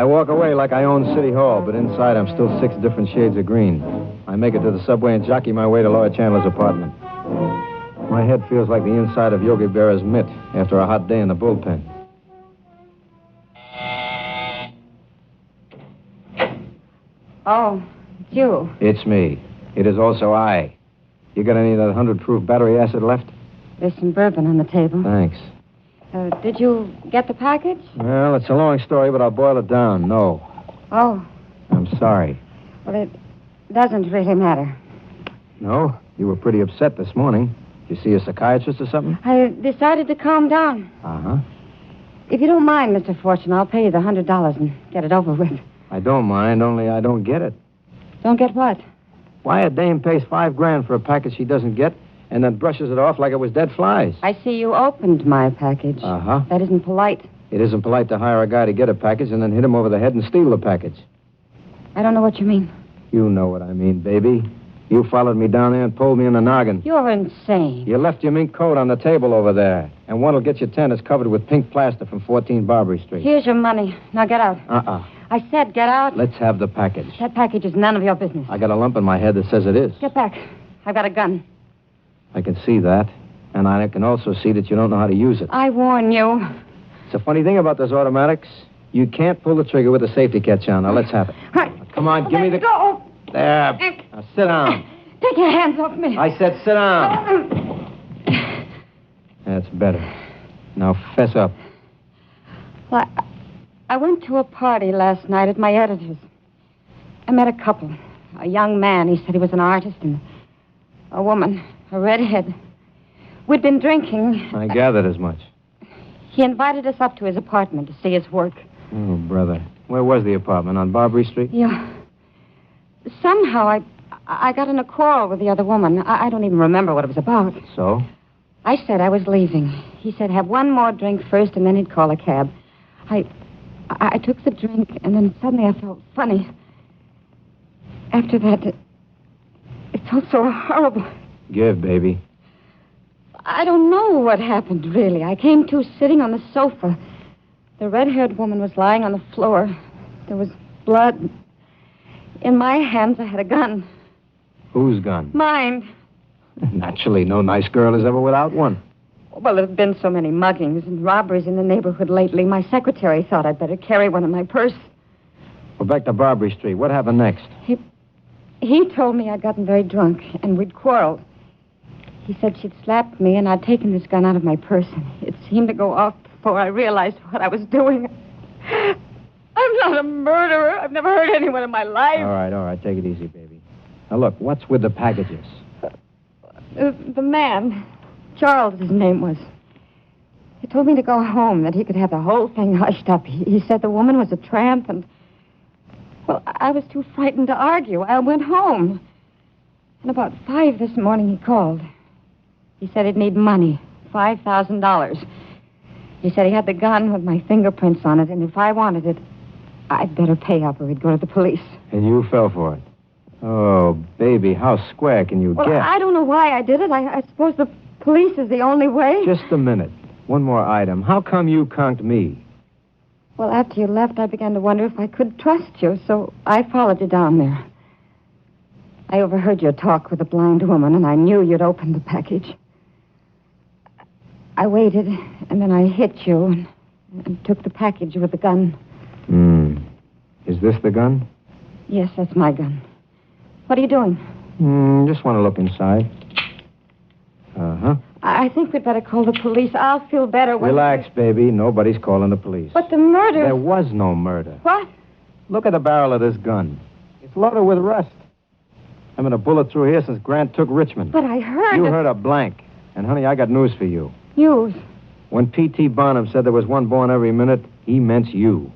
I walk away like I own City Hall, but inside I'm still 6 different shades of green. I make it to the subway and jockey my way to Laura Chandler's apartment. My head feels like the inside of Yogi Berra's mitt after a hot day in the bullpen. Oh, it's you. It's me. It is also I. You got any of that 100-proof battery acid left? There's some bourbon on the table. Thanks. Did you get the package? Well, it's a long story, but I'll boil it down. No. Oh, I'm sorry. well, it doesn't really matter. No? You were pretty upset this morning. Did you see a psychiatrist or something? I decided to calm down. Uh-huh. If you don't mind, Mr. Fortune, I'll pay you the $100 and get it over with. I don't mind, only I don't get it. Don't get what? Why a dame pays $5,000 for a package she doesn't get and then brushes it off like it was dead flies? I see you opened my package. Uh-huh. That isn't polite. It isn't polite to hire a guy to get a package and then hit him over the head and steal the package. I don't know what you mean. You know what I mean, baby. You followed me down there and pulled me in the noggin. You're insane. You left your mink coat on the table over there, and one'll get your tent is covered with pink plaster from 14 Barbary Street. Here's your money. Now get out. Uh-uh. I said get out. Let's have the package. That package is none of your business. I got a lump in my head that says it is. Get back. I've got a gun. I can see that, and I can also see that you don't know how to use it. I warn you. It's a funny thing about those automatics. You can't pull the trigger with the safety catch on. Now, let's have it. Come on, give me the... Go. There. Now, sit down. Take your hands off me. I said sit down. That's better. Now, fess up. Well, I went to a party last night at my editor's. I met a couple. A young man, he said he was an artist, and a woman, a redhead. We'd been drinking. I gathered as much. He invited us up to his apartment to see his work. Oh, brother. Where was the apartment? On Barbary Street? Yeah. Somehow I got in a quarrel with the other woman. I don't even remember what it was about. So? I said I was leaving. He said have one more drink first, and then he'd call a cab. I took the drink, and then suddenly I felt funny. After that, it felt so horrible. Give, baby. I don't know what happened, really. I came to sitting on the sofa. The red-haired woman was lying on the floor. There was blood. In my hands, I had a gun. Whose gun? Mine. Naturally, no nice girl is ever without one. Well, there have been so many muggings and robberies in the neighborhood lately. My secretary thought I'd better carry one in my purse. Well, back to Barbary Street. What happened next? He told me I'd gotten very drunk, and we'd quarreled. He said she'd slapped me, and I'd taken this gun out of my purse. And it seemed to go off before I realized what I was doing. I'm not a murderer. I've never hurt anyone in my life. All right. Take it easy, baby. Now, look, what's with the packages? The man, Charles, his name was. He told me to go home, that he could have the whole thing hushed up. He said the woman was a tramp, and... Well, I was too frightened to argue. I went home. And about 5 this morning, he called. He said he'd need money, $5,000. He said he had the gun with my fingerprints on it, and if I wanted it, I'd better pay up or he'd go to the police. And you fell for it. Oh, baby, how square can you Well, get? I don't know why I did it. I suppose the police is the only way. Just a minute. One more item. How come you conked me? Well, after you left, I began to wonder if I could trust you, so I followed you down there. I overheard your talk with the blind woman, and I knew you'd opened the package. I waited, and then I hit you and took the package with the gun. Is this the gun? Yes, that's my gun. What are you doing? Just want to look inside. Uh-huh. I think we'd better call the police. I'll feel better when... Relax, baby. Nobody's calling the police. But the murder... There was no murder. What? Look at the barrel of this gun. It's loaded with rust. I've been a bullet through here since Grant took Richmond. But I heard... You heard a blank. And, honey, I got news for you. News? When P.T. Barnum said there was one born every minute, he meant you.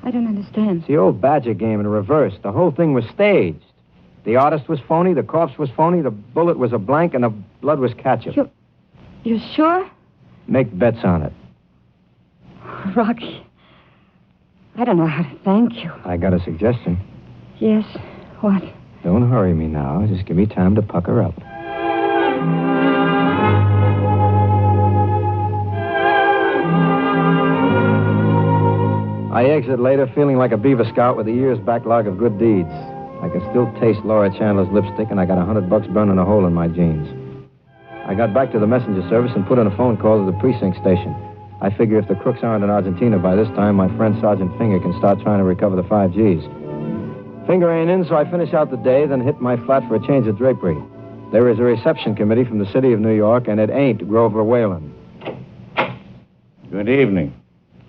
I don't understand. It's the old Badger game in reverse. The whole thing was staged. The artist was phony, the corpse was phony, the bullet was a blank, and the blood was ketchup. You're sure? Make bets on it. Rocky, I don't know how to thank you. I got a suggestion. Yes? What? Don't hurry me now. Just give me time to pucker up. I exit later feeling like a beaver scout with a year's backlog of good deeds. I can still taste Laura Chandler's lipstick, and I got $100 burning a hole in my jeans. I got back to the messenger service and put in a phone call to the precinct station. I figure if the crooks aren't in Argentina by this time, my friend Sergeant Finger can start trying to recover the 5 Gs. Finger ain't in, so I finish out the day, then hit my flat for a change of drapery. There is a reception committee from the city of New York, and it ain't Grover Whalen. Good evening.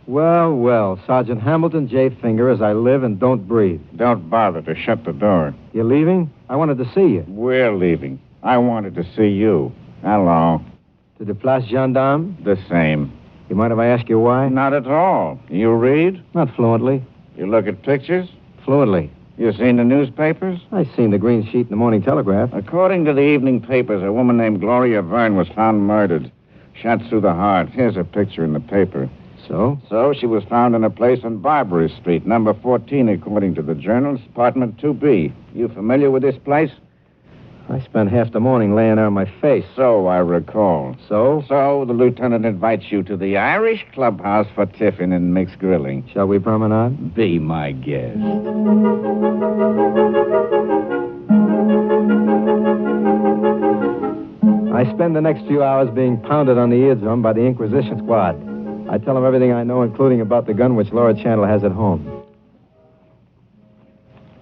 Well, well, Sergeant Hamilton J. Finger, as I live and don't breathe. Don't bother to shut the door. You leaving? I wanted to see you. We're leaving. I wanted to see you. Hello. To the Place Gendarme? The same. You mind if I ask you why? Not at all. You read? Not fluently. You look at pictures? Fluently. You seen the newspapers? I seen the green sheet in the Morning Telegraph. According to the evening papers, a woman named Gloria Verne was found murdered. Shot through the heart. Here's a picture in the paper. So? So she was found in a place on Barbary Street, number 14, according to the journals, apartment 2B. You familiar with this place? I spent half the morning laying there on my face. So I recall. So? So the lieutenant invites you to the Irish clubhouse for tiffin and mixed grilling. Shall we promenade? Be my guest. I spend the next few hours being pounded on the eardrum by the Inquisition squad. I tell them everything I know, including about the gun which Laura Chandler has at home.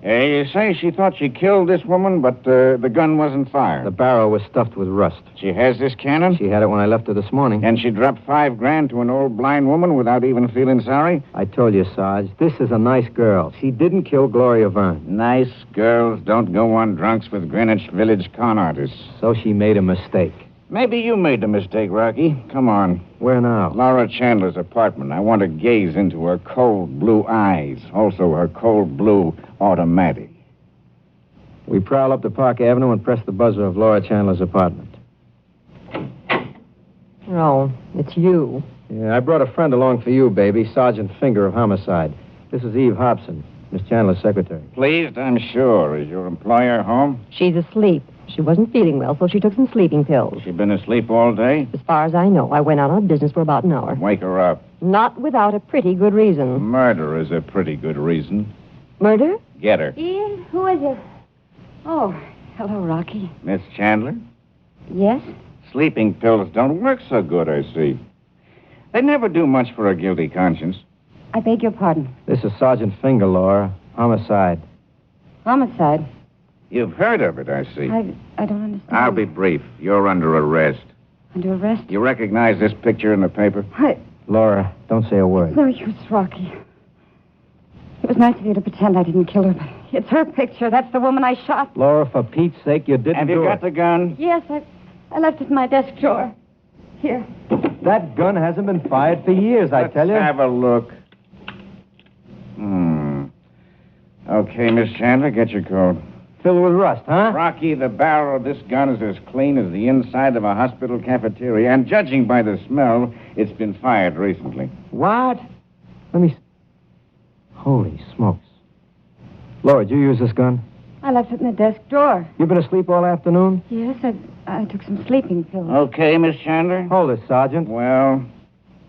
You say she thought she killed this woman, but the gun wasn't fired. The barrel was stuffed with rust. She has this cannon? She had it when I left her this morning. And she dropped $5,000 to an old blind woman without even feeling sorry? I told you, Sarge, this is a nice girl. She didn't kill Gloria Verne. Nice girls don't go on drunks with Greenwich Village con artists. So she made a mistake. Maybe you made the mistake, Rocky. Come on. Where now? Laura Chandler's apartment. I want to gaze into her cold blue eyes. Also her cold blue automatic. We prowl up to Park Avenue and press the buzzer of Laura Chandler's apartment. Oh, it's you. Yeah, I brought a friend along for you, baby. Sergeant Finger of Homicide. This is Eve Hobson, Miss Chandler's secretary. Pleased, I'm sure. Is your employer home? She's asleep. She wasn't feeling well, so she took some sleeping pills. She been asleep all day? As far as I know, I went out on business for about an hour. Wake her up. Not without a pretty good reason. Murder is a pretty good reason. Murder? Get her. Ian, who is it? Oh, hello, Rocky. Miss Chandler? Yes? Sleeping pills don't work so good, I see. They never do much for a guilty conscience. I beg your pardon. This is Sergeant Finger, Laura. Homicide. Homicide? You've heard of it, I see. I don't understand. I'll be brief. You're under arrest. Under arrest? You recognize this picture in the paper? Laura, don't say a word. No use, Rocky. It was nice of you to pretend I didn't kill her, but it's her picture. That's the woman I shot. Laura, for Pete's sake, you didn't Have do you it. got the gun? Yes, I left it in my desk drawer. Here. That gun hasn't been fired for years, I tell you. Let's have a look. Okay, Miss Chandler, get your coat. Filled with rust, huh? Rocky, the barrel of this gun is as clean as the inside of a hospital cafeteria, and judging by the smell, it's been fired recently. What? Let me... Holy smokes. Laura, did you use this gun? I left it in the desk drawer. You been asleep all afternoon? Yes, I took some sleeping pills. Okay, Miss Chandler. Hold it, Sergeant. Well?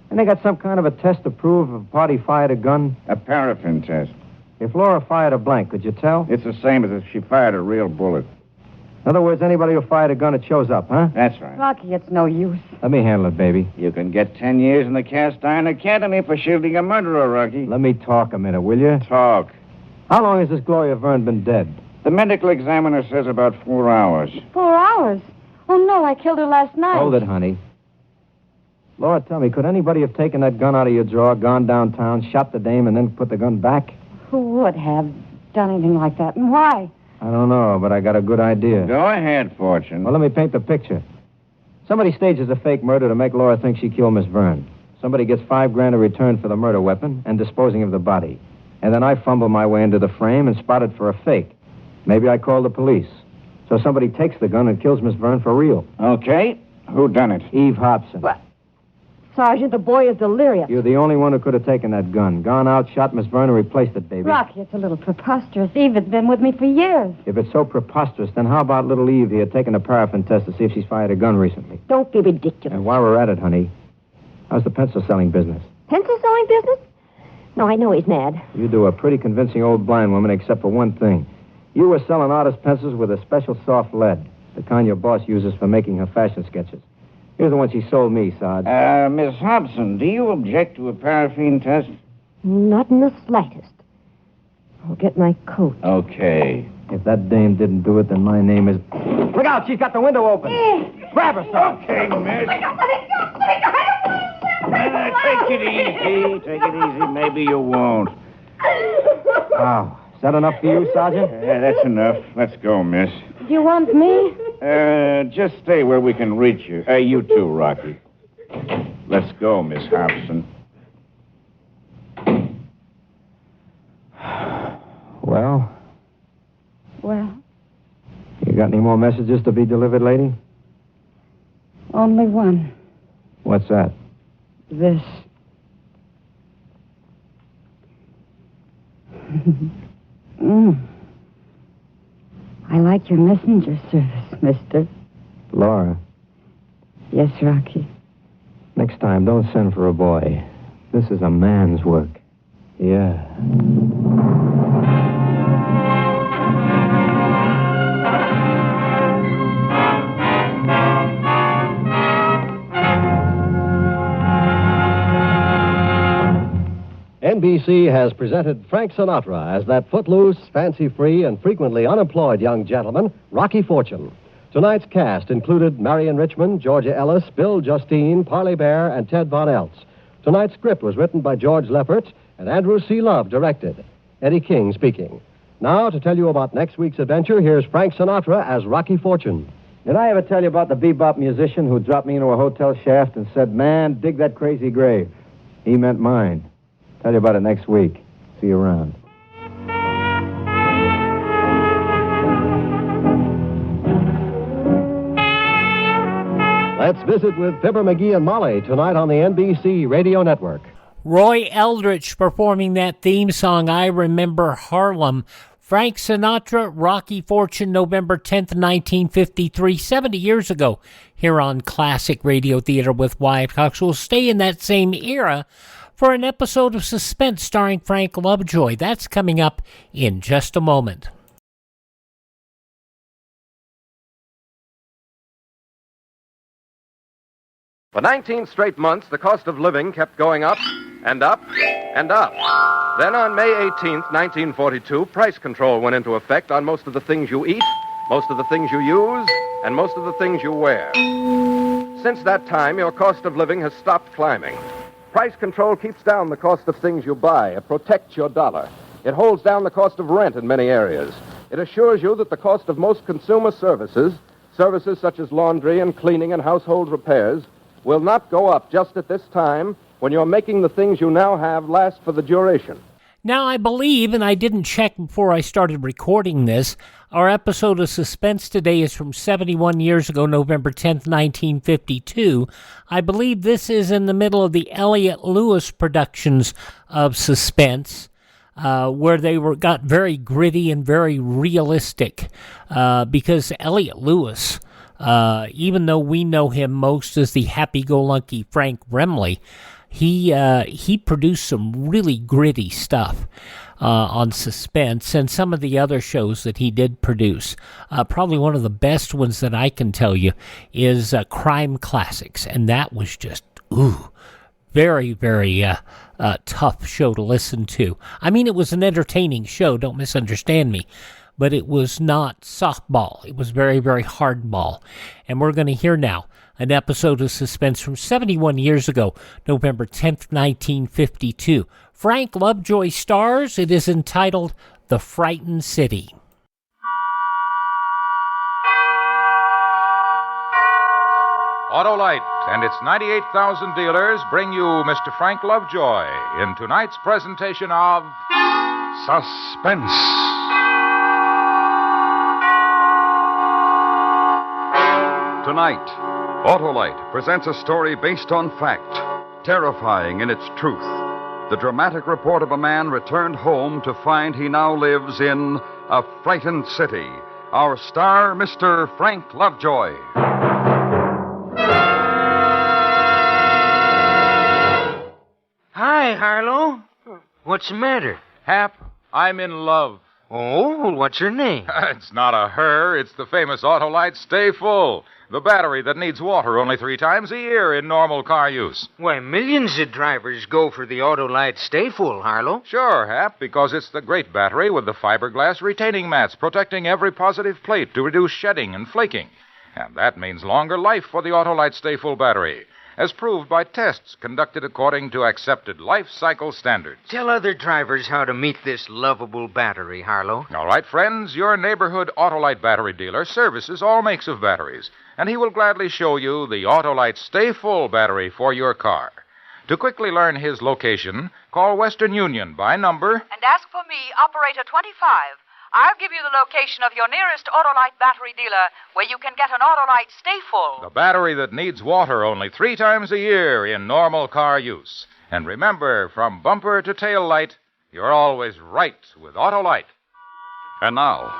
And they got some kind of a test to prove if a party fired a gun? A paraffin test. If Laura fired a blank, could you tell? It's the same as if she fired a real bullet. In other words, anybody who fired a gun, it shows up, huh? That's right. Rocky, it's no use. Let me handle it, baby. You can get 10 years in the Cast Iron Academy for shooting a murderer, Rocky. Let me talk a minute, will you? Talk. How long has this Gloria Verne been dead? The medical examiner says about 4 hours. 4 hours? Oh, no, I killed her last night. Hold it, honey. Laura, tell me, could anybody have taken that gun out of your drawer, gone downtown, shot the dame, and then put the gun back? Who would have done anything like that, and why? I don't know, but I got a good idea. Go ahead, Fortune. Well, let me paint the picture. Somebody stages a fake murder to make Laura think she killed Miss Verne. Somebody gets $5,000 in return for the murder weapon and disposing of the body. And then I fumble my way into the frame and spot it for a fake. Maybe I call the police. So somebody takes the gun and kills Miss Verne for real. Okay. Who done it? Eve Hobson. What? Sergeant, the boy is delirious. You're the only one who could have taken that gun. Gone out, shot Miss Verne, and replaced it, baby. Rocky, it's a little preposterous. Eve has been with me for years. If it's so preposterous, then how about little Eve here taking a paraffin test to see if she's fired a gun recently? Don't be ridiculous. And while we're at it, honey, how's the pencil selling business? Pencil selling business? No, I know he's mad. You do a pretty convincing old blind woman, except for one thing. You were selling artist pencils with a special soft lead, the kind your boss uses for making her fashion sketches. Here's the ones she sold me, Sarge. Miss Hobson, do you object to a paraffin test? Not in the slightest. I'll get my coat. Okay. If that dame didn't do it, then my name is... Look out! She's got the window open! Grab her, Sarge! Okay, miss. Take it easy. Take it easy. Maybe you won't. Wow. Is that enough for you, Sergeant? That's enough. Let's go, miss. Do you want me? Just stay where we can reach you. You too, Rocky. Let's go, Miss Hobson. Well? Well, You got any more messages to be delivered, lady? only one. What's that? This. I like your messenger service, mister. Laura, Yes, Rocky. next time, don't send for a boy. This is a man's work. Yeah. NBC has presented Frank Sinatra as that footloose, fancy-free, and frequently unemployed young gentleman, Rocky Fortune. Tonight's cast included Marion Richmond, Georgia Ellis, Bill Justine, Parley Bear, and Ted Von Eltz. Tonight's script was written by George Leppert, and Andrew C. Love directed. Eddie King speaking. Now, to tell you about next week's adventure, here's Frank Sinatra as Rocky Fortune. Did I ever tell you about the bebop musician who dropped me into a hotel shaft and said, "Man, dig that crazy grave"? He meant mine. Tell you about it next week. See you around. Let's visit with Fibber McGee and Molly tonight on the NBC Radio Network. Roy Eldridge performing that theme song, I Remember Harlem. Frank Sinatra, Rocky Fortune, November 10th, 1953, 70 years ago, here on Classic Radio Theater with Wyatt Cox. We'll stay in that same era for an episode of Suspense starring Frank Lovejoy. That's coming up in just a moment. For 19 straight months, the cost of living kept going up and up and up. Then on May 18th, 1942, price control went into effect on most of the things you eat, most of the things you use, and most of the things you wear. Since that time, your cost of living has stopped climbing. Price control keeps down the cost of things you buy. It protects your dollar. It holds down the cost of rent in many areas. It assures you that the cost of most consumer services such as laundry and cleaning and household repairs, will not go up just at this time when you're making the things you now have last for the duration. Now, I believe, and I didn't check before I started recording this, our episode of Suspense today is from 71 years ago, November 10th, 1952. I believe this is in the middle of the Elliott Lewis productions of Suspense, where they got very gritty and very realistic, because Elliott Lewis, even though we know him most as the happy-go-lucky Frank Remley, he produced some really gritty stuff on Suspense and some of the other shows that he did produce. Probably one of the best ones that I can tell you is Crime Classics, and that was just, very, very tough show to listen to. I mean, it was an entertaining show, don't misunderstand me, but it was not softball. It was very, very hardball. And we're going to hear now an episode of Suspense from 71 years ago, November 10th, 1952. Frank Lovejoy stars. It is entitled The Frightened City. Autolite and its 98,000 dealers bring you Mr. Frank Lovejoy in tonight's presentation of Suspense. Tonight, Autolite presents a story based on fact, terrifying in its truth. The dramatic report of a man returned home to find he now lives in a frightened city. Our star, Mr. Frank Lovejoy. Hi, Harlow. What's the matter? Hap, I'm in love. Oh, what's her name? It's not a her. It's the famous Autolite Stay Full. The battery that needs water only 3 times a year in normal car use. Why, millions of drivers go for the Autolite Stay Full, Harlow. Sure, Hap, because it's the great battery with the fiberglass retaining mats protecting every positive plate to reduce shedding and flaking. And that means longer life for the Autolite Stay Full battery, as proved by tests conducted according to accepted life cycle standards. Tell other drivers how to meet this lovable battery, Harlow. All right, friends, your neighborhood Autolite battery dealer services all makes of batteries, and he will gladly show you the Autolite Stay Full battery for your car. To quickly learn his location, call Western Union by number... And ask for me, Operator 25. I'll give you the location of your nearest Autolite battery dealer where you can get an Autolite Stay Full. The battery that needs water only 3 times a year in normal car use. And remember, from bumper to tail light, you're always right with Autolite. And now,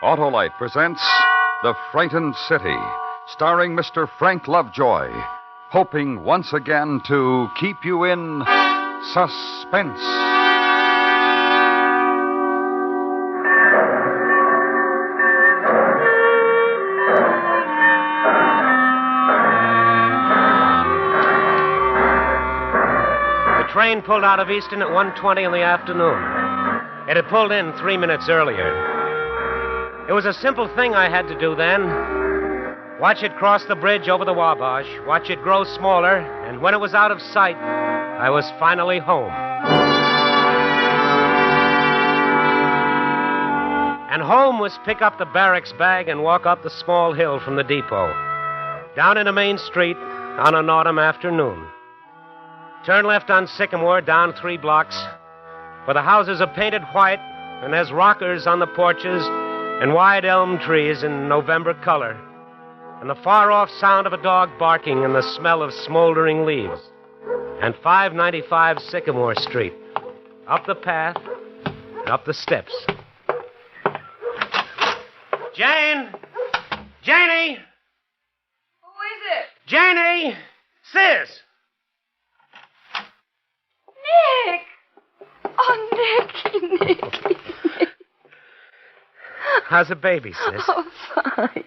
Autolite presents The Frightened City, starring Mr. Frank Lovejoy, hoping once again to keep you in suspense. The train pulled out of Easton at 1:20 in the afternoon. It had pulled in 3 minutes earlier. It was a simple thing I had to do then. Watch it cross the bridge over the Wabash, watch it grow smaller, and when it was out of sight, I was finally home. And home was pick up the barracks bag and walk up the small hill from the depot, down into Main Street on an autumn afternoon. Turn left on Sycamore, down 3 blocks, where the houses are painted white and there's rockers on the porches and wide elm trees in November color, and the far-off sound of a dog barking and the smell of smoldering leaves. And 595 Sycamore Street, up the path and up the steps. Jane! Janie! Who is it? Janie! Sis! Nick! Oh, Nicky. How's the baby, sis? Oh, fine.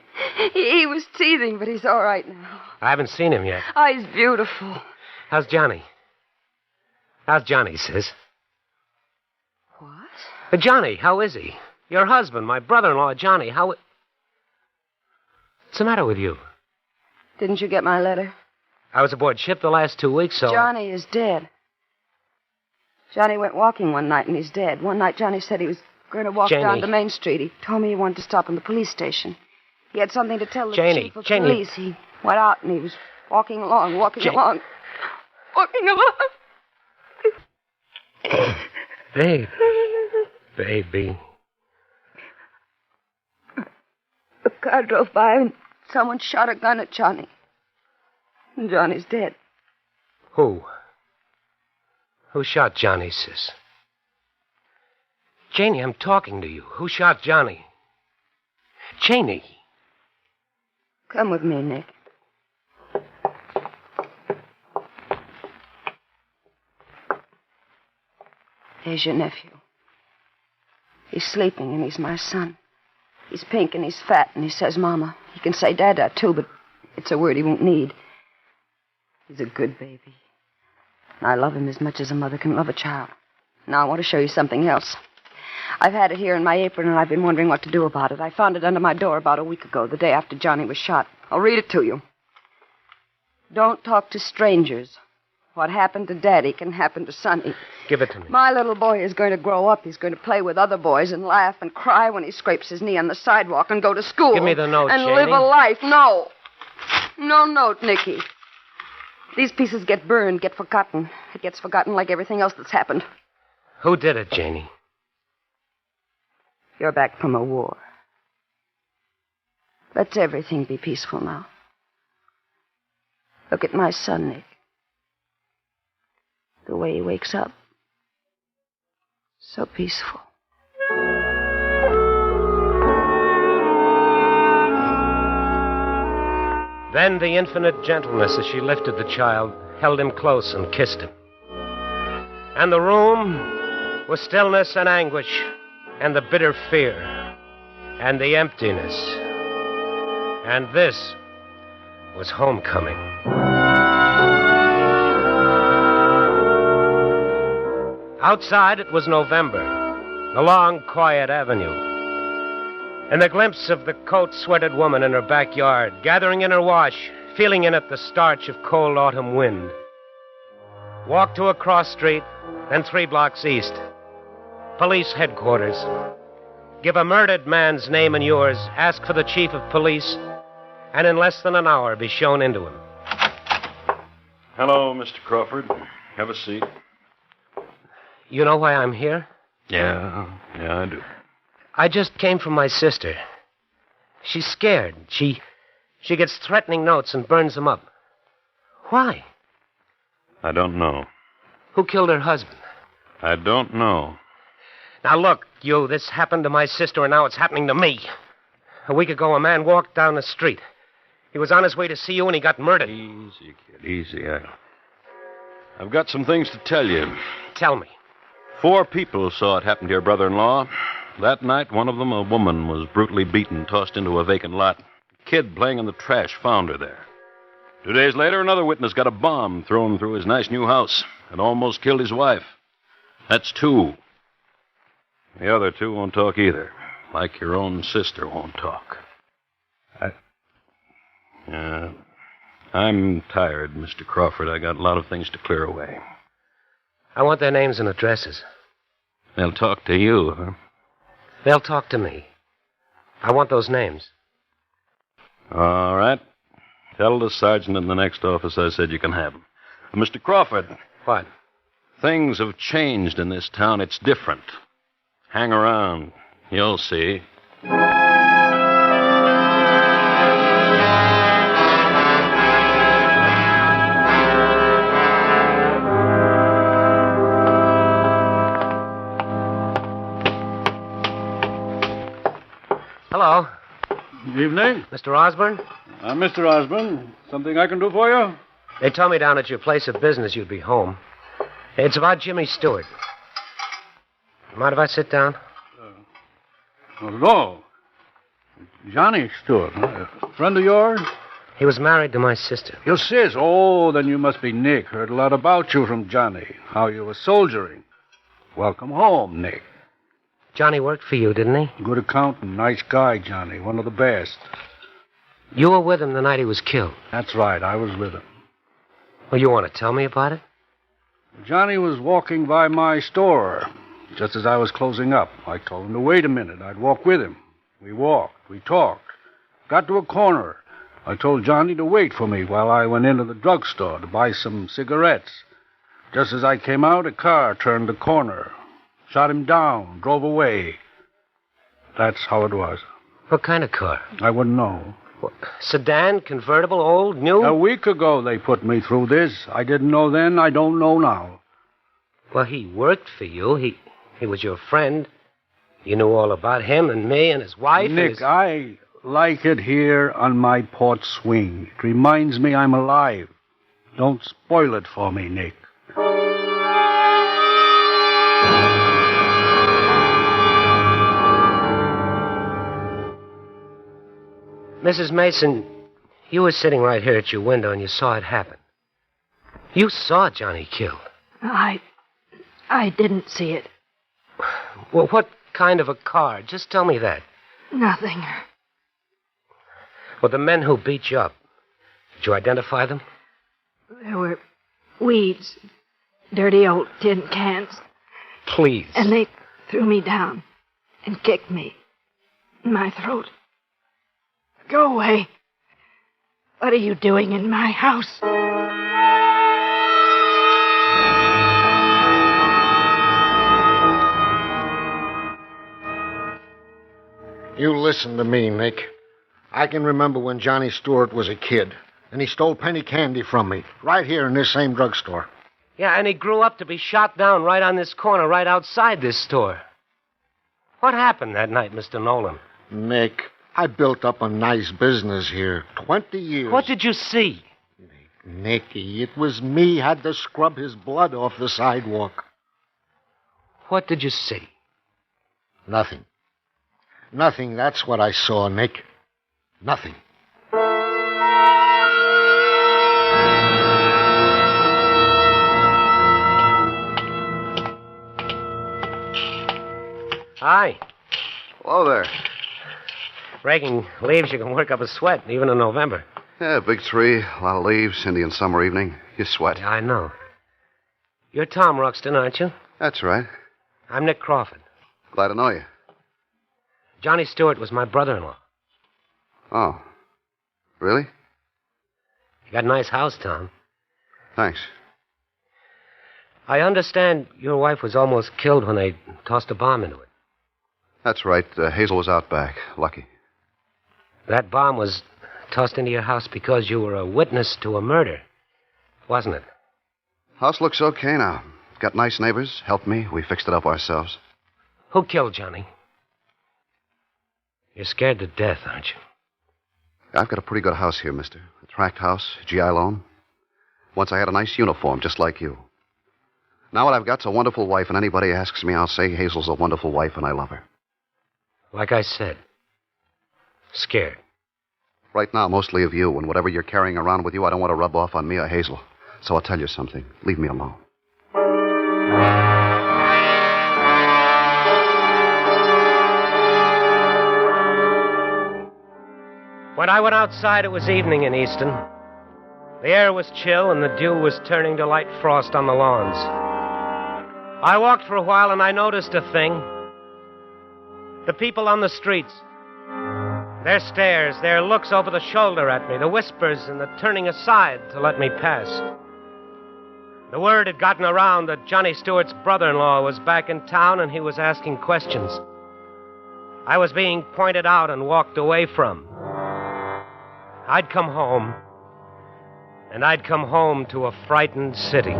He was teething, but he's all right now. I haven't seen him yet. Oh, he's beautiful. How's Johnny? How's Johnny, sis? What? Johnny, how is he? Your husband, my brother-in-law, Johnny, how... What's the matter with you? Didn't you get my letter? I was aboard ship the last 2 weeks, so... Johnny is dead. Johnny went walking one night, and he's dead. One night, Johnny said he was going to walk down to Main Street. He told me he wanted to stop in the police station. He had something to tell the chief of police. He went out, and he was walking along. Baby. The car drove by, and someone shot a gun at Johnny. And Johnny's dead. Who? Who shot Johnny, sis? Janie, I'm talking to you. Who shot Johnny? Janie. Come with me, Nick. Here's your nephew. He's sleeping, and he's my son. He's pink, and he's fat, and he says Mama. He can say Dada, too, but it's a word he won't need. He's a good baby. And I love him as much as a mother can love a child. Now, I want to show you something else. I've had it here in my apron, and I've been wondering what to do about it. I found it under my door about a week ago, the day after Johnny was shot. I'll read it to you. Don't talk to strangers. What happened to Daddy can happen to Sonny. Give it to me. My little boy is going to grow up. He's going to play with other boys and laugh and cry when he scrapes his knee on the sidewalk and go to school. Give me the note, and Janie. live a life. No. No note, Nicky. These pieces get burned, get forgotten. It gets forgotten like everything else that's happened. Who did it, Janie? You're back from a war. Let everything be peaceful now. Look at my son, Nick. The way he wakes up. So peaceful. Then the infinite gentleness as she lifted the child, held him close and kissed him. And the room, was stillness and anguish, and the bitter fear, and the emptiness. And this was homecoming. Outside, it was November, the long, quiet avenue, and the glimpse of the coat-sweated woman in her backyard, gathering in her wash, feeling in it the starch of cold autumn wind. Walk to a cross street, then 3 blocks east. Police headquarters. Give a murdered man's name and yours, ask for the chief of police, and in less than an hour be shown into him. Hello, Mr. Crawford. Have a seat. You know why I'm here? Yeah, I do. I just came from my sister. She's scared. She gets threatening notes and burns them up. Why? I don't know. Who killed her husband? I don't know. Now look, you, this happened to my sister and now it's happening to me. A week ago, a man walked down the street. He was on his way to see you and he got murdered. Easy, kid, easy. I've got some things to tell you. Tell me. 4 people saw it happen to your brother-in-law. That night, one of them, a woman, was brutally beaten, tossed into a vacant lot. A kid playing in the trash found her there. 2 days later, another witness got a bomb thrown through his nice new house and almost killed his wife. That's 2. The other 2 won't talk either, like your own sister won't talk. I'm tired, Mr. Crawford. I got a lot of things to clear away. I want their names and addresses. They'll talk to you, huh? They'll talk to me. I want those names. All right. Tell the sergeant in the next office I said you can have them. Mr. Crawford. What? Things have changed in this town. It's different. Hang around. You'll see. Hello. Good evening. Mr. Osborne? Mr. Osborne, something I can do for you? They told me down at your place of business you'd be home. It's about Jimmy Stewart. Mind if I sit down? Not at all. Johnny Stewart, huh? A friend of yours? He was married to my sister. Your sis? Oh, then you must be Nick. Heard a lot about you from Johnny. How you were soldiering. Welcome home, Nick. Johnny worked for you, didn't he? Good accountant. Nice guy, Johnny. One of the best. You were with him the night he was killed? That's right. I was with him. Well, you want to tell me about it? Johnny was walking by my store just as I was closing up. I told him to wait a minute. I'd walk with him. We walked. We talked. Got to a corner. I told Johnny to wait for me while I went into the drugstore to buy some cigarettes. Just as I came out, a car turned the corner. Shot him down, drove away. That's how it was. What kind of car? I wouldn't know. What, sedan, convertible, old, new? A week ago they put me through this. I didn't know then, I don't know now. Well, he worked for you. He was your friend. You knew all about him and me and his wife. Nick, I like it here on my porch swing. It reminds me I'm alive. Don't spoil it for me, Nick. Mrs. Mason, you were sitting right here at your window and you saw it happen. You saw Johnny killed. I didn't see it. Well, what kind of a car? Just tell me that. Nothing. Well, the men who beat you up, did you identify them? There were weeds, dirty old tin cans. Please. And they threw me down and kicked me in my throat. Go away. What are you doing in my house? You listen to me, Nick. I can remember when Johnny Stewart was a kid, and he stole penny candy from me, right here in this same drugstore. Yeah, and he grew up to be shot down right on this corner, right outside this store. What happened that night, Mr. Nolan? Nick, I built up a nice business here. 20 years. What did you see? Nicky, it was me had to scrub his blood off the sidewalk. What did you see? Nothing. Nothing, that's what I saw, Nick. Nothing. Hi. Hello there. Raking leaves, you can work up a sweat, even in November. Yeah, big tree, a lot of leaves, Indian summer evening. You sweat. Yeah, I know. You're Tom Ruxton, aren't you? That's right. I'm Nick Crawford. Glad to know you. Johnny Stewart was my brother-in-law. Oh. Really? You got a nice house, Tom. Thanks. I understand your wife was almost killed when they tossed a bomb into it. That's right. Hazel was out back. Lucky. That bomb was tossed into your house because you were a witness to a murder, wasn't it? House looks okay now. Got nice neighbors. Helped me. We fixed it up ourselves. Who killed Johnny? You're scared to death, aren't you? I've got a pretty good house here, mister. A tract house, GI loan. Once I had a nice uniform, just like you. Now what I've got's a wonderful wife, and anybody asks me, I'll say Hazel's a wonderful wife, and I love her. Like I said, scared. Right now, mostly of you, and whatever you're carrying around with you, I don't want to rub off on me or Hazel. So I'll tell you something. Leave me alone. When I went outside, it was evening in Easton. The air was chill, and the dew was turning to light frost on the lawns. I walked for a while, and I noticed a thing. The people on the streets. Their stares, their looks over the shoulder at me, the whispers and the turning aside to let me pass. The word had gotten around that Johnny Stewart's brother-in-law was back in town, and he was asking questions. I was being pointed out and walked away from. I'd come home, and I'd come home to a frightened city.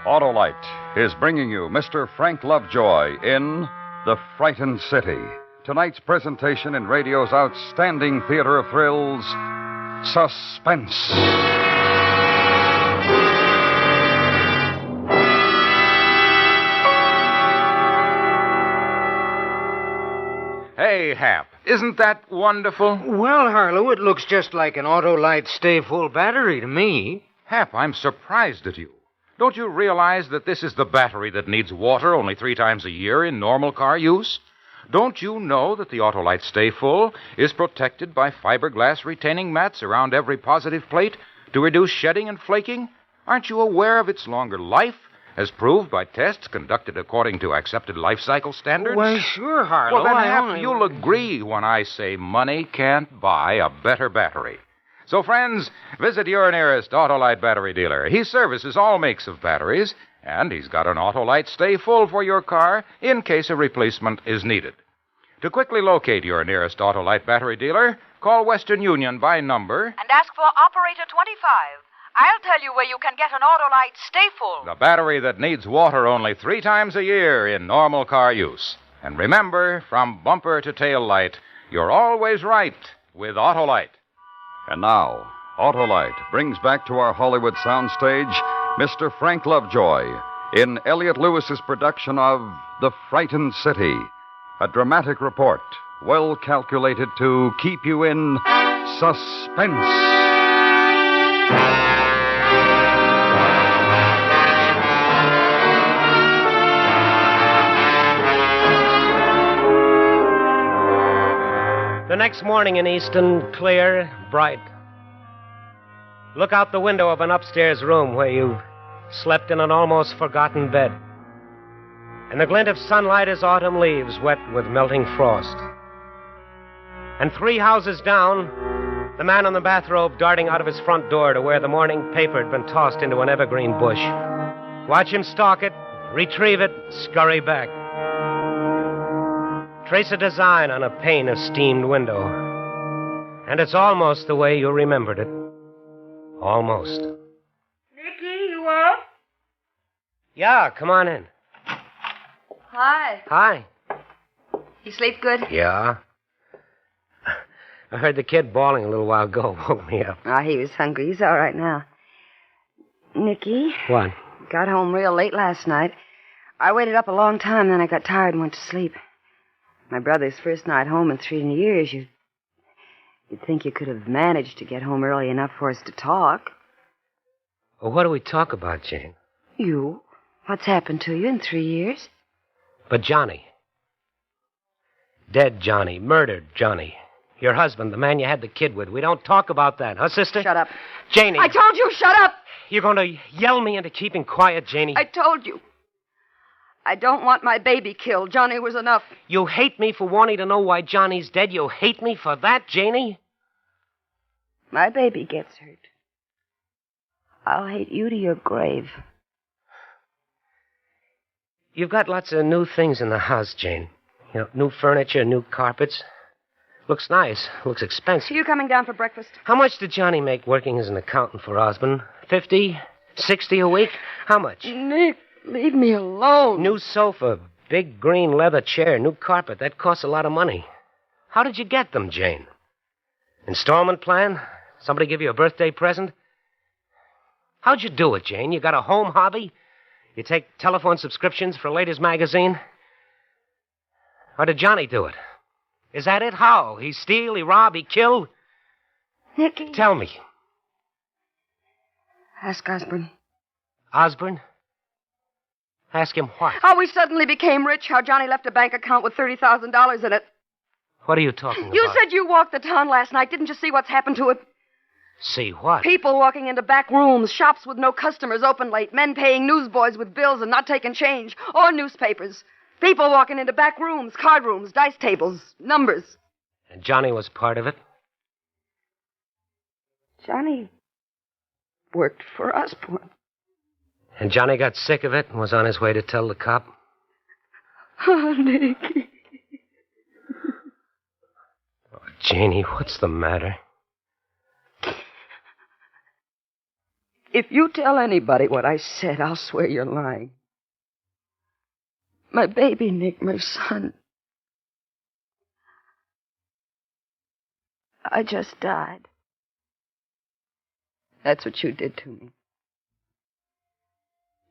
Autolite is bringing you Mr. Frank Lovejoy in The Frightened City. Tonight's presentation in radio's outstanding theater of thrills, Suspense. Hey, Hap, isn't that wonderful? Well, Harlow, it looks just like an Autolite Stay Full battery to me. Hap, I'm surprised at you. Don't you realize that this is the battery that needs water only 3 times a year in normal car use? Don't you know that the Autolite Stay Full is protected by fiberglass retaining mats around every positive plate to reduce shedding and flaking? Aren't you aware of its longer life, as proved by tests conducted according to accepted life cycle standards? Well, sure, Harlow. Well, then, Hap, you'll agree when I say money can't buy a better battery. So, friends, visit your nearest Autolite battery dealer. He services all makes of batteries, and he's got an Autolite Stay Full for your car in case a replacement is needed. To quickly locate your nearest Autolite battery dealer, call Western Union by number and ask for Operator 25. I'll tell you where you can get an Autolite Stay Full. the battery that needs water only 3 times a year in normal car use. And remember, from bumper to tail light, you're always right with Autolite. And now, Autolite brings back to our Hollywood soundstage Mr. Frank Lovejoy in Elliot Lewis's production of The Frightened City, a dramatic report well calculated to keep you in suspense. The next morning in Easton, clear, bright. Look out the window of an upstairs room where you've slept in an almost forgotten bed. And the glint of sunlight is autumn leaves wet with melting frost. And 3 houses down, the man in the bathrobe darting out of his front door to where the morning paper had been tossed into an evergreen bush. Watch him stalk it, retrieve it, scurry back. Trace a design on a pane of steamed window. And it's almost the way you remembered it. Almost. Nicky, you up? Yeah, come on in. Hi. Hi. You sleep good? Yeah. I heard the kid bawling a little while ago. Woke me up. Ah, he was hungry. He's all right now. Nicky. What? Got home real late last night. I waited up a long time, then I got tired and went to sleep. My brother's first night home in 3 years. You'd think you could have managed to get home early enough for us to talk. Well, what do we talk about, Jane? You? What's happened to you in 3 years? But Johnny. Dead Johnny. Murdered Johnny. Your husband, the man you had the kid with. We don't talk about that, huh, sister? Shut up. Janie. I told you, shut up! You're going to yell me into keeping quiet, Janie? I told you. I don't want my baby killed. Johnny was enough. You hate me for wanting to know why Johnny's dead? You hate me for that, Janie? My baby gets hurt. I'll hate you to your grave. You've got lots of new things in the house, Jane. You know, new furniture, new carpets. Looks nice. Looks expensive. Are you coming down for breakfast? How much did Johnny make working as an accountant for Osborne? 50? 60 a week? How much? Nick, leave me alone. New sofa, big green leather chair, new carpet. That costs a lot of money. How did you get them, Jane? Installment plan? Somebody give you a birthday present? How'd you do it, Jane? You got a home hobby? You take telephone subscriptions for a ladies' magazine? Or did Johnny do it? Is that it? How? He steal, he rob, he kill? Nicky. Tell me. Ask Osborne. Osborne? Ask him what? How we suddenly became rich, how Johnny left a bank account with $30,000 in it. What are you talking about? You said you walked the town last night. Didn't you see what's happened to it? See what? People walking into back rooms, shops with no customers open late, men paying newsboys with bills and not taking change, or newspapers. People walking into back rooms, card rooms, dice tables, numbers. And Johnny was part of it? Johnny worked for Osborne. And Johnny got sick of it and was on his way to tell the cop? Oh, Nicky. Oh, Janie, what's the matter? If you tell anybody what I said, I'll swear you're lying. My baby, Nick, my son. I just died. That's what you did to me.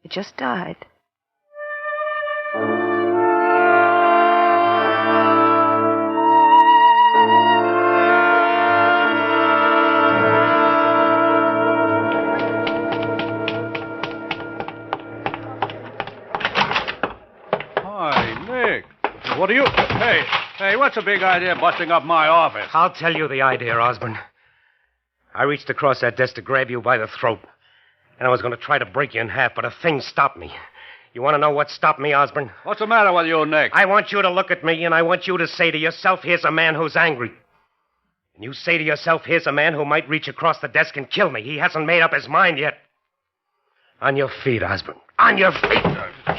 You just died. What are you... Hey, what's the big idea busting up my office? I'll tell you the idea, Osborne. I reached across that desk to grab you by the throat. And I was going to try to break you in half, but a thing stopped me. You want to know what stopped me, Osborne? What's the matter with you, Nick? I want you to look at me, and I want you to say to yourself, here's a man who's angry. And you say to yourself, here's a man who might reach across the desk and kill me. He hasn't made up his mind yet. On your feet, Osborne. On your feet.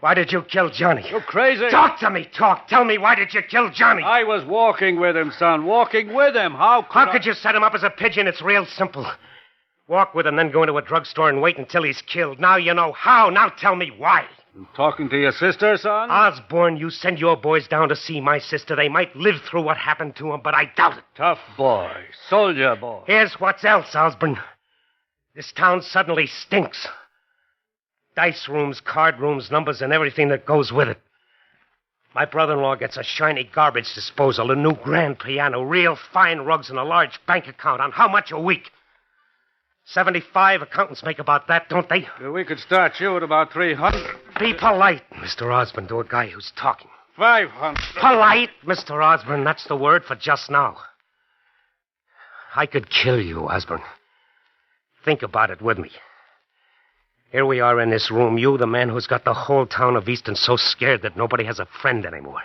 Why did you kill Johnny? You crazy? Talk to me, talk. Tell me, why did you kill Johnny? I was walking with him, son. Walking with him. How could you set him up as a pigeon? It's real simple. Walk with him, then go into a drugstore and wait until he's killed. Now you know how. Now tell me why. You talking to your sister, son? Osborne, you send your boys down to see my sister. They might live through what happened to them, but I doubt it. Tough boy. Soldier boy. Here's what's else, Osborne. This town suddenly stinks. Dice rooms, card rooms, numbers, and everything that goes with it. My brother-in-law gets a shiny garbage disposal, a new grand piano, real fine rugs, and a large bank account. On how much a week? 75 accountants make about that, don't they? We could start you at about 300. Be polite, Mr. Osborne, to a guy who's talking. 500. Polite, Mr. Osborne. That's the word for just now. I could kill you, Osborne. Think about it with me. Here we are in this room, you, the man who's got the whole town of Easton so scared that nobody has a friend anymore.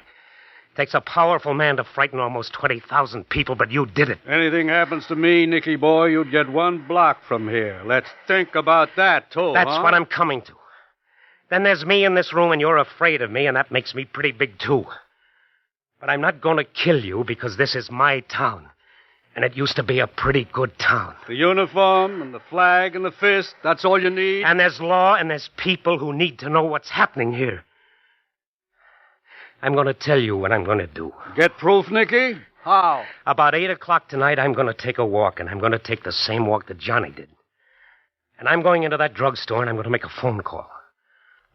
Takes a powerful man to frighten almost 20,000 people, but you did it. Anything happens to me, Nicky boy, you'd get 1 block from here. Let's think about that, too, That's what I'm coming to. Then there's me in this room, and you're afraid of me, and that makes me pretty big, too. But I'm not going to kill you because this is my town. And it used to be a pretty good town. The uniform and the flag and the fist, that's all you need? And there's law and there's people who need to know what's happening here. I'm going to tell you what I'm going to do. Get proof, Nicky? How? About 8 o'clock tonight, I'm going to take a walk, and I'm going to take the same walk that Johnny did. And I'm going into that drugstore, and I'm going to make a phone call.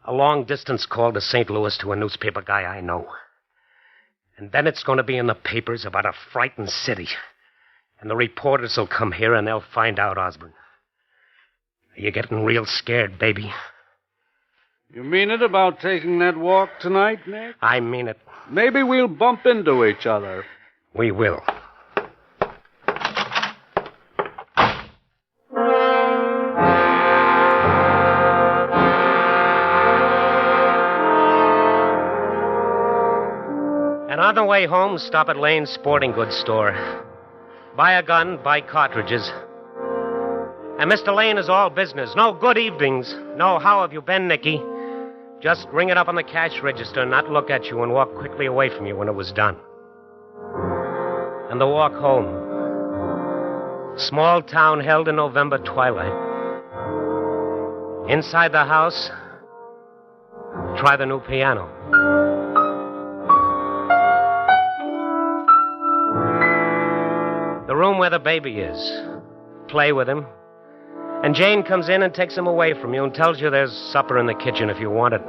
A long-distance call to St. Louis to a newspaper guy I know. And then it's going to be in the papers about a frightened city. And the reporters will come here, and they'll find out, Osborne. Are you getting real scared, baby? You mean it about taking that walk tonight, Nick? I mean it. Maybe we'll bump into each other. We will. And on the way home, stop at Lane's sporting goods store. Buy a gun, buy cartridges. And Mr. Lane is all business. No good evenings. No, how have you been, Nicky? Just ring it up on the cash register and not look at you and walk quickly away from you when it was done. And the walk home. Small town held in November twilight. Inside the house, try the new piano. The room where the baby is. Play with him. And Jane comes in and takes him away from you and tells you there's supper in the kitchen if you want it.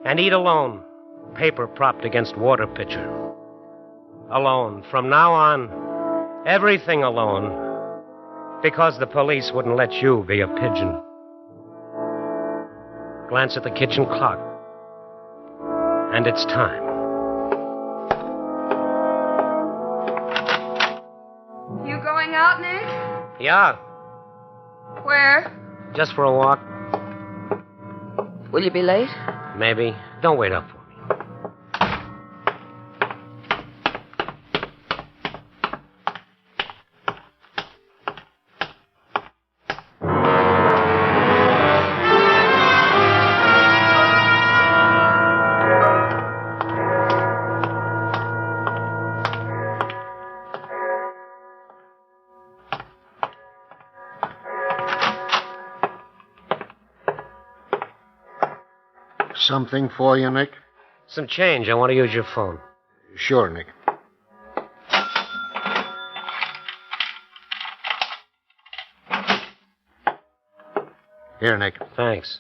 And eat alone, paper propped against water pitcher. Alone. From now on, everything alone. Because the police wouldn't let you be a pigeon. Glance at the kitchen clock. And it's time. You going out, Nick? Yeah, Where? just for a walk. Will you be late? Maybe. Don't wait up for me. Something for you, Nick? Some change. I want to use your phone. Sure, Nick. Here, Nick. Thanks.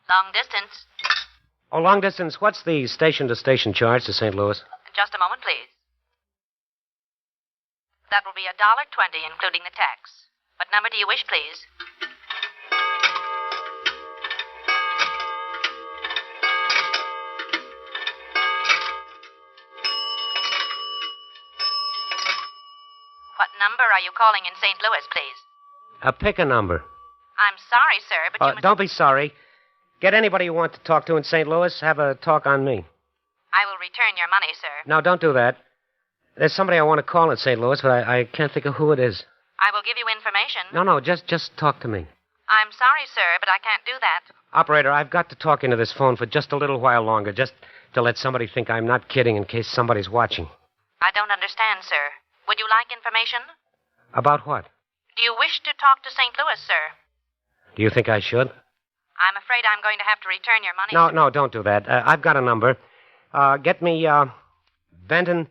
Long distance. Oh, long distance. What's the station-to-station charge to St. Louis? Just a moment, please. That will be $1.20, including the tax. What number do you wish, please? What number are you calling in St. Louis, please? Pick a number. I'm sorry, sir, but you must... Don't be sorry. Get anybody you want to talk to in St. Louis. Have a talk on me. I will return your money, sir. No, don't do that. There's somebody I want to call in St. Louis, but I can't think of who it is. I will give you information. No, just talk to me. I'm sorry, sir, but I can't do that. Operator, I've got to talk into this phone for just a little while longer, just to let somebody think I'm not kidding in case somebody's watching. I don't understand, sir. Would you like information? About what? Do you wish to talk to St. Louis, sir? Do you think I should? I'm afraid I'm going to have to return your money. No, don't do that. I've got a number. Get me, Benton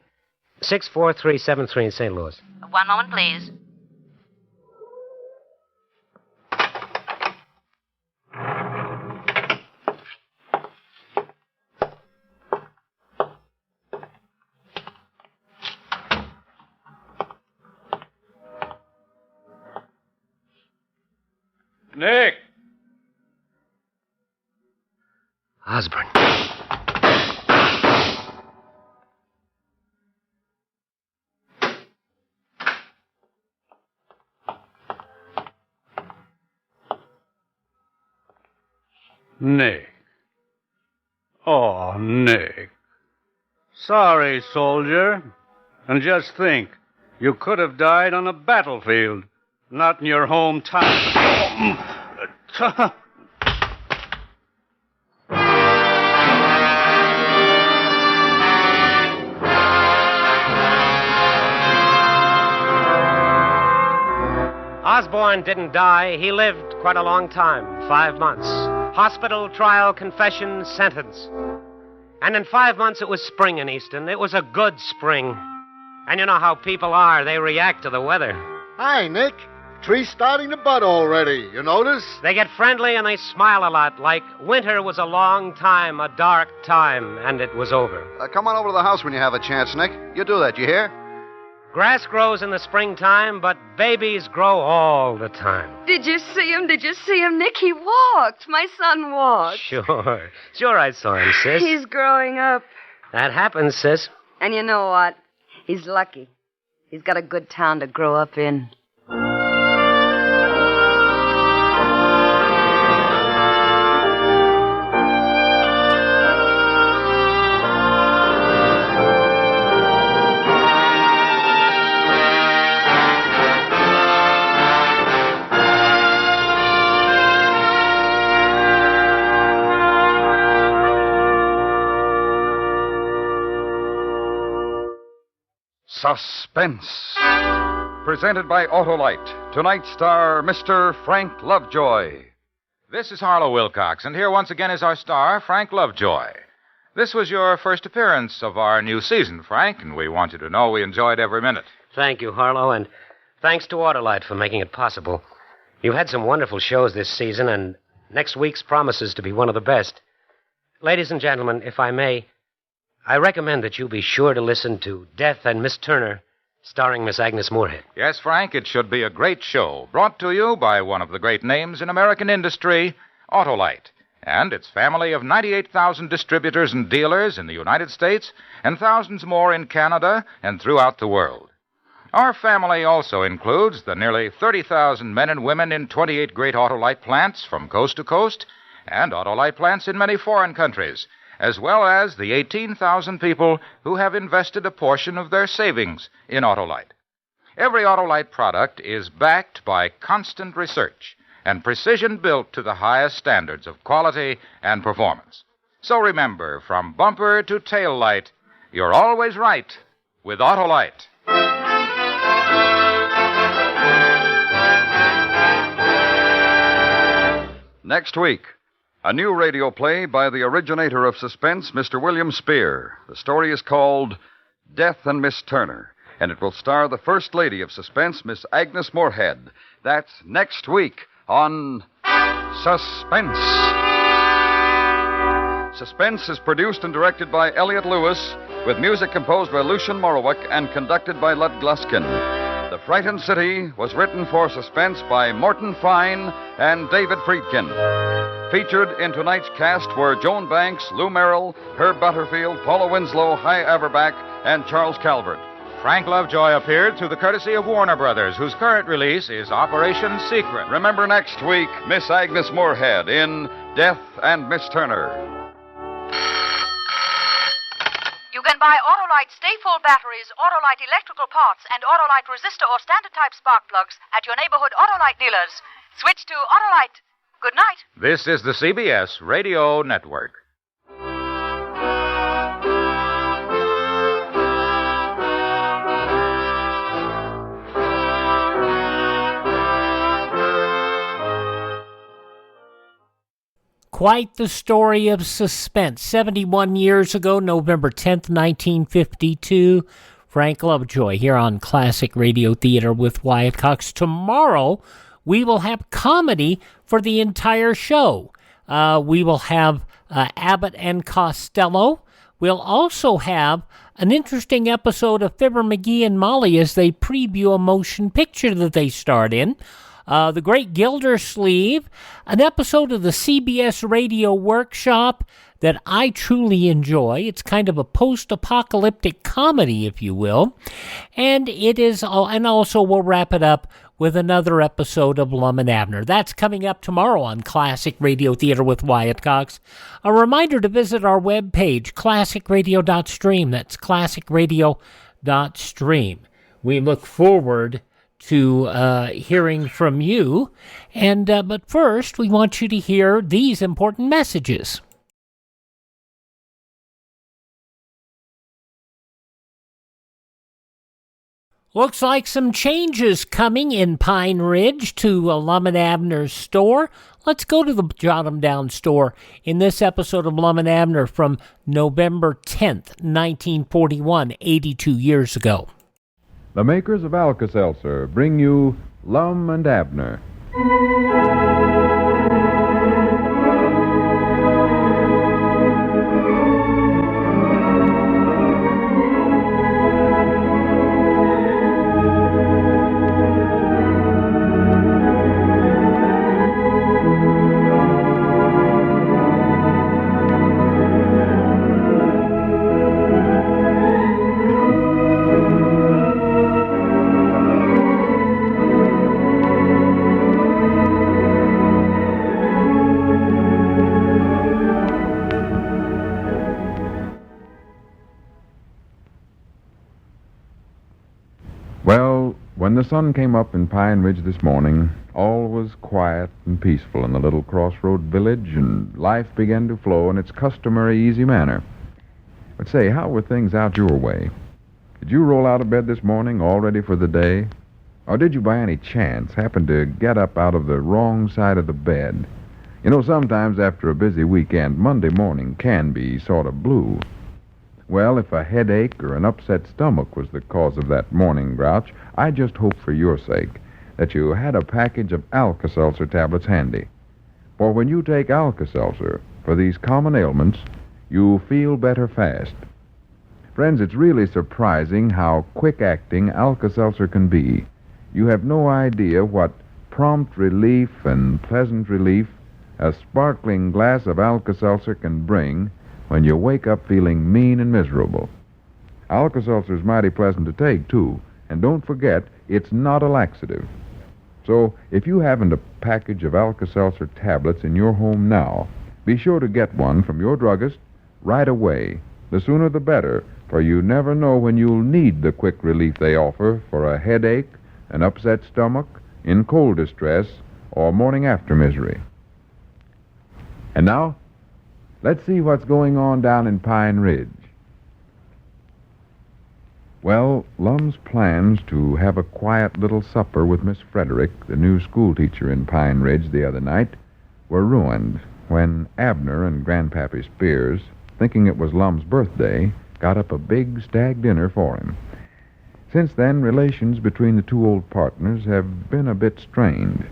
64373 in St. Louis. One moment, please. Nick! Osborne. Nick. Oh, Nick. Sorry, soldier. And just think, you could have died on a battlefield, not in your hometown. Osborne didn't die. He lived quite a long time, 5 months. Hospital, trial, confession, sentence. And in 5 months, it was spring in Easton. It was a good spring. And you know how people are. They react to the weather. Hi, Nick. Tree's starting to bud already. You notice? They get friendly and they smile a lot, like winter was a long time, a dark time, and it was over. Come on over to the house when you have a chance, Nick. You do that, you hear? Grass grows in the springtime, but babies grow all the time. Did you see him? Did you see him, Nick? He walked. My son walked. Sure I saw him, sis. He's growing up. That happens, sis. And you know what? He's lucky. He's got a good town to grow up in. Suspense. Presented by Autolite. Tonight's star, Mr. Frank Lovejoy. This is Harlow Wilcox, and here once again is our star, Frank Lovejoy. This was your first appearance of our new season, Frank, and we want you to know we enjoyed every minute. Thank you, Harlow, and thanks to Autolite for making it possible. You've had some wonderful shows this season, and next week's promises to be one of the best. Ladies and gentlemen, if I may, I recommend that you be sure to listen to Death and Miss Turner, starring Miss Agnes Moorehead. Yes, Frank, it should be a great show, brought to you by one of the great names in American industry, Autolite, and its family of 98,000 distributors and dealers in the United States and thousands more in Canada and throughout the world. Our family also includes the nearly 30,000 men and women in 28 great Autolite plants from coast to coast and Autolite plants in many foreign countries, as well as the 18,000 people who have invested a portion of their savings in Autolite. Every Autolite product is backed by constant research and precision built to the highest standards of quality and performance. So remember, from bumper to tail light, you're always right with Autolite. Next week, a new radio play by the originator of Suspense, Mr. William Spear. The story is called Death and Miss Turner, and it will star the First Lady of Suspense, Miss Agnes Moorehead. That's next week on Suspense. Suspense is produced and directed by Elliott Lewis, with music composed by Lucian Morowick and conducted by Lud Gluskin. The Frightened City was written for Suspense by Morton Fine and David Friedkin. Featured in tonight's cast were Joan Banks, Lou Merrill, Herb Butterfield, Paula Winslow, Hy Averback, and Charles Calvert. Frank Lovejoy appeared through the courtesy of Warner Brothers, whose current release is Operation Secret. Remember next week, Miss Agnes Moorehead in Death and Miss Turner. You can buy Autolite Stay-Full batteries, Autolite electrical parts, and Autolite resistor or standard-type spark plugs at your neighborhood Autolite dealers. Switch to Autolite. Good night. This is the CBS Radio Network. Quite the story of suspense. 71 years ago, November 10th, 1952, Frank Lovejoy here on Classic Radio Theater with Wyatt Cox. Tomorrow, we will have comedy for the entire show. We will have Abbott and Costello. We'll also have an interesting episode of Fibber McGee and Molly as they preview a motion picture that they starred in. The Great Gildersleeve, an episode of the CBS Radio Workshop that I truly enjoy. It's kind of a post-apocalyptic comedy, if you will. And also we'll wrap it up with another episode of Lum and Abner. That's coming up tomorrow on Classic Radio Theater with Wyatt Cox. A reminder to visit our webpage, classicradio.stream. That's classicradio.stream. We look forward to hearing from you. And but first, we want you to hear these important messages. Looks like some changes coming in Pine Ridge to Lum and Abner's store. Let's go to the Jot 'em Down store in this episode of Lum and Abner from November 10th, 1941, 82 years ago. The makers of Alka-Seltzer bring you Lum and Abner. Well, when the sun came up in Pine Ridge this morning, all was quiet and peaceful in the little crossroad village, and life began to flow in its customary easy manner. But say, how were things out your way? Did you roll out of bed this morning all ready for the day? Or did you by any chance happen to get up out of the wrong side of the bed? You know, sometimes after a busy weekend, Monday morning can be sort of blue. Well, if a headache or an upset stomach was the cause of that morning grouch, I just hope for your sake that you had a package of Alka-Seltzer tablets handy. For when you take Alka-Seltzer for these common ailments, you feel better fast. Friends, it's really surprising how quick-acting Alka-Seltzer can be. You have no idea what prompt relief and pleasant relief a sparkling glass of Alka-Seltzer can bring when you wake up feeling mean and miserable. Alka-Seltzer's mighty pleasant to take, too, and don't forget, it's not a laxative. So, if you haven't a package of Alka-Seltzer tablets in your home now, be sure to get one from your druggist right away. The sooner the better, for you never know when you'll need the quick relief they offer for a headache, an upset stomach, in cold distress, or morning after misery. And now, let's see what's going on down in Pine Ridge. Well, Lum's plans to have a quiet little supper with Miss Frederick, the new schoolteacher in Pine Ridge, the other night, were ruined when Abner and Grandpappy Spears, thinking it was Lum's birthday, got up a big stag dinner for him. Since then, relations between the two old partners have been a bit strained.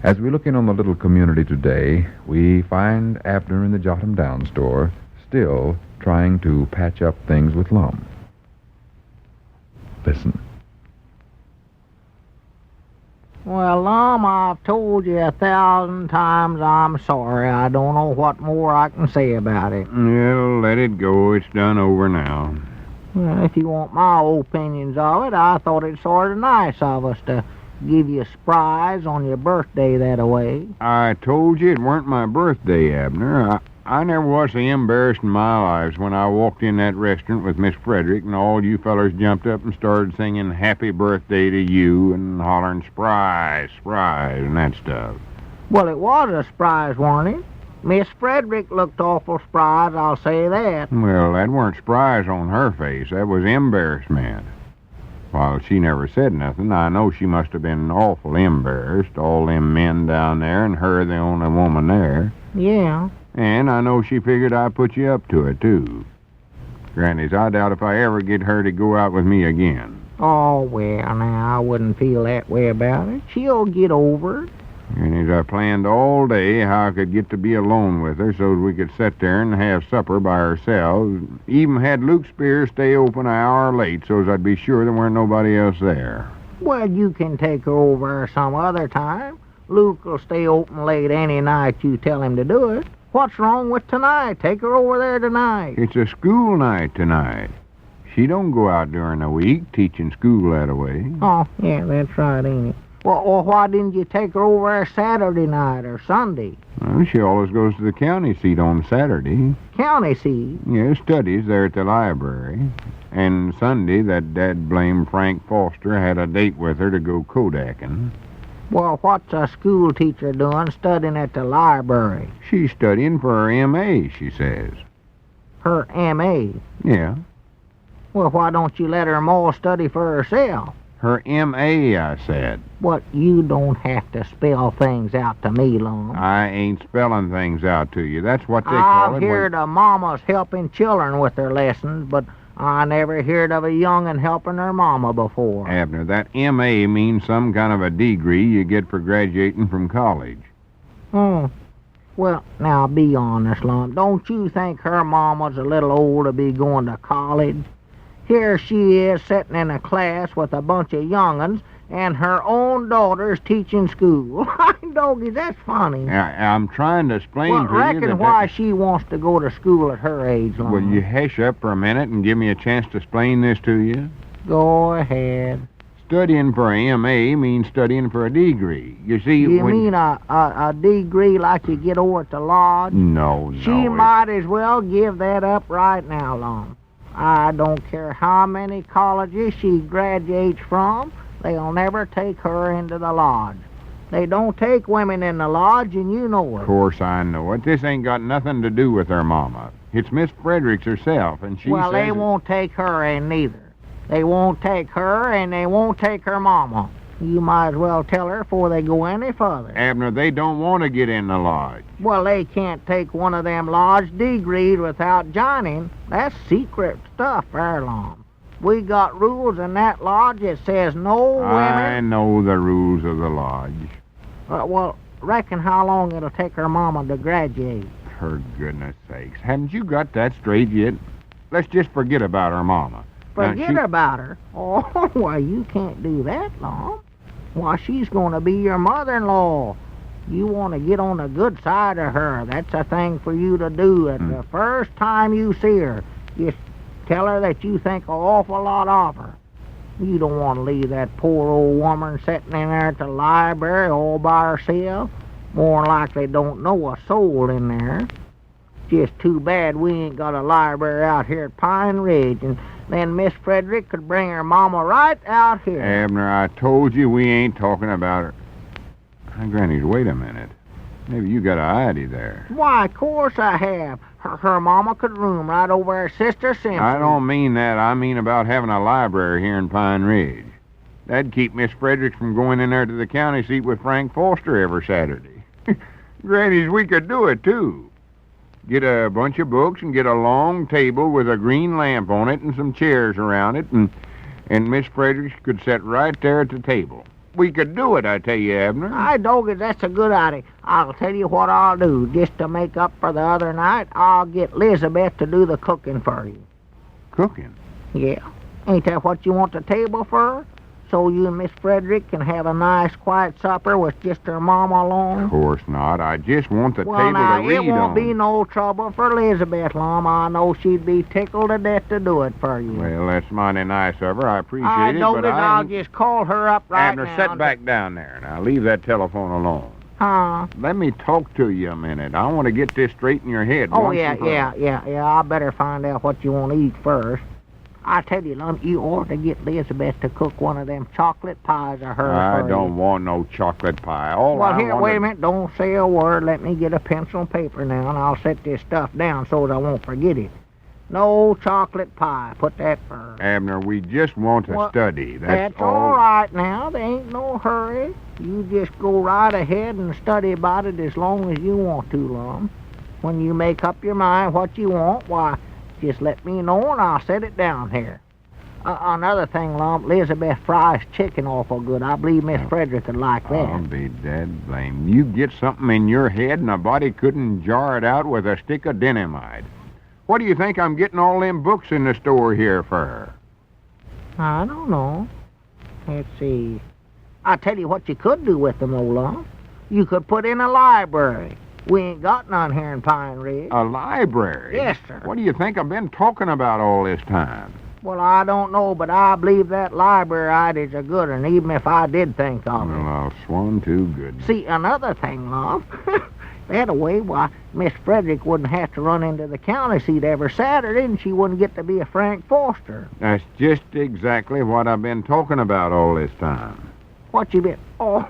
As we look in on the little community today, we find Abner in the Jot 'em Down store still trying to patch up things with Lum. Listen. Well, Lum, I've told you 1,000 times I'm sorry. I don't know what more I can say about it. Well, let it go. It's done over now. Well, if you want my opinions of it, I thought it sort of nice of us to give you a surprise on your birthday that-a-way. I told you it weren't my birthday, Abner. I never was so embarrassed in my life when I walked in that restaurant with Miss Frederick and all you fellers jumped up and started singing happy birthday to you and hollering surprise, surprise, and that stuff. Well, it was a surprise, wasn't it? Miss Frederick looked awful surprised, I'll say that. Well, that weren't surprise on her face. That was embarrassment. While she never said nothing, I know she must have been awful embarrassed, all them men down there and her the only woman there. Yeah. And I know she figured I'd put you up to it, too. Granny's, I doubt if I ever get her to go out with me again. Oh, well, now, I wouldn't feel that way about it. She'll get over it. Granny's, I planned all day how I could get to be alone with her so we could sit there and have supper by ourselves. Even had Luke Spears stay open an hour late so's I'd be sure there weren't nobody else there. Well, you can take her over some other time. Luke will stay open late any night you tell him to do it. What's wrong with tonight? Take her over there tonight. It's a school night tonight. She don't go out during the week teaching school that way. Oh, yeah, that's right, ain't it? Well, why didn't you take her over there Saturday night or Sunday? Well, she always goes to the county seat on Saturday. County seat? Yeah, studies there at the library. And Sunday, that dad-blame Frank Foster had a date with her to go Kodaking. Well, what's a school teacher doing studying at the library? She's studying for her M.A., she says. Her M.A.? Yeah. Well, why don't you let her more study for herself? Her M.A., I said. What, you don't have to spell things out to me, Lum. I ain't spelling things out to you. That's what they call it. I've heard of mamas helping children with their lessons, but I never heard of a young'un helping her mama before. Abner, that M.A. means some kind of a degree you get for graduating from college. Oh. Well, now, be honest, Lum. Don't you think her mama's a little old to be going to college? Here she is sitting in a class with a bunch of young'uns, and her own daughter's teaching school. Doggy, that's funny. I'm trying to explain to you reckon why she wants to go to school at her age, Lum. Will you hush up for a minute and give me a chance to explain this to you? Go ahead. Studying for a M.A. means studying for a degree. You see, You mean a degree like you get over at the lodge? No. She might as well give that up right now, Lum. I don't care how many colleges she graduates from, they'll never take her into the lodge. They don't take women in the lodge, and you know it. Of course I know it. This ain't got nothing to do with her mama. It's Miss Fredericks herself, and she Well, says... they won't take her in neither. They won't take her, and they won't take her mama. You might as well tell her before they go any further. Abner, they don't want to get in the lodge. Well, they can't take one of them lodge degrees without joining. That's secret stuff, Lum. We got rules in that lodge that says no women... I know the rules of the lodge. Well, reckon how long it'll take her mama to graduate. For goodness sakes, haven't you got that straight yet? Let's just forget about her mama. Forget about her? Oh, why, you can't do that, Lum. Why, she's going to be your mother-in-law. You want to get on the good side of her. That's a thing for you to do at the first time you see her. Just tell her that you think an awful lot of her. You don't want to leave that poor old woman sitting in there at the library all by herself. More than likely don't know a soul in there. Just too bad we ain't got a library out here at Pine Ridge, and then Miss Frederick could bring her mama right out here. Abner, I told you we ain't talking about her. Now, Granny, wait a minute. Maybe you got a idea there. Why, of course I have. Her mama could room right over her sister Simpson. I don't mean that. I mean about having a library here in Pine Ridge. That'd keep Miss Fredericks from going in there to the county seat with Frank Foster every Saturday. Grannies, we could do it, too. Get a bunch of books and get a long table with a green lamp on it and some chairs around it, and Miss Fredericks could sit right there at the table. We could do it, I tell you, Abner. I dog it, that's a good idea. I'll tell you what I'll do. Just to make up for the other night, I'll get Elizabeth to do the cooking for you. Cooking? Yeah. Ain't that what you want the table for? So you and Miss Frederick can have a nice, quiet supper with just her mama along? Of course not. I just want the table to read on. It won't be no trouble for Elizabeth, Lum. I know she'd be tickled to death to do it for you. Well, that's mighty nice of her. I appreciate it, but I'll just call her up right Abner, now. sit back down there. Now, leave that telephone alone. Huh? Let me talk to you a minute. I want to get this straight in your head. Oh, yeah. I better find out what you want to eat first. I tell you, Lum, you ought to get Elizabeth to cook one of them chocolate pies of hers. I don't want no chocolate pie. Wait a minute. Don't say a word. Let me get a pencil and paper now, and I'll set this stuff down so that I won't forget it. No chocolate pie. Put that first. Abner, we just want to study. That's all right now. There ain't no hurry. You just go right ahead and study about it as long as you want to, Lum. When you make up your mind what you want, why, just let me know and I'll set it down here. Another thing, Lum, Elizabeth fries chicken awful good. I believe Miss Frederick would like that. I'll be dead blame. You get something in your head and a body couldn't jar it out with a stick of dynamite. What do you think I'm getting all them books in the store here for? I don't know. Let's see. I'll tell you what you could do with them, old Lum. You could put in a library. We ain't got none here in Pine Ridge. A library? Yes, sir. What do you think I've been talking about all this time? Well, I don't know, but I believe that library idea's a good one, even if I did think of it. Well, I'll swan too good. See, another thing, Lum. That way, why, Miss Frederick wouldn't have to run into the county seat every Saturday, and she wouldn't get to be a Frank Foster. That's just exactly what I've been talking about all this time. What you been? Oh,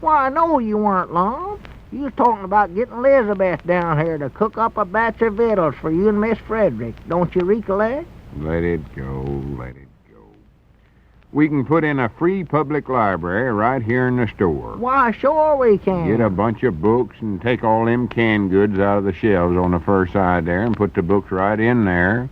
why, I know you weren't, Lum. You was talking about getting Elizabeth down here to cook up a batch of victuals for you and Miss Frederick. Don't you recollect? Let it go, let it go. We can put in a free public library right here in the store. Why, sure we can. Get a bunch of books and take all them canned goods out of the shelves on the first side there and put the books right in there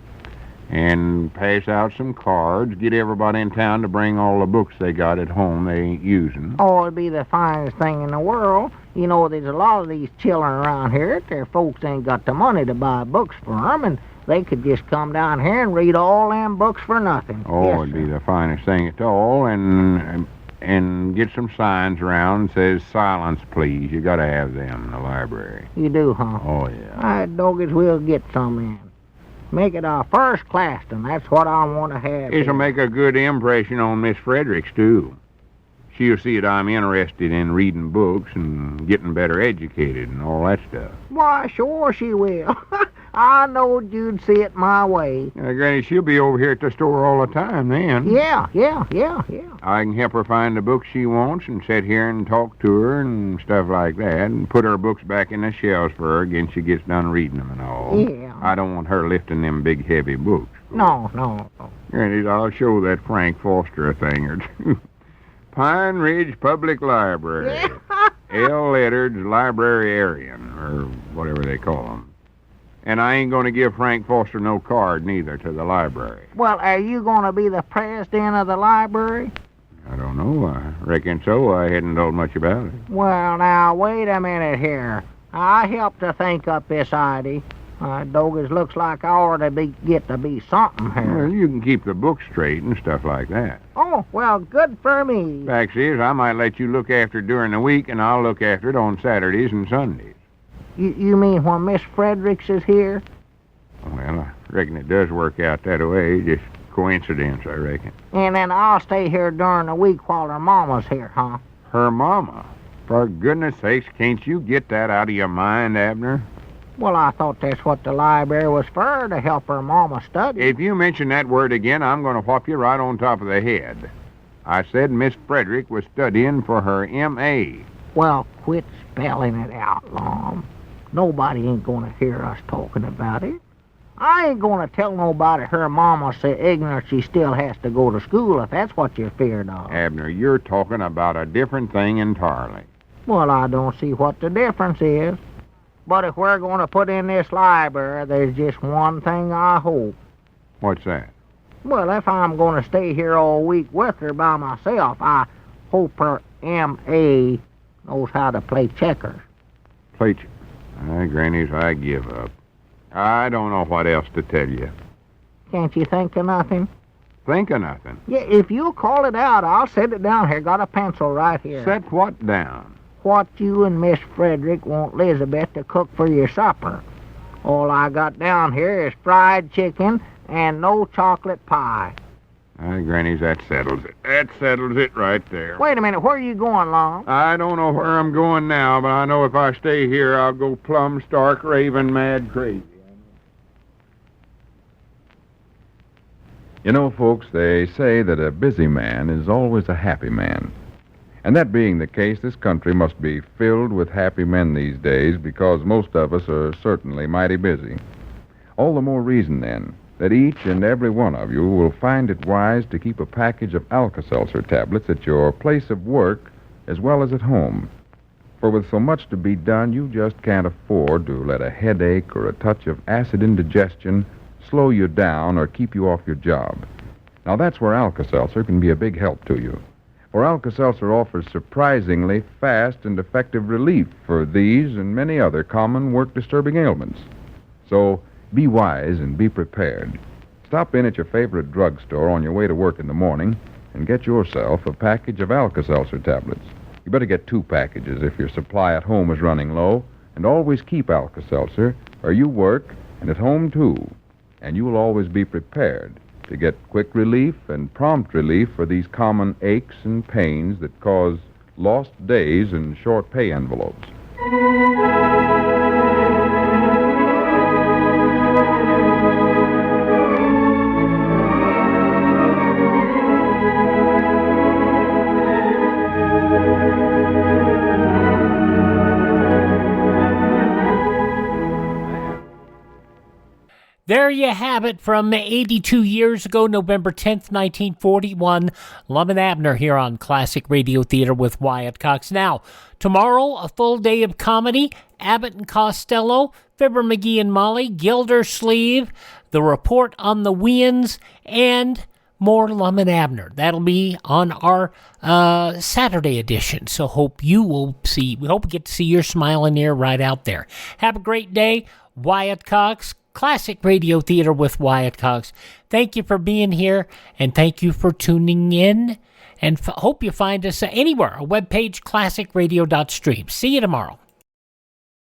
and pass out some cards. Get everybody in town to bring all the books they got at home they ain't using. Oh, it'd be the finest thing in the world. You know, there's a lot of these children around here that their folks ain't got the money to buy books for 'em, and they could just come down here and read all them books for nothing. Oh, Yes, it'd be the finest thing at all, and get some signs around that says silence, please. You gotta have them in the library. You do, huh? Oh, yeah. I doggies will get some in. Make it a first class, and that's what I want to have. This'll make a good impression on Miss Fredericks, too. She'll see that I'm interested in reading books and getting better educated and all that stuff. Why, sure she will. I knowed you'd see it my way. Granny, she'll be over here at the store all the time then. Yeah. I can help her find the books she wants and sit here and talk to her and stuff like that and put her books back in the shelves for her again she gets done reading them and all. Yeah. I don't want her lifting them big, heavy books. No. Granny, I'll show that Frank Foster a thing or two. Pine Ridge Public Library. L. Leonard's Librarian, or whatever they call them. And I ain't going to give Frank Foster no card, neither, to the library. Well, are you going to be the president of the library? I don't know. I reckon so. I hadn't told much about it. Well, now, wait a minute here. I helped to think up this idea. Doggies looks like I ought to get to be something here. Well, you can keep the books straight and stuff like that. Oh, well, good for me. Fact is, I might let you look after it during the week, and I'll look after it on Saturdays and Sundays. You mean when Miss Fredericks is here? Well, I reckon it does work out that way. Just coincidence, I reckon. And then I'll stay here during the week while her mama's here, huh? Her mama? For goodness sakes, can't you get that out of your mind, Abner? Well, I thought that's what the library was for, to help her mama study. If you mention that word again, I'm going to whop you right on top of the head. I said Miss Frederick was studying for her M.A. Well, quit spelling it out, Lom. Nobody ain't going to hear us talking about it. I ain't going to tell nobody her mama's so ignorant she still has to go to school, if that's what you're feared of. Abner, you're talking about a different thing entirely. Well, I don't see what the difference is. But if we're going to put in this library, there's just one thing I hope. What's that? Well, if I'm going to stay here all week with her by myself, I hope her M.A. knows how to play checkers. Grannies, I give up. I don't know what else to tell you. Can't you think of nothing? Think of nothing? Yeah, if you call it out, I'll set it down here. Got a pencil right here. Set what down? What you and Miss Frederick want Elizabeth to cook for your supper. All I got down here is fried chicken and no chocolate pie. Grannies, that settles it. That settles it right there. Wait a minute, where are you going, Long? I don't know where I'm going now, but I know if I stay here, I'll go plumb stark raving mad crazy. You know, folks, they say that a busy man is always a happy man. And that being the case, this country must be filled with happy men these days because most of us are certainly mighty busy. All the more reason, then, that each and every one of you will find it wise to keep a package of Alka-Seltzer tablets at your place of work as well as at home. For with so much to be done, you just can't afford to let a headache or a touch of acid indigestion slow you down or keep you off your job. Now, that's where Alka-Seltzer can be a big help to you. For Alka-Seltzer offers surprisingly fast and effective relief for these and many other common work-disturbing ailments. So, be wise and be prepared. Stop in at your favorite drugstore on your way to work in the morning and get yourself a package of Alka-Seltzer tablets. You better get 2 packages if your supply at home is running low, and always keep Alka-Seltzer where you work and at home, too. And you will always be prepared to get quick relief and prompt relief for these common aches and pains that cause lost days and short pay envelopes. There you have it from 82 years ago, November 10th, 1941. Lum and Abner here on Classic Radio Theater with Wyatt Cox. Now, tomorrow, a full day of comedy. Abbott and Costello, Fibber McGee and Molly, Gildersleeve, The Report on the Weans, and more Lum and Abner. That'll be on our Saturday edition. So we hope we get to see your smiling ear right out there. Have a great day. Wyatt Cox, Classic Radio Theater with Wyatt Cox. Thank you for being here, and thank you for tuning in. And hope you find us anywhere. Our webpage, classicradio.stream. See you tomorrow.